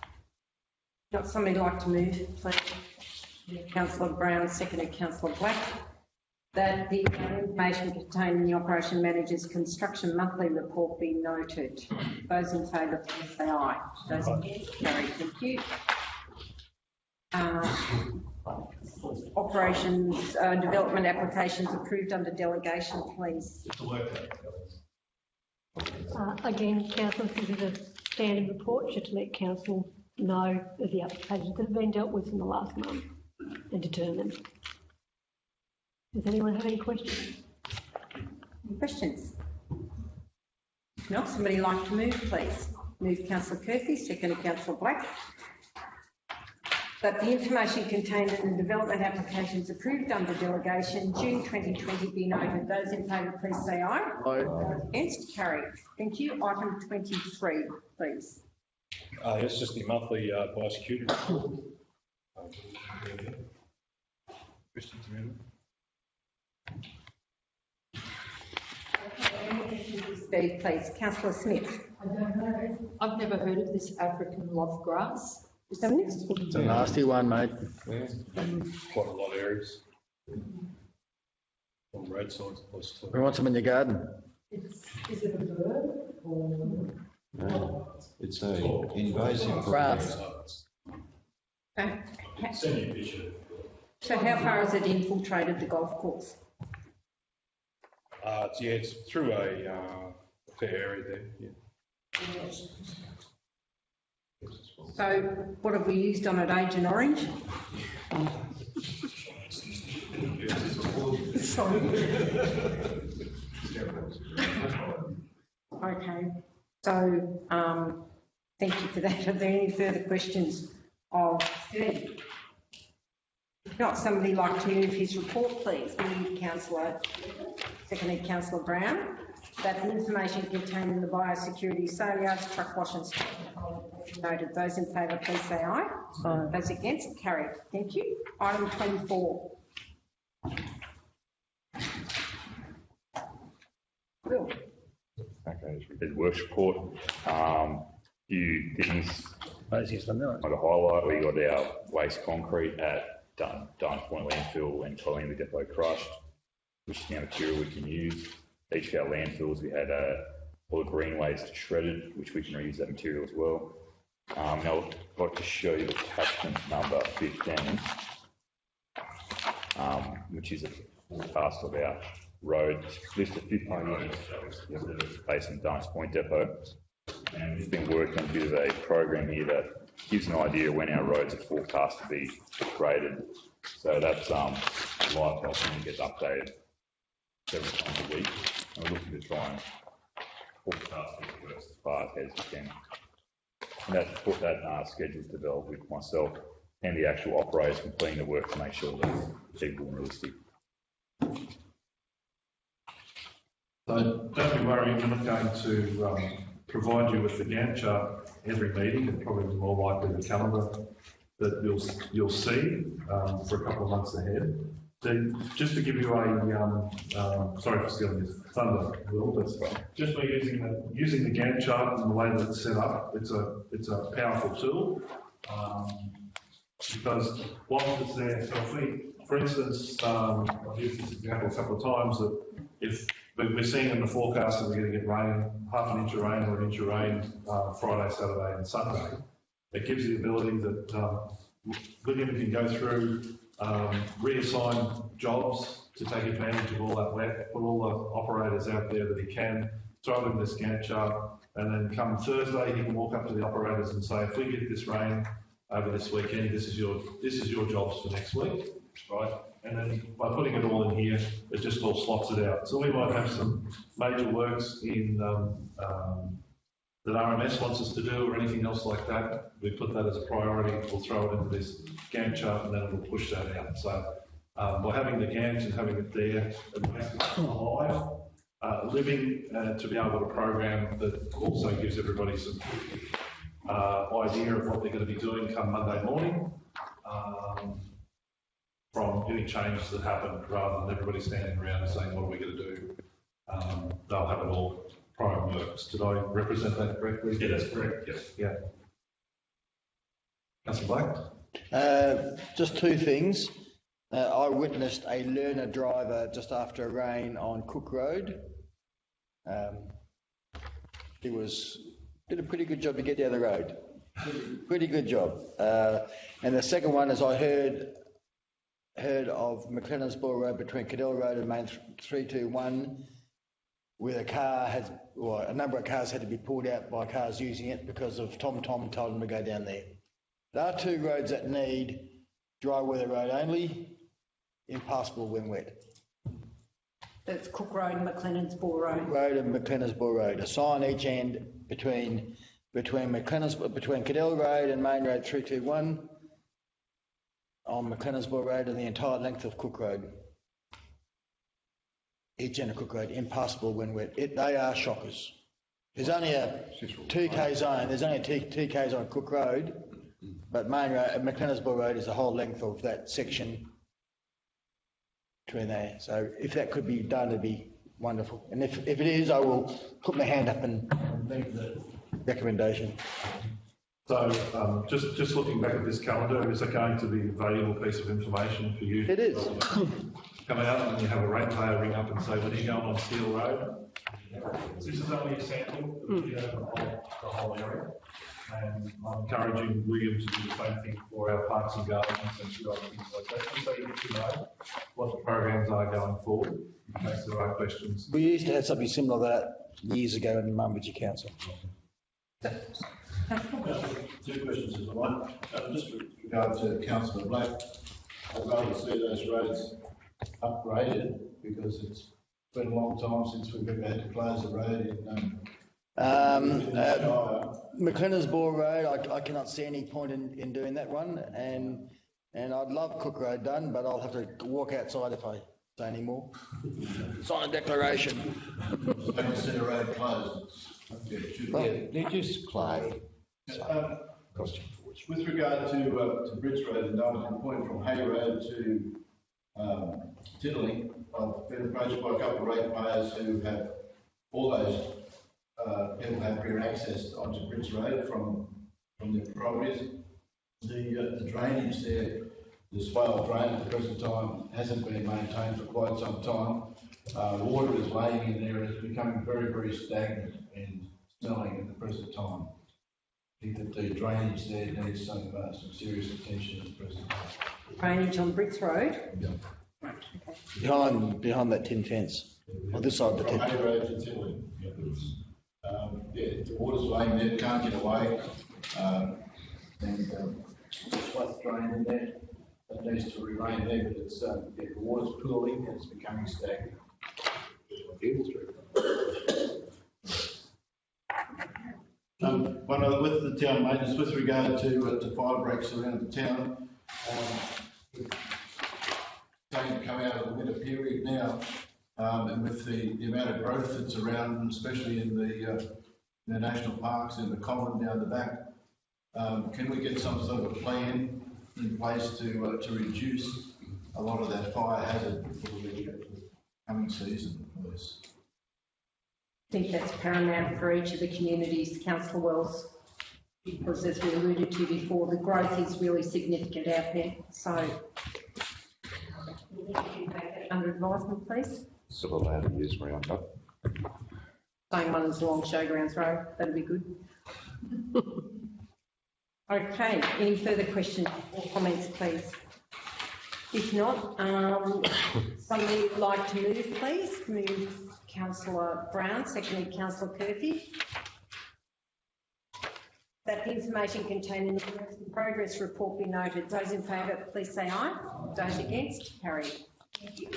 S1: Not somebody like to move, please. Councillor Brown, seconded Councillor Black. That the information contained in the Operation Manager's Construction Monthly Report be noted. Those in favour, please say aye. Those against, carried. Thank you. Operations Development Applications approved under delegation, please.
S7: Again, council, this is a standard report, just to let council know of the applications that have been dealt with in the last month and determined. Does anyone have any questions?
S1: Any questions? If not, somebody like to move, please. Move Councillor Curfew, seconded Councillor Black. That the information contained in the development applications approved under delegation June 2020 be noted. Those in favour, please say aye.
S6: Aye.
S1: Against, carried. Thank you. Item 23, please.
S12: It's just the monthly biosecurity report. Questions around
S1: Speak, please. Councillor Smith.
S4: I've never heard of this African love grass.
S6: It's a nasty one, mate.
S12: quite a lot of areas. On roadsides, plus too.
S6: We want some in your garden.
S13: Is it a bird or?
S5: No, it's a invasive
S6: Grass.
S12: Semi-official.
S15: So how far has it infiltrated the golf course?
S12: It's through a fair area there, yeah.
S1: So what have we used on it, Agent Orange? Sorry. Okay, so thank you for that. Are there any further questions of Steve? If not, somebody like to move his report, please. Move Councillor, seconded Councillor Brown. That the information contained in the biosecurity sale yards, truck wash and noted. Those in favour, please say aye. Aye. Those against, carried. Thank you. Item 24. Will.
S16: Okay, there's works report. Few things I want to highlight. We got our waste concrete at Darns Point Landfill and Colleen Depot crushed, which is now material we can use. Each of our landfills, we had all the green waste shredded, which we can reuse that material as well. Now I'd like to show you attachment number 15, which is a forecast of our road list of 50 million based on Darns Point Depot. And we've been working on a bit of a program here that gives an idea when our roads are forecast to be graded. So that's live helping and gets updated several times a week. And we're looking to try and forecast it as far ahead as we can. And that schedule's developed with myself and the actual operators completing the work to make sure that it's achievable and realistic.
S3: So don't be worried, we're not going to provide you with the Gantt chart every meeting, and probably more likely the calendar that you'll see for a couple of months ahead. So just to give you a, sorry for stealing your thunder, Will, but just by using the Gantt chart and the way that it's set up, it's a powerful tool because once it's there, so if we, for instance, I've used this example a couple of times that if we're seeing in the forecast that we're going to get rain, half an inch of rain or an inch of rain Friday, Saturday and Sunday, it gives the ability that William can go through, reassign jobs to take advantage of all that wet, put all the operators out there that he can, throw them this Gantt chart, and then come Thursday he can walk up to the operators and say, if we get this rain over this weekend, this is your jobs for next week, right? And then by putting it all in here, it just all slots it out. So we might have some major works in that RMS wants us to do or anything else like that. We put that as a priority. We'll throw it into this Gantt chart and then it'll push that out. So by having the Gantt and having it there, it makes it alive, living, to be able to program that also gives everybody some idea of what they're going to be doing come Monday morning. From any changes that happen, rather than everybody standing around and saying, what are we going to do? They'll have it all prior works. Did I represent that correctly?
S12: Yeah, that's correct, yes.
S3: Yeah. Councillor Black?
S6: Just two things. I witnessed a learner driver just after a rain on Cook Road. He did a pretty good job to get down the road. Pretty good job. And the second one is I heard of McLennan's-Ball Road between Cadell Road and Main 321, where a number of cars had to be pulled out by cars using it because of Tom told them to go down there. There are two roads that need dry weather road only, impassable when wet.
S1: That's Cook Road and McLennan's-Ball Road.
S6: Cook Road and McLennan's-Ball Road. A sign each end between Cadell Road and Main Road 321. On McLennan's-Ball Road and the entire length of Cook Road. Each end of Cook Road, impassable when wet. They are shockers. There's only a 2K zone. There's only a 2K zone on Cook Road, but Main Road, McLennan's-Ball Road is the whole length of that section between there. So if that could be done, it'd be wonderful. And if it is, I will put my hand up and leave the recommendation.
S3: So just looking back at this calendar, is it going to be a valuable piece of information for you?
S6: It is.
S3: Come out and you have a ratepayer ring up and say, when are you going on Steel Road? This is only a sample of the whole area. And I'm encouraging William to do the same thing for our parks and gardens and things like that, just so you get to know what the programs are going forward, in case there are questions.
S6: We used to have something similar to that years ago in the Murrumbidgee Council.
S9: Two questions as one. Just with regard to Councillor Black, I'd rather see those roads upgraded because it's been a long time since we've ever had to close the road in
S6: McLennan's Bore Road, I cannot see any point in doing that one, and I'd love Cook Road done, but I'll have to walk outside if I say any more. Sign a declaration.
S9: I don't see the road closed.
S5: They're just clay.
S9: With regard to Bridge Road and Darlington Point from Hay Road to Tiddling, I've been approached by a couple of ratepayers who have all those people have clear access onto Bridge Road from their properties. The drainage there, the swale drain at the present time hasn't been maintained for quite some time. Water is laying in there and it's becoming very, very stagnant and smelling at the present time. I think that the drainage there needs some serious attention at the present time.
S1: Drainage on Brits Road?
S9: Yeah.
S1: Okay.
S6: Behind that tin fence, on this side of the tin.
S9: Hay Road to Tiddling. The water's laying there, can't get away, and swale drain in there. That needs to remain there, but it's the water's pooling and it's becoming stagnant. One other with the town maintenance, with regard to fire breaks around the town, starting to come out of the winter period now, and with the amount of growth that's around, especially in the national parks and the common down the back, can we get some sort of plan in place to reduce a lot of that fire hazard for the coming season, please?
S1: I think that's paramount for each of the communities, Councillor Wells, because as we alluded to before, the growth is really significant out there. So, under advisement, please.
S16: Still allowed to use Roundup.
S1: Same one as along Showgrounds Road, that'd be good. Okay, any further questions or comments, please? If not, somebody would like to move, please. Move Councillor Brown, seconded Councillor Curfew. That the information contained in the progress report be noted. Those in favour, please say aye. Those against, carried. Thank you.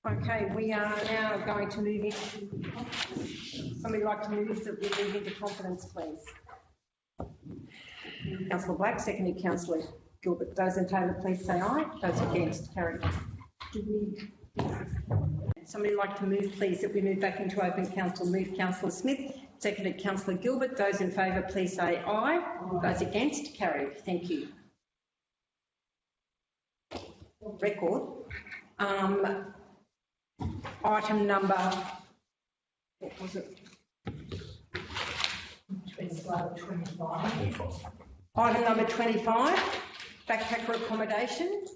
S1: Okay, we are now going to move into confidence. Somebody like to move that we move into confidence, please. Councillor Black, seconded Councillor Gilbert. Those in favour, please say aye. Those against, carried. Somebody like to move, please, that we move back into open council. Move Councillor Smith, seconded Councillor Gilbert. Those in favour, please say aye. Those against, carried. Thank you. Record. Item number, what was it? 25. Item number 25, backpacker accommodation.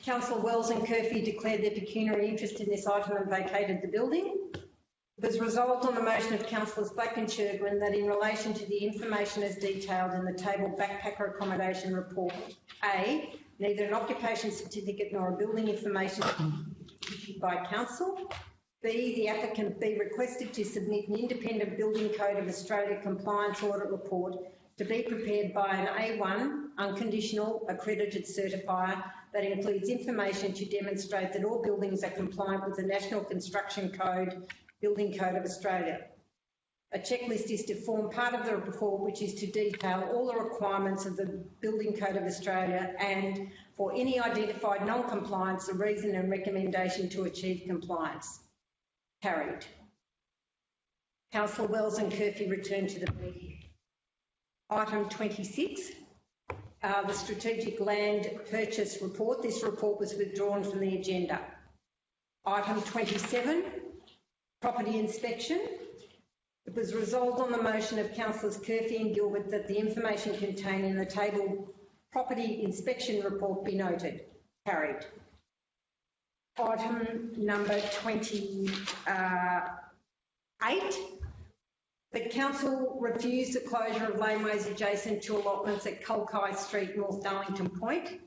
S1: Councillor Wells and Curfew declared their pecuniary interest in this item and vacated the building. It was resolved on the motion of Councillors Black and Shergren that in relation to the information as detailed in the table backpacker accommodation report, A, neither an occupation certificate nor a building information issued by council. B, the applicant be requested to submit an independent Building Code of Australia compliance audit report to be prepared by an A1 unconditional accredited certifier that includes information to demonstrate that all buildings are compliant with the National Construction Code, Building Code of Australia. A checklist is to form part of the report, which is to detail all the requirements of the Building Code of Australia and, for any identified non-compliance, the reason and recommendation to achieve compliance. Carried. Councillor Wells and Curfew return to the meeting. Item 26, the Strategic Land Purchase Report. This report was withdrawn from the agenda. Item 27, Property Inspection. It was resolved on the motion of Councillors Curfew and Gilbert that the information contained in the table Property Inspection Report be noted. Carried. Item number 28, The council refused the closure of laneways adjacent to allotments at Culkay Street, North Darlington Point.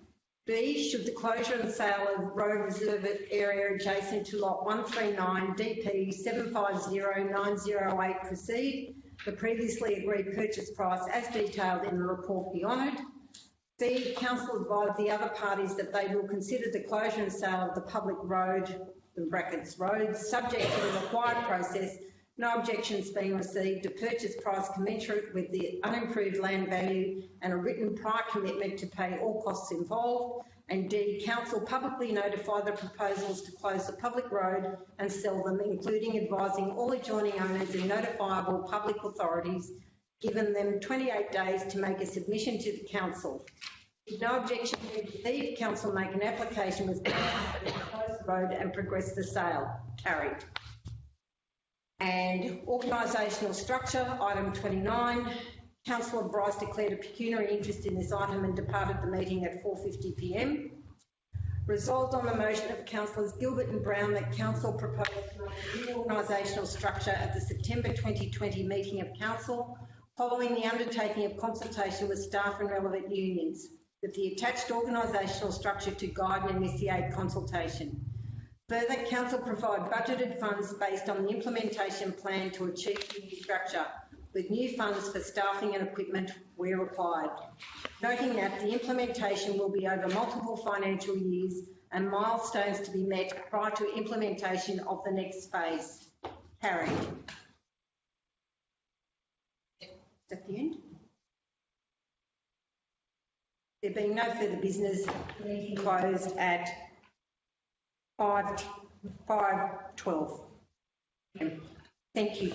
S1: B, should the closure and sale of road reserve area adjacent to lot 139 DP 750908 proceed, the previously agreed purchase price as detailed in the report be honoured. C, council advised the other parties that they will consider the closure and sale of the public road, in brackets roads, subject to the required process, no objections being received, a purchase price commensurate with the unimproved land value and a written prior commitment to pay all costs involved. And D, council publicly notify the proposals to close the public road and sell them, including advising all adjoining owners and notifiable public authorities, given them 28 days to make a submission to the council. If no objection is received, council make an application with to close the road and progress the sale. Carried. And organisational structure, item 29. Councillor Bryce declared a pecuniary interest in this item and departed the meeting at 4:50 p.m. Resolved on the motion of Councillors Gilbert and Brown that Council proposed a new organisational structure at the September 2020 meeting of Council, following the undertaking of consultation with staff and relevant unions, with the attached organisational structure to guide and initiate consultation. Further, Council provide budgeted funds based on the implementation plan to achieve the new structure, with new funds for staffing and equipment where required. Noting that the implementation will be over multiple financial years and milestones to be met prior to implementation of the next phase. Carried. Is that the end? There being no further business, meeting closed at 5:12. Thank you.